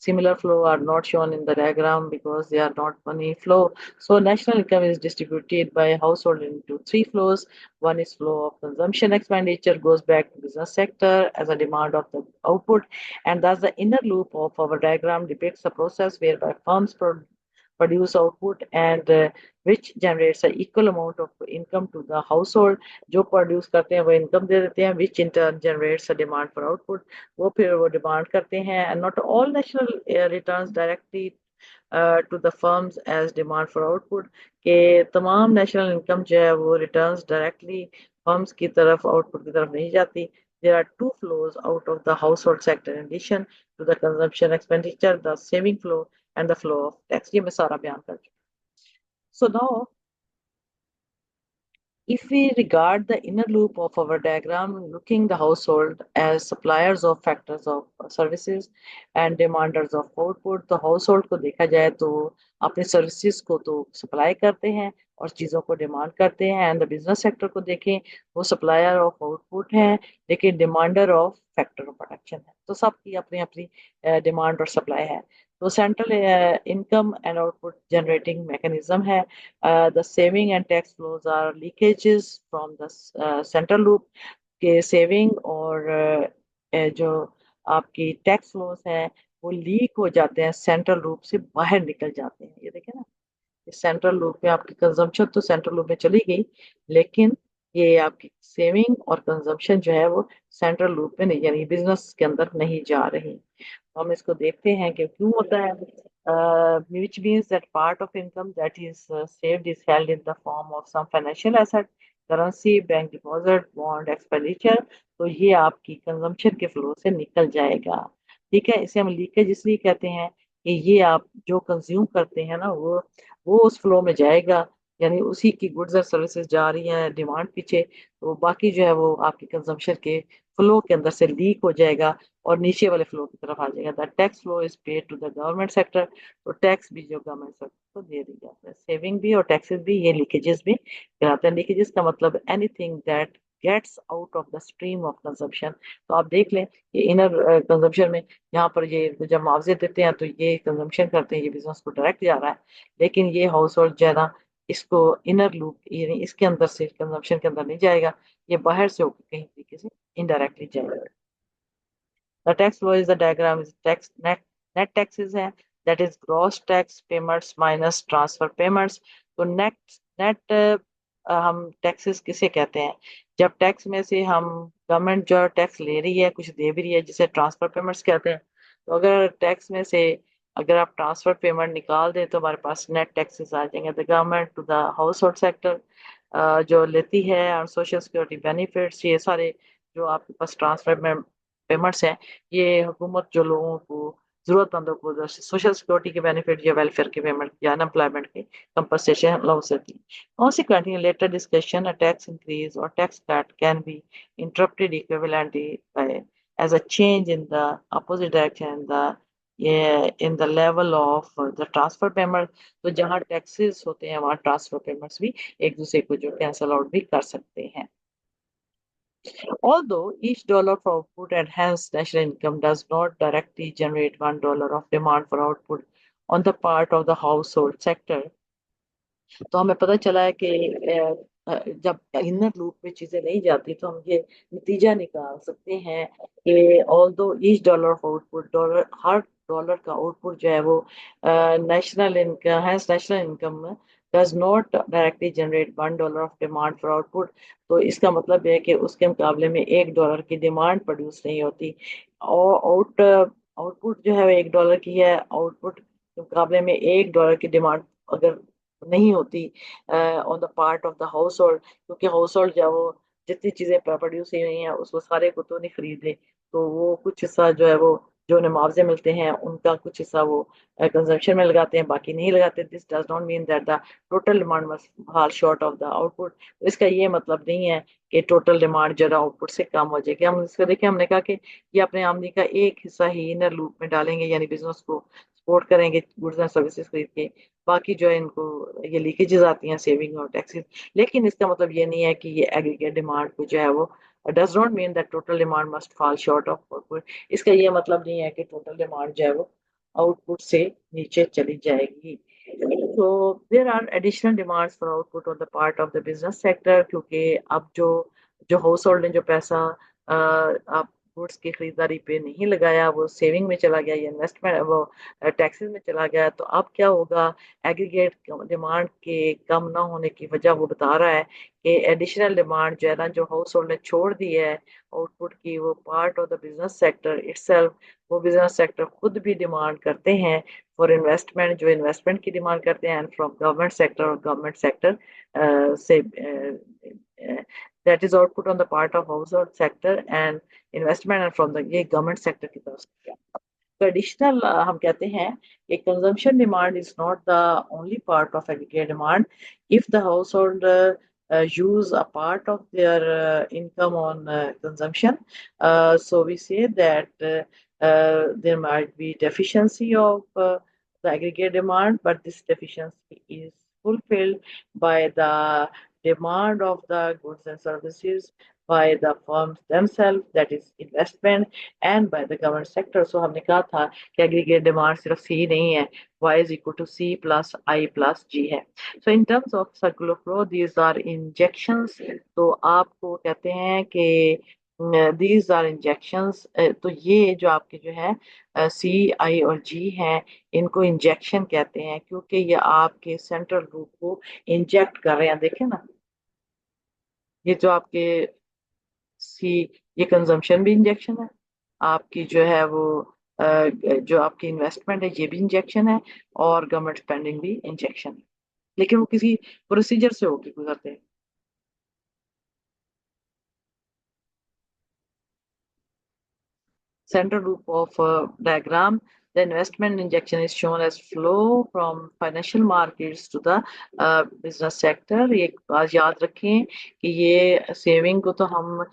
similar flow are not shown in the diagram because they are not money flow. So national income is distributed by household into three flows. One is flow of consumption expenditure goes back to business sector as a demand of the output, and thus the inner loop of our diagram depicts a process whereby firms produce output and which generates an equal amount of income to the household. जो produce करते हैं वो income दे देते हैं, which in turn generates a demand for output. वो फिर वो demand करते हैं। And not all national returns directly to the firms as demand for output, कि तमाम नेशनल इनकम जो है वो रिटर्न्स डायरेक्टली फर्म्स की तरफ आउटपुट की तरफ नहीं जाती। There are two flows out of the household sector in addition to the consumption expenditure, the saving flow and the flow of tax. ये मैं सारा बयान कर चुकी। So now if we regard the inner loop of our diagram, looking the household as suppliers of factors of services and demanders of output, तो household को देखा जाए तो अपने services को तो supply करते हैं और चीज़ों को demand करते हैं। and the business sector को देखें, वो supplier of output है लेकिन demander of factor of production है। तो सबकी अपनी अपनी demand और supply है। तो central income and output generating mechanism है। The saving and tax flows are leakages from the central loop, के सेविंग और जो आपकी टैक्स फ्लोस है वो लीक हो जाते हैं, सेंट्रल लूप से बाहर निकल जाते हैं। ये देखें ना, सेंट्रल लूप में आपकी कंजम्पशन तो सेंट्रल लूप में चली गई, लेकिन ये आपकी सेविंग और कंजम्पशन जो है वो सेंट्रल लूप में नहीं, यानी बिजनेस के अंदर नहीं जा रही। हम इसको देखते हैं कि क्यों होता है। Which means that part of income that is saved is held in the form of some financial asset, currency, bank deposit, bond, expenditure। तो ये आपकी कंजम्पशन के फ्लो से निकल जाएगा। ठीक है, इसे हम लीकेज इसलिए कहते हैं कि ये आप जो कंज्यूम करते हैं ना वो उस फ्लो में जाएगा, यानी उसी की गुड्स और सर्विसेज जा रही हैं डिमांड पीछे, तो बाकी जो है वो आपकी कंजम्पशन के फ्लो के अंदर से लीक हो जाएगा और नीचे वाले फ्लो की तरफ आ जाएगा। The tax flow is paid to the government sector. तो टैक्स भी जो गवर्नमेंट सेक्टर को दे दी जाता है, सेविंग भी और टैक्सेस भी, ये लीकेजेस भी कराते हैं। लीकेजेस का मतलब anything that gets out of the stream of consumption. तो आप देख लें कि इनर कंजम्पशन में यहाँ पर ये जब मुआवजे देते हैं तो ये कंजम्पशन करते हैं, ये बिजनेस को डायरेक्ट जा रहा है, लेकिन ये हाउस होल्ड जो है ना, इसको इनर लूप यानी इसके अंदर से कंजम्पशन के अंदर नहीं जाएगा, ये बाहर से होकर कहीं तरीके से इनडायरेक्टली जाएगा। The tax flow is the diagram is tax net taxes है, that is gross tax payments minus transfer payments। तो net हम टैक्सेस किसे कहते हैं, जब टैक्स में से हम गवर्नमेंट जो टैक्स ले रही है कुछ दे भी रही है, जिसे ट्रांसफर पेमेंट्स कहते हैं। तो अगर टैक्स में से अगर आप ट्रांसफर पेमेंट निकाल दें तो हमारे पास नेट टैक्सेस आ जाएंगे। The government to the household sector जो लेती है और सोशल सिक्योरिटी बेनिफिट्स, ये सारे जो आपके पास ट्रांसफर पेमेंट्स हैं, ये हुकूमत जो लोगों को जरूरतमंदों को सोशल सिक्योरिटी के बेनिफिट या वेलफेयर के पेमेंट या अनएम्प्लॉयमेंट के कंपनसेशन अलाउंस देती है। Consequently, in later discussion, a tax increase or tax cut can be interpreted equivalently as a change in the opposite direction in the level of the transfer payment। तो जहाँ taxes होते हैं वहाँ transfer payments भी एक दूसरे को जो कैंसल आउट भी कर सकते हैं। Although each dollar for output and hence national income does not directly generate $1 of demand for output on the part of the household sector, तो हमें पता चला है कि जब इनर लूप में चीजें नहीं जाती तो हम ये नतीजा निकाल सकते हैं कि ऑल दो each dollar of output, dollar her dollar का आउटपुट जो है वो नेशनल इनकम है, national income does not directly generate $1 of demand for output. तो इसका मतलब है कि उसके मुकाबले में $1 की डिमांड प्रोड्यूस नहीं होती। और आउटपुट जो है वो $1 की है, आउटपुट के मुकाबले में $1 की डिमांड अगर नहीं होती on the part of the house hold, क्योंकि हाउस होल्ड जो है वो जितनी चीजें प्रोड्यूस हुई हैं उसको सारे को तो नहीं खरीदे, तो वो कुछ हिस्सा जो है वो जो उन्हें मुआवजे मिलते हैं उनका कुछ हिस्सा वो कंजम्पशन में लगाते हैं, बाकी नहीं लगाते। This does not mean that the total demand must fall short of the output. इसका ये मतलब नहीं है कि टोटल डिमांड जो है आउटपुट से कम हो जाएगी। हम इसको देखिए, हमने कहा कि ये अपने आमदनी का एक हिस्सा ही इनर लूप में डालेंगे, यानी बिजनेस को सपोर्ट करेंगे गुड्स एंड सर्विसेज खरीद के, बाकी जो है इनको ये लीकेजेस आती हैं सेविंग और टैक्सेस। लेकिन इसका मतलब ये नहीं है कि ये एग्रीगेट डिमांड को जो है वो does not mean that total demand must fall short of output. इसका ये मतलब नहीं है कि टोटल डिमांड जो है वो आउटपुट से नीचे चली जाएगी। तो there are additional demands for output on the part of the business sector, क्योंकि अब जो जो हाउस होल्ड ने जो पैसा आप गुड्स की खरीदारी पे नहीं लगाया वो सेविंग में चला गया या इन्वेस्टमेंट वो टैक्सेस में चला गया, तो अब क्या होगा? एग्रीगेट डिमांड के कम ना होने की वजह वो बता रहा है कि एडिशनल डिमांड जो है ना, जो हाउस होल्ड ने छोड़ दी है आउटपुट की, वो part of the business sector itself, वो बिजनेस सेक्टर खुद भी डिमांड करते हैं फॉर इन्वेस्टमेंट, जो इन्वेस्टमेंट की डिमांड करते हैं, एंड फ्रॉम गवर्नमेंट सेक्टर और government sector say that is output on the part of house hold sector and investment and from the ये गवर्नमेंट सेक्टर की तरफ से। ट्रेडिशनल हम कहते हैं कि consumption demand is not the only part of aggregate demand. If the house hold use a part of their income on consumption, so we say that there might be deficiency of the aggregate demand, but this deficiency is fulfilled by the demand of the goods and services by the firms themselves, that is investment, and by the government sector. So हमने कहा था कि aggregate demand सिर्फ C नहीं है, Y is equal to C plus I plus G है। So in terms of circular flow, these are injections। तो आपको कहते हैं कि these are injections। तो ये जो आपके जो है सी आई और जी हैं, इनको इंजेक्शन कहते हैं, क्योंकि ये आपके सेंट्रल लूप को इंजेक्ट कर रहे हैं। देखें ना, ये जो आपके सी, ये कंजम्पशन भी इंजेक्शन है, आपकी जो है वो जो आपकी इन्वेस्टमेंट है ये भी इंजेक्शन है, और गवर्नमेंट स्पेंडिंग भी इंजेक्शन है, लेकिन वो किसी प्रोसीजर से होके गुजरते हैं। Central loop of diagram, the investment injection is shown as flow from financial markets to the business sector। ये बात याद रखें कि ये सेविंग को तो हम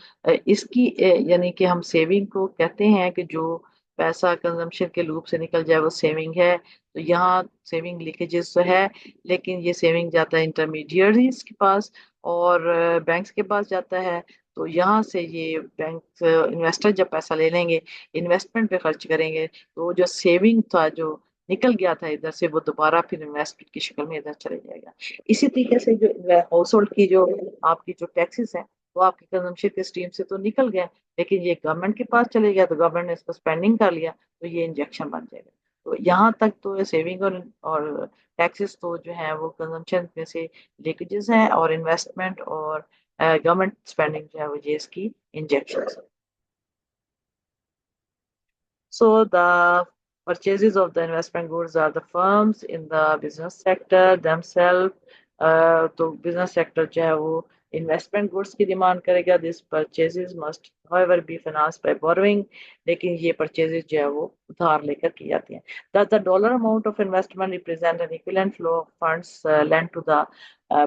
इसकी यानी कि हम सेविंग को कहते हैं कि जो पैसा कंजम्पशन के लूप से निकल जाए वो सेविंग है। तो यहाँ सेविंग लीकेजेस तो है, लेकिन ये सेविंग जाता है इंटरमीडियरीज के पास और बैंक्स के पास जाता है। तो यहाँ से ये बैंक इन्वेस्टर जब पैसा ले लेंगे, इन्वेस्टमेंट पे खर्च करेंगे, तो जो सेविंग था जो निकल गया था इधर से, वो दोबारा फिर इन्वेस्टमेंट की शक्ल में इधर चले जाएगा। इसी तरीके से जो हाउस होल्ड की जो आपकी जो टैक्सेस हैं, वो आपकी कंजम्पशन के स्ट्रीम से तो निकल गए, लेकिन ये गवर्नमेंट के पास चले गया, तो गवर्नमेंट ने इसको स्पेंडिंग कर लिया, तो ये इंजेक्शन बन जाएगा। तो यहाँ तक तो सेविंग और टैक्सेस तो जो है वो कंजम्पशन में से लीकेजेस हैं, और इन्वेस्टमेंट और गवर्नमेंट स्पेंडिंग जो है वो ये इसकी injection. So the purchases of the investment goods are the firms in the business sector themselves। तो business sector जो है वो investment goods की डिमांड करेगा। This purchases must however be financed by borrowing। लेकिन ये purchases जो है वो उधार लेकर की जाती हैं। Does the dollar amount of investment represent an equivalent flow of funds lent to the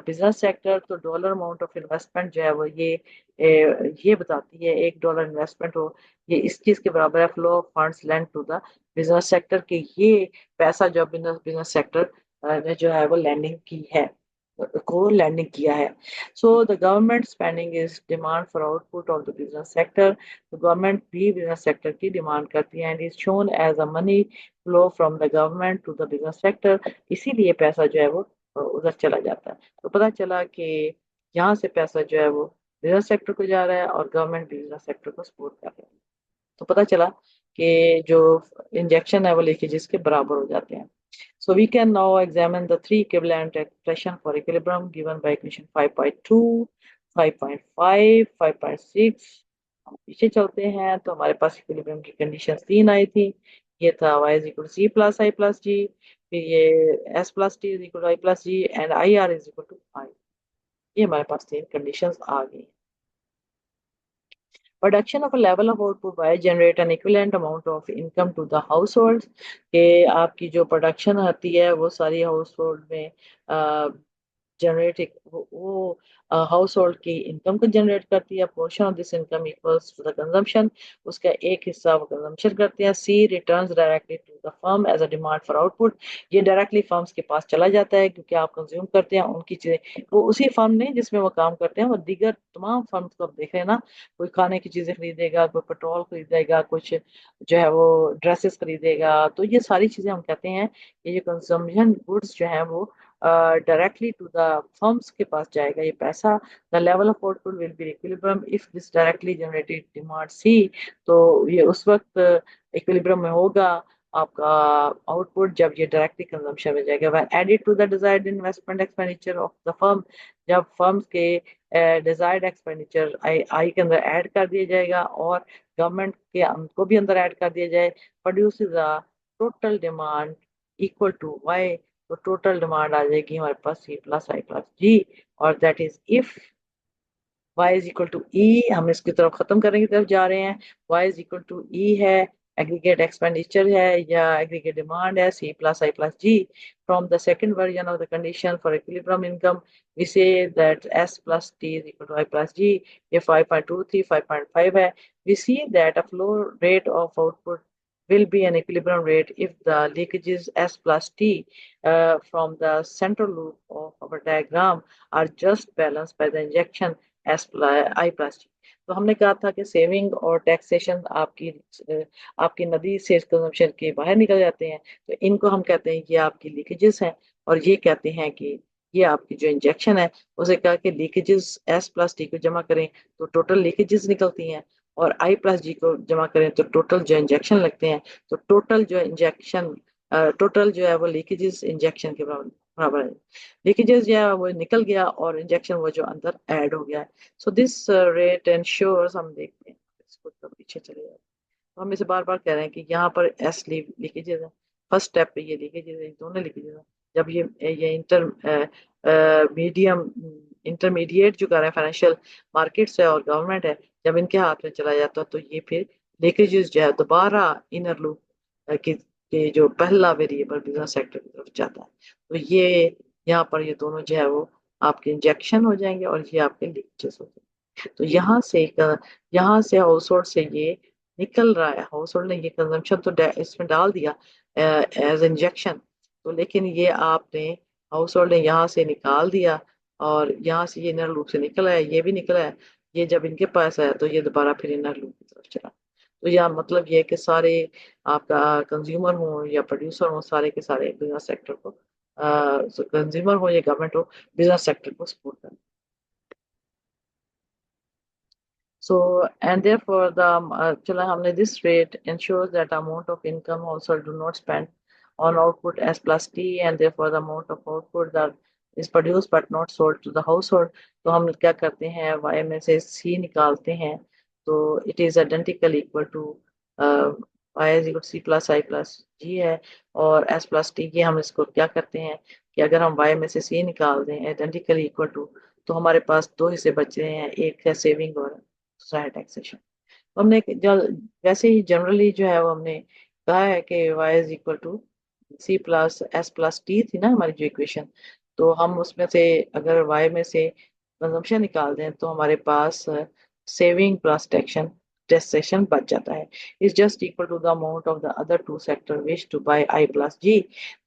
business sector? तो dollar amount of investment जो है वो ये बताती है, $1 इन्वेस्टमेंट हो, ये इस चीज के बराबर है flow of funds lend to the business sector के, ये पैसा जो बिजनेस बिजनेस सेक्टर ने जो है वो लैंडिंग की है, को लैंडिंग किया है। So the government spending is demand for output of the business sector. तो गवर्नमेंट भी बिजनेस सेक्टर की डिमांड करती है, and is shown as a money flow from the government to the business sector. इसीलिए पैसा जो है वो उधर चला जाता है। तो पता चला कि यहाँ से पैसा जो है वो बिजनेस सेक्टर को जा रहा है और गवर्नमेंट बिजनेस सेक्टर को सपोर्ट कर रहा है। तो पता चला कि जो इंजेक्शन है वो लीकेजेस के बराबर हो जाते हैं। So we can now examine the three equivalent expression for equilibrium given by equation 5.2, 5.5, 5.6। हम पीछे चलते हैं तो हमारे पास इक्विलिब्रियम की कंडीशन तीन आई थी। ये था y is equal to C plus I plus G, फिर ये s plus T is equal to I plus G and I R is equal to I. ये हमारे पास तीन कंडीशंस आ गई। Production of a level of output by generate an equivalent amount of income to the households। कि आपकी जो production आती है वो सारी हाउस होल्ड में जनरेट वो हाउस होल्ड की इनकम को जनरेट करती है। Portion of this income equals to the consumption, उसका एक हिस्सा वो कंजम्पशन करते हैं। C returns directly to the firm as a demand for output, ये डायरेक्टली फर्म्स के पास चला जाता है क्योंकि आप कंज्यूम करते हैं उनकी चीजें। वो उसी फर्म ने जिसमें वो काम करते हैं, वो दीगर तमाम फर्म्स को आप देख रहे हैं ना, कोई खाने की चीजें खरीदेगा, कोई पेट्रोल खरीदेगा, कुछ जो है वो ड्रेसेस खरीदेगा। तो ये सारी चीजें हम कहते हैं ये जो कंजम्पशन गुड्स जो है वो डायरेक्टली टू द फर्म्स के पास जाएगा ये पैसा। The level of output will be equilibrium if this directly generated demand C, तो ये उस वक्त इक्विलिब्रियम में होगा आपका आउटपुट जब ये डायरेक्टली कंजम्पशन में जाएगा। When added to the desired investment expenditure of the firm, जब फर्म्स के डिजायर्ड एक्सपेंडिचर आई के अंदर ऐड कर दिया जाएगा और गवर्नमेंट के को भी अंदर ऐड कर दिया जाए, produces a total demand equal to Y. तो टोटल डिमांड आ जाएगी हमारे पास C plus I plus G, और that is if y is equal to E. हम इसकी तरफ खत्म करने की तरफ जा रहे हैं। y is equal to E है, एग्रीगेट एक्सपेंडिचर है या एग्रीगेट डिमांड है, C plus I plus G. From the second version of the condition for equilibrium income we say that s plus t is equal to I plus G. ये 5.23 5.5 है। We see that a flow rate of output will be an equilibrium rate if the leakages s plus t from the central loop of our diagram are just balanced by the injection S I plus T. तो हमने कहा था कि saving और taxation आपकी नदी से consumption के बाहर निकल जाते हैं, तो इनको हम कहते हैं ये आपकी लीकेजेस हैं। और ये कहते हैं कि ये आपकी जो इंजेक्शन है, उसे कहा कि लीकेजेस एस प्लस टी को जमा करें तो टोटल लीकेजेस निकलती हैं, और आई प्लस जी को जमा करें तो टोटल जो इंजेक्शन लगते हैं। तो टोटल जो इंजेक्शन टोटल जो है वो लीकेजेस इंजेक्शन के बराबर है। लीकेजेस जो है वो निकल गया और इंजेक्शन वो जो अंदर ऐड हो गया है। सो दिस रेट एंश्योर्स, हम देखते हैं इसको तो पीछे चले जाए तो हम इसे बार बार कह रहे हैं कि यहाँ पर एस लीकेजेस है, फर्स्ट स्टेप पे ये लीकेजेस है, दोनों लीकेजेस है। जब ये मीडियम इंटरमीडिएट जो कर रहे हैं फाइनेंशियल मार्केट्स है और गवर्नमेंट है, जब इनके हाथ में चला जाता है तो ये फिर लीकेजेस जो है दोबारा इनर लूप के जो पहला वेरिएबल बिजनेस सेक्टर की तरफ जाता है। तो ये यहाँ पर ये दोनों जो है वो आपके इंजेक्शन हो जाएंगे और ये आपके लीकेजेस हो जाएंगे। तो यहाँ से हाउस होल्ड से ये निकल रहा है, हाउस होल्ड ने ये कंजम्पशन तो इसमें डाल दिया एज इंजेक्शन, तो लेकिन ये आपने हाउस होल्ड ने यहाँ से निकाल दिया और यहाँ से ये इनर लूप से निकला है, ये भी निकला है। ये जब इनके पास आया तो ये दोबारा फिर इनर लूप की तरफ चला। तो यह मतलब ये है कि सारे आपका कंज्यूमर हो या प्रोड्यूसर हो, सारे के सारे बिजनेस सेक्टर को कंज्यूमर हो या गवर्नमेंट हो, बिजनेस सेक्टर को सपोर्ट करना। So, and therefore, चला हमने this rate ensures that amount of income household do not spend on output S plus T, and therefore the amount of output that is produced but not sold to the household। तो हम क्या करते हैं, y में से c निकालते हैं, तो it is identical equal to y is equal to c plus i plus g है। और s plus t की हम इसको क्या करते हैं कि अगर हम y में से c निकाल दें identical equal to, तो हमारे पास दो हिस्से बच रहे हैं, एक है सेविंग और दूसरा है टैक्सेशन। हमने वैसे ही जनरली जो है वो हमने कहा है कि y is equal to C plus s plus t थी ना हमारी जो इक्वेशन। तो हम उसमें से अगर y में से कंजम्पशन निकाल दें तो हमारे पास सेविंग प्लस टैक्सेशन बच जाता है। Is just equal to the amount of the other two sector which to buy I plus G.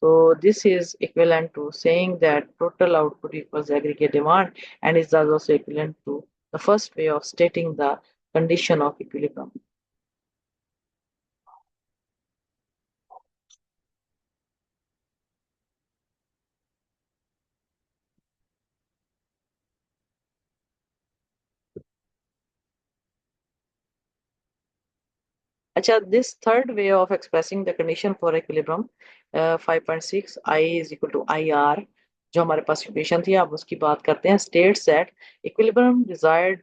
तो this is equivalent to saying that total output equals aggregate demand and is also equivalent to the first way of stating the condition of equilibrium। अच्छा, this third way of expressing the condition for equilibrium, 5.6 I is equal to IR, जो हमारे पास equation थी, आप उसकी बात करते हैं, states that equilibrium desired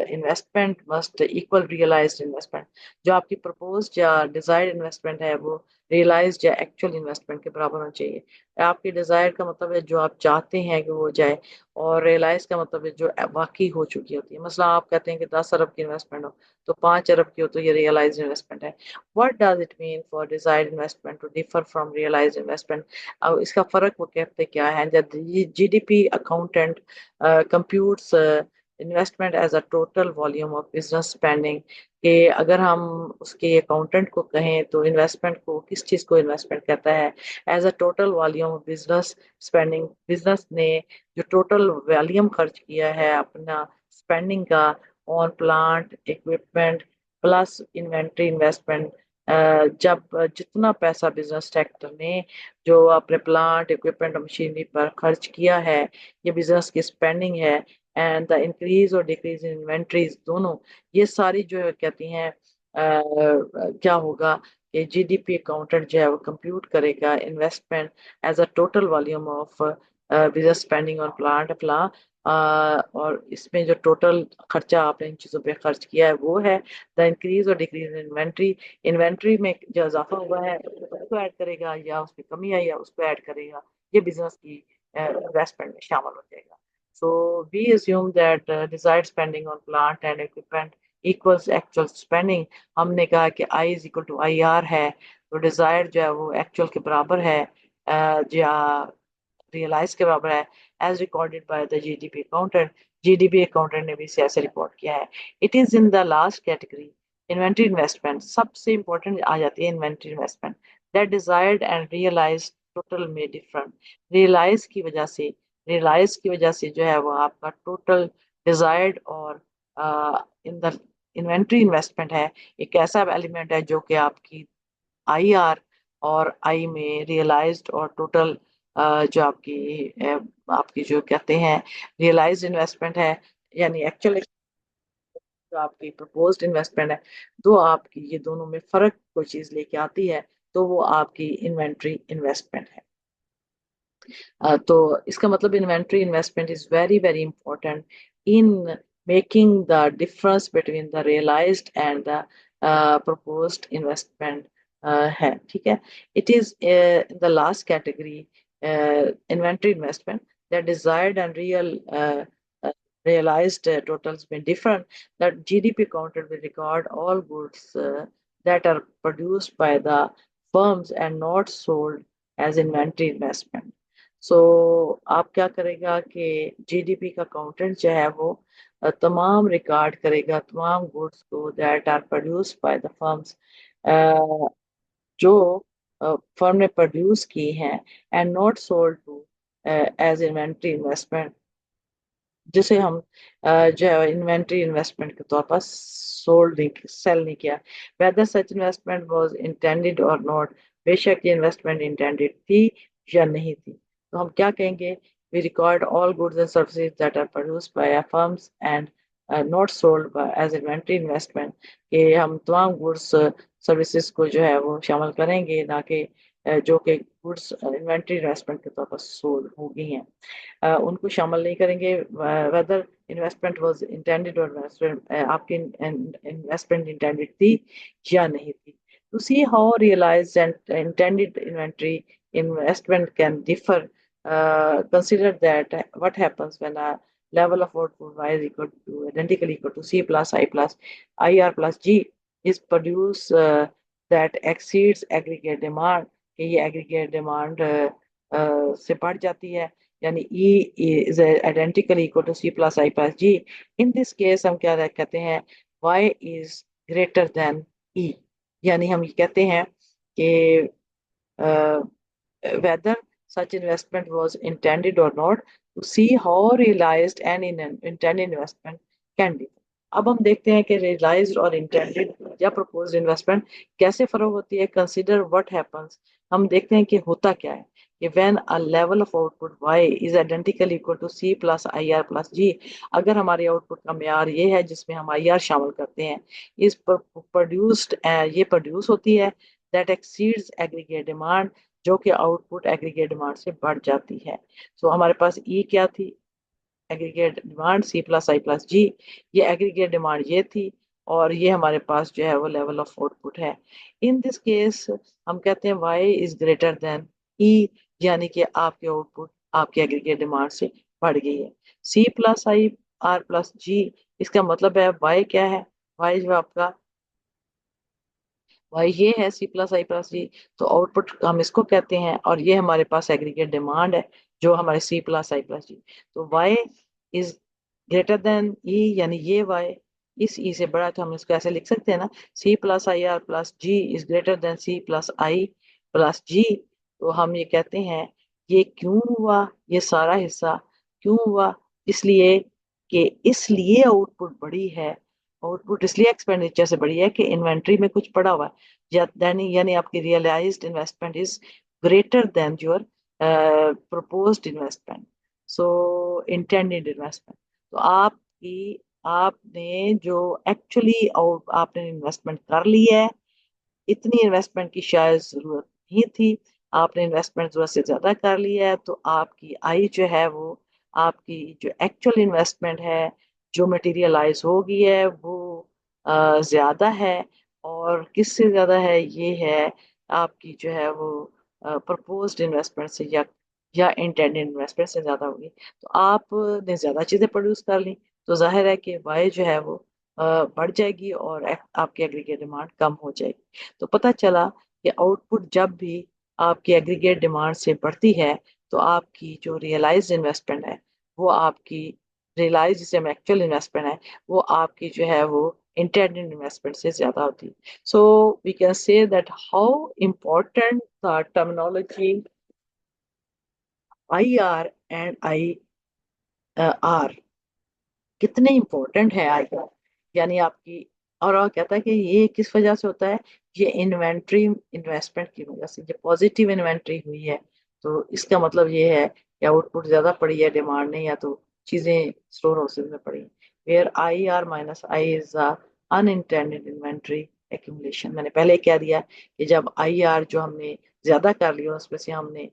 investment must equal realized investment. जो आपकी proposed या desired investment है वो realized या actual investment के बराबर होना चाहिए. आपकी desired का मतलब है जो आप चाहते हैं कि वो जाए, और realized का मतलब है जो वाकई हो चुकी होती है. मतलब आप कहते हैं कि 10 अरब की इन्वेस्टमेंट हो, तो 5 अरब की हो तो ये रियलाइज इन्वेस्टमेंट है. What does it mean for desired investment to differ from realize investment? अब इसका फर्क वो कहते क्या है? जब GDP accountant computes investment as a total volume of business spending, कि अगर हम उसके अकाउंटेंट को कहें तो इन्वेस्टमेंट को, किस चीज़ को इन्वेस्टमेंट कहता है? As a total volume of business spending, business ने जो टोटल वॉल्यूम खर्च किया है अपना स्पेंडिंग का on plant equipment plus inventory investment, जब जितना पैसा बिजनेस सेक्टर ने जो अपने प्लांट इक्विपमेंट और मशीनरी पर खर्च किया है, ये बिजनेस की स्पेंडिंग है. एंड द इंक्रीज और डिक्रीज इन इन्वेंट्रीज दोनों, ये सारी जो है कहती हैं क्या होगा कि जीडीपी अकाउंटेंट जो है वो कंप्यूट करेगा investment as a total volume of business spending on plant प्ला, और इसमें जो टोटल खर्चा आपने इन चीज़ों पे खर्च किया है वो है. द इंक्रीज और डिक्रीज इन इन्वेंट्री, इन्वेंट्री में जो इजाफा हुआ है उसको ऐड करेगा या उसमें कमी आई है उसको ऐड करेगा, ये बिजनेस की इन्वेस्टमेंट में शामिल हो जाएगा. So we assume that desired spending on plant and equipment equals actual spending. हमने कहा कि I is equal to IR है, तो desired जो है वो actual के बराबर है, या रियलाइज के बराबर है, as recorded by the GDP accountant. GDP accountant ने भी इसे ऐसे रिकॉर्ड किया है. It is in the last category, inventory investment सबसे इंपॉर्टेंट आ जाती है. Inventory investment that desired and realize total में डिफरेंट, रियलाइज की वजह से, रियलाइज की वजह से जो है वो आपका टोटल डिजायर्ड और इन द इन्वेंट्री इन्वेस्टमेंट है, एक ऐसा एलिमेंट है जो कि आपकी आई आर और आई में रियलाइज्ड और टोटल जो आपकी जो कहते हैं रियलाइज्ड इन्वेस्टमेंट है, यानी एक्चुअल जो आपकी प्रपोज्ड इन्वेस्टमेंट है, तो आपकी ये दोनों में फर्क कोई चीज़ लेके आती है, तो वो आपकी इन्वेंट्री इन्वेस्टमेंट है. तो इसका मतलब inventory investment is very very important in making the difference between the realized and the proposed investment है. ठीक है. It is the last category, inventory investment, that desired and realized totals been different, that GDP counted will record all goods that are produced by the firms and not sold as inventory investment. सो आप क्या करेगा कि GDP का accountant जो है वो तमाम record करेगा तमाम गुड्स को that are produced by the firms, जो फर्म ने प्रोड्यूस की हैं, and not sold to as inventory investment, जिसे हम जो है इन्वेंट्री इन्वेस्टमेंट के तौर पर सोल्ड नहीं, सेल नहीं किया. Whether such investment was intended or not, बेशक ये इन्वेस्टमेंट इंटेंडेड थी या नहीं थी, तो हम क्या कहेंगे? We record all goods and services that are produced by firms and not sold as inventory investment, कि हम तमाम गुड्स सर्विसेज को जो है वो शामिल करेंगे, ना कि जो कि गुड्स इन्वेंट्री इन्वेस्टमेंट के तौर पर सोल्ड हो गई हैं, उनको शामिल नहीं करेंगे. वेदर इन्वेस्टमेंट वाज इंटेंडेड और आपकी इन्वेस्टमेंट इंटेंडेड थी या नहीं थी. To see how realized and intended inventory investment can differ, consider that what happens when a level of output y is equal to identically equal to c plus I plus ir plus g is produced that exceeds aggregate demand, कि ये aggregate demand से बढ़ जाती है, यानी E is identically equal to C plus I plus G. In this case हम क्या कहते हैं? Y is greater than E, यानी हम ये कहते हैं कि whether such investment was intended or not, to see how realized an intended investment can be. अब हम देखते हैं कि रियलाइज्ड और इंटेंडेड या प्रपोज्ड इन्वेस्टमेंट कैसे फर्क होती है. Consider what happens. हम देखते हैं कि होता क्या है कि when a level of output y is identical equal to c plus I R plus G. अगर हमारे आउटपुट का म्यार ये है जिसमें हम आई आर शामिल करते हैं, इस प्रोड्यूस्ड ये प्रोड्यूस होती है दैट एक्सीड्स एग्रीगेट डिमांड, जो कि आउटपुट एग्रीगेट डिमांड से बढ़ जाती है. सो हमारे पास ई क्या थी, aggregate demand C plus I plus G. ये एग्रीगेट डिमांड ये थी और ये हमारे पास जो है वो लेवल ऑफ आउटपुट है. इन दिस केस हम कहते हैं y इज ग्रेटर देन ई, यानी कि आपके आउटपुट आपकी एग्रीगेट डिमांड से बढ़ गई है. C plus I R plus G, इसका मतलब है y क्या है, y जो आपका भाई ये है C plus I plus G. तो आउटपुट हम इसको कहते हैं और ये हमारे पास एग्रीगेट डिमांड है जो हमारे सी प्लस आई प्लस जी. तो y इज ग्रेटर देन ई, यानी ये y इस ई से बड़ा है, तो हम इसको ऐसे लिख सकते हैं ना, C plus I R plus G is greater than C plus I plus G. तो हम ये कहते हैं ये क्यों हुआ, ये सारा हिस्सा क्यों हुआ, इसलिए कि इसलिए आउटपुट बड़ी है. आउटपुट इसलिए एक्सपेंडिचर से बढ़ी है कि इन्वेंट्री में कुछ पड़ा हुआ है, यानी आपकी realized investment is greater than your proposed investment, so intended investment. तो आपने जो एक्चुअली आपने इन्वेस्टमेंट कर ली है, इतनी इन्वेस्टमेंट की शायद जरूरत नहीं थी, आपने इन्वेस्टमेंट जरूरत से ज्यादा कर लिया है, तो आपकी आई जो है वो आपकी जो एक्चुअल इन्वेस्टमेंट है जो मटेरियलाइज हो गई है वो ज्यादा है. और किससे ज्यादा है, ये है आपकी जो है वो प्रपोज्ड इन्वेस्टमेंट से या इंटेंडेड इन्वेस्टमेंट से ज्यादा होगी. तो आपने ज्यादा चीजें प्रोड्यूस कर ली, तो जाहिर है कि वाई जो है वो बढ़ जाएगी और आपकी एग्रीगेट डिमांड कम हो जाएगी. तो पता चला कि आउटपुट जब भी आपकी एग्रीगेट डिमांड से बढ़ती है तो आपकी जो रियलाइज इन्वेस्टमेंट है वो आपकी रियलाइज जिसे हम एक्चुअल इन्वेस्टमेंट है वो आपकी जो है वो इंटेंडेड इन्वेस्टमेंट से ज्यादा होती है. So we can say that how important the terminology I R and I R, कितने इंपॉर्टेंट है आईआर, यानी आपकी. और वो कहता है कि ये किस वजह से होता है, ये इन्वेंट्री इन्वेस्टमेंट की वजह से, ये पॉजिटिव इन्वेंट्री हुई है. तो इसका मतलब ये है कि आउटपुट ज्यादा पड़ी है, डिमांड नहीं है, तो चीजें स्टोर हाउसेज में पड़ी. Where I R minus I is unintended inventory accumulation. मैंने पहले कह दिया कि जब आई आर जो हमने ज्यादा कर लिया उसमें से हमने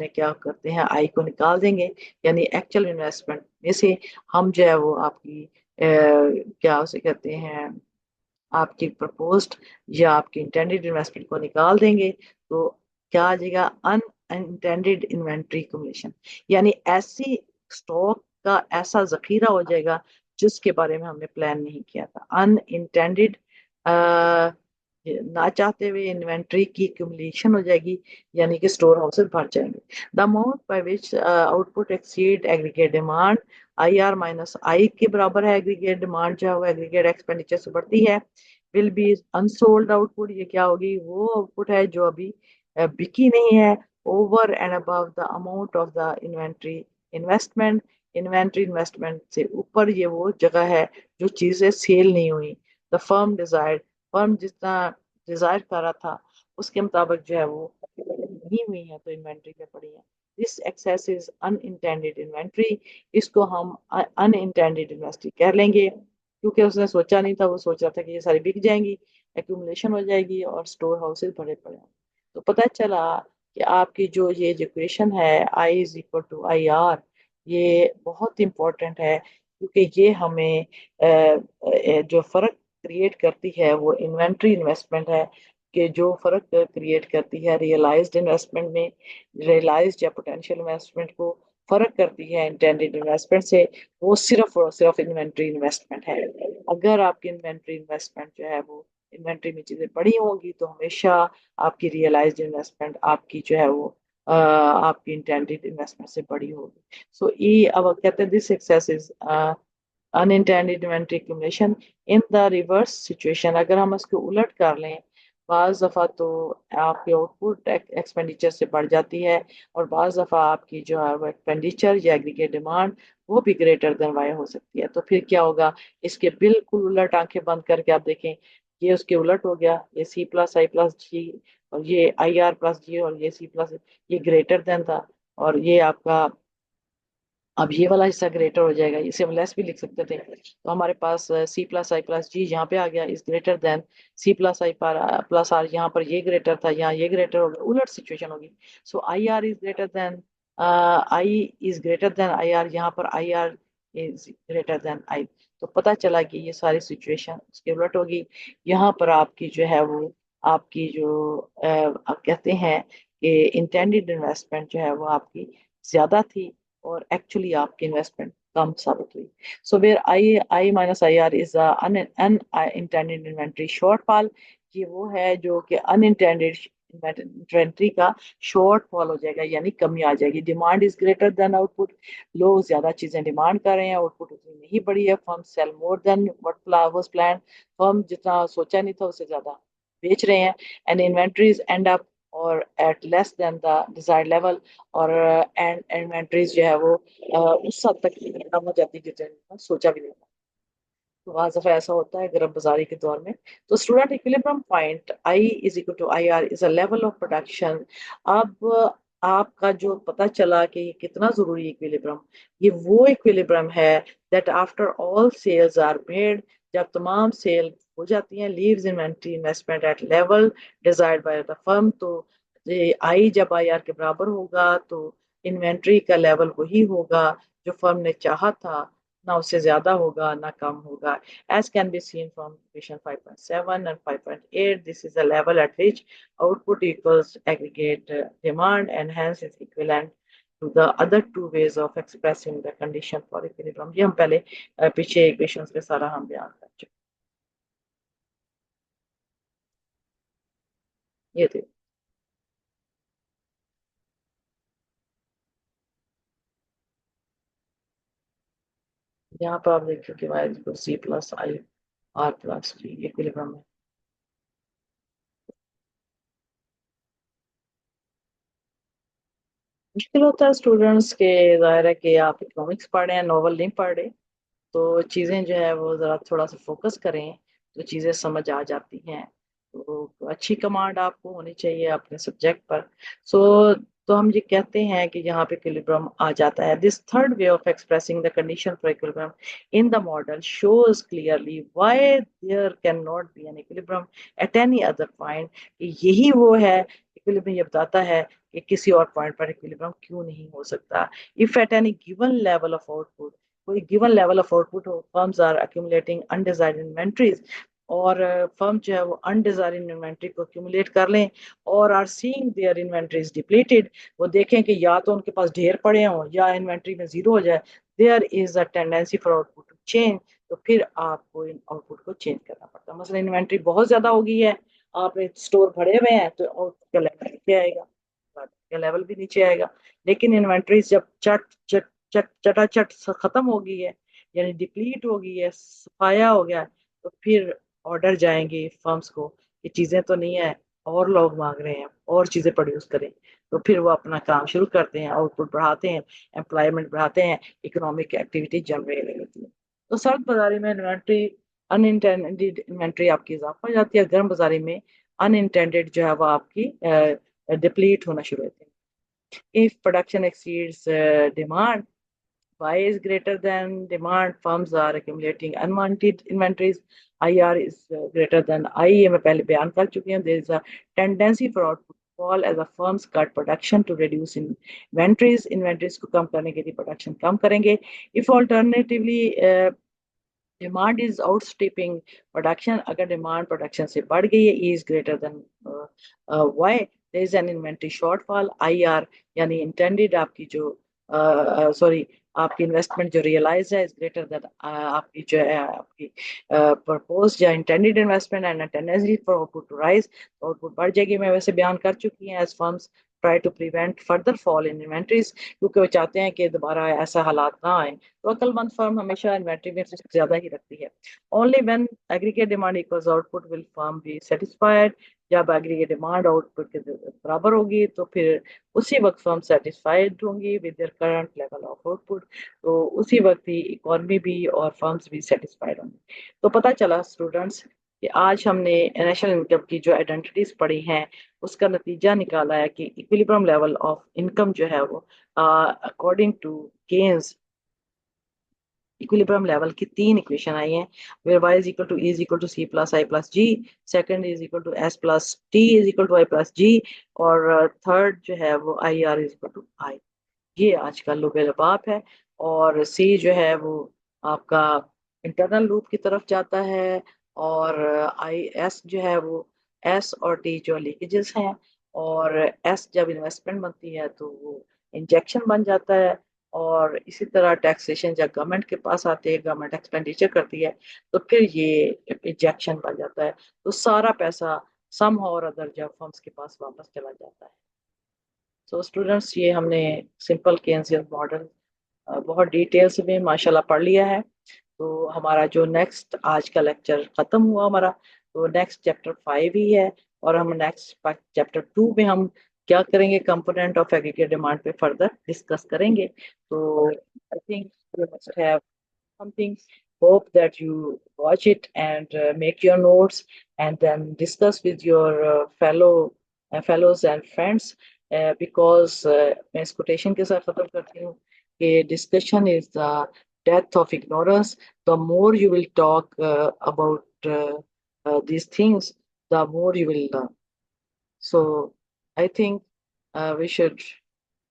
क्या करते हैं, आई को निकाल देंगे, यानी एक्चुअल इन्वेस्टमेंट में से हम जो है वो आपकी क्या उसे कहते हैं, आपकी प्रपोज्ड या आपकी इंटेंडेड इन्वेस्टमेंट को निकाल देंगे. तो क्या आ जाएगा, अनइंटेंडेड इन्वेंट्री एक्यूमुलेशन, यानी ऐसी स्टॉक का ऐसा जखीरा हो जाएगा जिसके बारे में हमने प्लान नहीं किया था. अनइंटेंडेड ना चाहते हुए इन्वेंट्री की एक्यूमुलेशन हो जाएगी, यानी कि स्टोर हाउसेस भर जाएंगे. The amount by which output exceed aggregate demand I R minus I के बराबर है. एग्रीगेट डिमांड जो है वो एग्रीगेट एक्सपेंडिचर से बढ़ती है. विल बी अनसोल्ड आउटपुट, ये क्या होगी, वो आउटपुट है जो अभी बिकी नहीं है. Over and above the amount of the inventory investment, inventory investment से ऊपर ये वो जगह है जो चीजें सेल नहीं हुई. द फर्म डिजायर्ड, फर्म जितना डिजायर कर रहा था उसके मुताबिक जो है वो नहीं हुई है, तो इन्वेंट्री में पड़ी है. This excess is unintended inventory, इसको हम अनइंटेंडेड इन्वेंट्री कह लेंगे, क्योंकि उसने सोचा नहीं था, वो सोच रहा था कि ये सारी बिक जाएंगी, एक्यूमुलेशन हो जाएगी और स्टोर हाउसेज भरे पड़े हैं. तो पता चला कि आपकी जो ये इक्वेशन है I is equal to I R, ये बहुत इंपॉर्टेंट है, क्योंकि ये हमें जो फर्क क्रिएट करती है वो इन्वेंट्री इन्वेस्टमेंट है, कि जो फर्क क्रिएट करती है रियलाइज्ड इन्वेस्टमेंट में, रियलाइज्ड या पोटेंशियल इन्वेस्टमेंट को फर्क करती है इंटेंडेड इन्वेस्टमेंट से, वो सिर्फ और सिर्फ इन्वेंट्री इन्वेस्टमेंट है. अगर आपकी इन्वेंट्री इन्वेस्टमेंट जो है वो इन्वेंट्री में चीजें पड़ी होंगी तो हमेशा आपकी रियलाइज्ड इन्वेस्टमेंट आपकी जो है वो आपकी इंटेंडेड इन्वेस्टमेंट से बड़ी होगी. सो ये अब कहते हैं this excess is unintended inventory accumulation. In the reverse situation, अगर हम इसको उलट कर लें بعض दफ़ा तो आपकी आउटपुट एक्सपेंडिचर से बढ़ जाती है, और बाज़ दफ़ा आपकी जो है वो एक्सपेंडिचर या एग्रीगेट डिमांड वो भी ग्रेटर देन वाई हो सकती है। तो फिर क्या होगा, इसके बिल्कुल उलट आंखें बंद करके आप देखें, ये उसके उलट हो गया, ये सी प्लस आई प्लस जी, और ये आई आर प्लस जी, और ये सी प्लस, ये ग्रेटर देन था, और ये आपका अब ये वाला हिस्सा ग्रेटर हो जाएगा, इसे हम लेस भी लिख सकते थे। तो हमारे पास सी प्लस आई प्लस जी यहाँ पे आ गया, is greater than C plus I plus R, यहाँ पर ये ग्रेटर था, यहाँ ये ग्रेटर हो गया, उलट सिचुएशन होगी। So I R is greater than I, is greater than I R, यहाँ पर I R is greater than I. तो पता चला कि ये सारी सिचुएशन उसके उलट होगी। यहाँ पर आपकी जो है वो आपकी जो आप कहते हैं कि इंटेंडेड इन्वेस्टमेंट जो है वो आपकी ज्यादा थी, और एक्चुअली आपकी इन्वेस्टमेंट कम साबित हुई। So where I minus I R is unintended inventory shortfall. ये वो है जो कि अनइंटेंडेड इन्वेंट्री का शॉर्ट फॉल हो जाएगा, यानी कमी आ जाएगी। Demand is greater than output, लोग ज्यादा चीजें डिमांड कर रहे हैं, आउटपुट उतनी नहीं बढ़ी है। Firm sell more than what was plan, firm जितना सोचा नहीं था उससे ज्यादा बेच रहे हैं। And inventories end up or at less than the desired level, और एंड इन्वेंट्रीज जो है वो उस हद तक कम हो जाती है जितना सोचा भी नहीं था। तो आज दफा ऐसा होता है गर्म बाजारी के दौर में। तो student equilibrium point I is equal to I R is a level of production. अब आपका जो पता चला कि ये कितना जरूरी इक्विलिब्रियम, ये वो इक्विलिब्रियम है that after all sales are made, जब तमाम सेल हो जाती हैं, leaves inventory investment at level desired by the firm. तो ये आई जब आई आर के बराबर होगा तो इन्वेंट्री का लेवल वही होगा जो फर्म ने चाहा था, ना उससे ज्यादा होगा ना कम होगा। As can be seen from equation 5.7 and 5.8, this is the level at which output equals aggregate demand, and hence is equivalent to the other two ways of expressing the condition for equilibrium. ये हम पहले पीछे equations में सारा हम बयान कर चुके। ये थे, यहाँ पर आप देखिए कि y C plus I R plus G equilibrium में। मुश्किल होता है स्टूडेंट्स के, जाहिर है कि आप इकोनॉमिक्स पढ़ रहे हैं, नॉवल नहीं पढ़ रहे, तो चीज़ें जो है वो ज़रा थोड़ा सा फोकस करें तो चीज़ें समझ आ जाती हैं। तो अच्छी कमांड आपको होनी चाहिए अपने सब्जेक्ट पर। सो तो हम ये कहते हैं कि यहाँ पे इक्विलिब्रियम आ जाता है। This third way of expressing the condition for equilibrium in the model shows clearly why there can not be an equilibrium at any other point. यही वो है, इक्विलिब्रियम ये बताता है कि किसी और पॉइंट पर इक्विलिब्रियम क्यों नहीं हो सकता। If at any given level of output, कोई गिवन लेवल ऑफ आउटपुट हो, firms are accumulating undesired inventories, और फर्म जो है वो अनडिजायर्ड इन्वेंट्री को अक्यूमुलेट कर लें, और are seeing their inventories depleted, वो देखें कि या तो उनके पास ढेर पड़े हों या इन्वेंट्री में जीरो हो जाए, there is a tendency for output to change. तो फिर आपको इन आउटपुट को चेंज करना पड़ता है। मतलब इन्वेंट्री बहुत ज्यादा हो गई है, आपने स्टोर भरे हुए हैं, तो आउटपुट का लेवल नीचे आएगा, का लेवल भी नीचे आएगा। लेकिन इन्वेंट्रीज जब चट चट चट चटाचट खत्म हो गई है, यानी डिप्लीट हो गई है, सफाया हो गया है, तो फिर ऑर्डर जाएंगे फर्म्स को कि चीजें तो नहीं है, और लोग मांग रहे हैं, और चीजें प्रोड्यूस करें। तो फिर वो अपना काम शुरू करते हैं, आउटपुट बढ़ाते हैं, एम्प्लॉयमेंट बढ़ाते हैं, इकोनॉमिक एक्टिविटी जनरेट होती है। तो सर्द बाजारी में इन्वेंट्री अनइंटेंडेड इन्वेंट्री आपकी इजाफा हो जाती है, गर्म बाजारी में अनइंटेंडेड जो है वो आपकी डिप्लीट होना शुरू होती है। If production exceeds demand, Y is greater than demand, firms are accumulating unwanted inventories, IR is greater than I, ये मैं पहले बयान कर चुकी हूँ। There is a tendency for output to fall as the firms cut production to reduce inventories, inventories को कम करने के लिए production कम करेंगे। If alternatively demand is outstripping production, अगर डिमांड प्रोडक्शन से बढ़ गई है, E is greater than Y, there is an inventory shortfall. I R यानी इंटेंडेड आपकी जो सॉरी आपकी इन्वेस्टमेंट जो रियलाइज है इज ग्रेटर देन आपकी जो है आपकी प्रपोज या intended investment, and tendency for output to rise, output बढ़ जाएगी। मैं वैसे बयान कर चुकी हूँ, as firms try to prevent further fall in inventories, क्योंकि वो चाहते हैं कि दोबारा ऐसा हालात ना आए। तो अक्लमंद फर्म हमेशा इन्वेंट्री में रिस्क ज्यादा ही रखती है। Only when aggregate demand equals output will firm be satisfied, जब एग्रीगेट डिमांड आउटपुट के बराबर होगी तो फिर उसी वक्त फर्म सेटिस्फाइड होंगी with their current level of output, तो उसी वक्त ही इकॉनमी भी और फर्म्स भी सेटिस्फाइड होंगी। तो पता चला स्टूडेंट्स कि आज हमने नेशनल इनकम की जो आइडेंटिटीज पढ़ी हैं उसका नतीजा निकाला है कि इक्विलिब्रियम लेवल ऑफ इनकम जो है वो according to Keynes equilibrium level की तीन इक्वेशन आई हैं, where y is equal to c plus I plus g, second is equal to s plus t is equal to I plus g, और third जो है वो I R is equal to I. ये आज का लुब लबाब है। और सी जो है वो आपका इंटरनल लूप की तरफ जाता है, और आई एस जो है वो एस और टी जो लीकेजेस हैं, और एस जब इन्वेस्टमेंट बनती है तो वो इंजेक्शन बन जाता है। और इसी तरह टैक्सेशन जब गवर्नमेंट के पास आती है, गवर्नमेंट एक्सपेंडिचर करती है, तो फिर ये इंजेक्शन बन जाता है। तो सारा पैसा सम और अदर जब फर्म्स के पास वापस चला जाता है। सो स्टूडेंट्स, ये हमने सिंपल केन्सियन मॉडल बहुत डिटेल्स में माशाल्लाह पढ़ लिया है। तो हमारा जो नेक्स्ट आज का लेक्चर खत्म हुआ हमारा, तो नेक्स्ट चैप्टर 5 ही है। और हम नेक्स्ट चैप्टर 2 में हम क्या करेंगे, कंपोनेंट ऑफ एग्रीगेट डिमांड पे फर्दर डिस्कस करेंगे। तो I think you must have something. Hope that you watch it and make your notes, and then discuss with your fellows and friends, because मैं इस quotation के साथ खत्म करती हूँ कि discussion is the death of ignorance. The more you will talk about these things, the more you will learn. So I think we should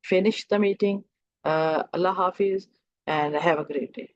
finish the meeting. Allah Hafiz and have a great day.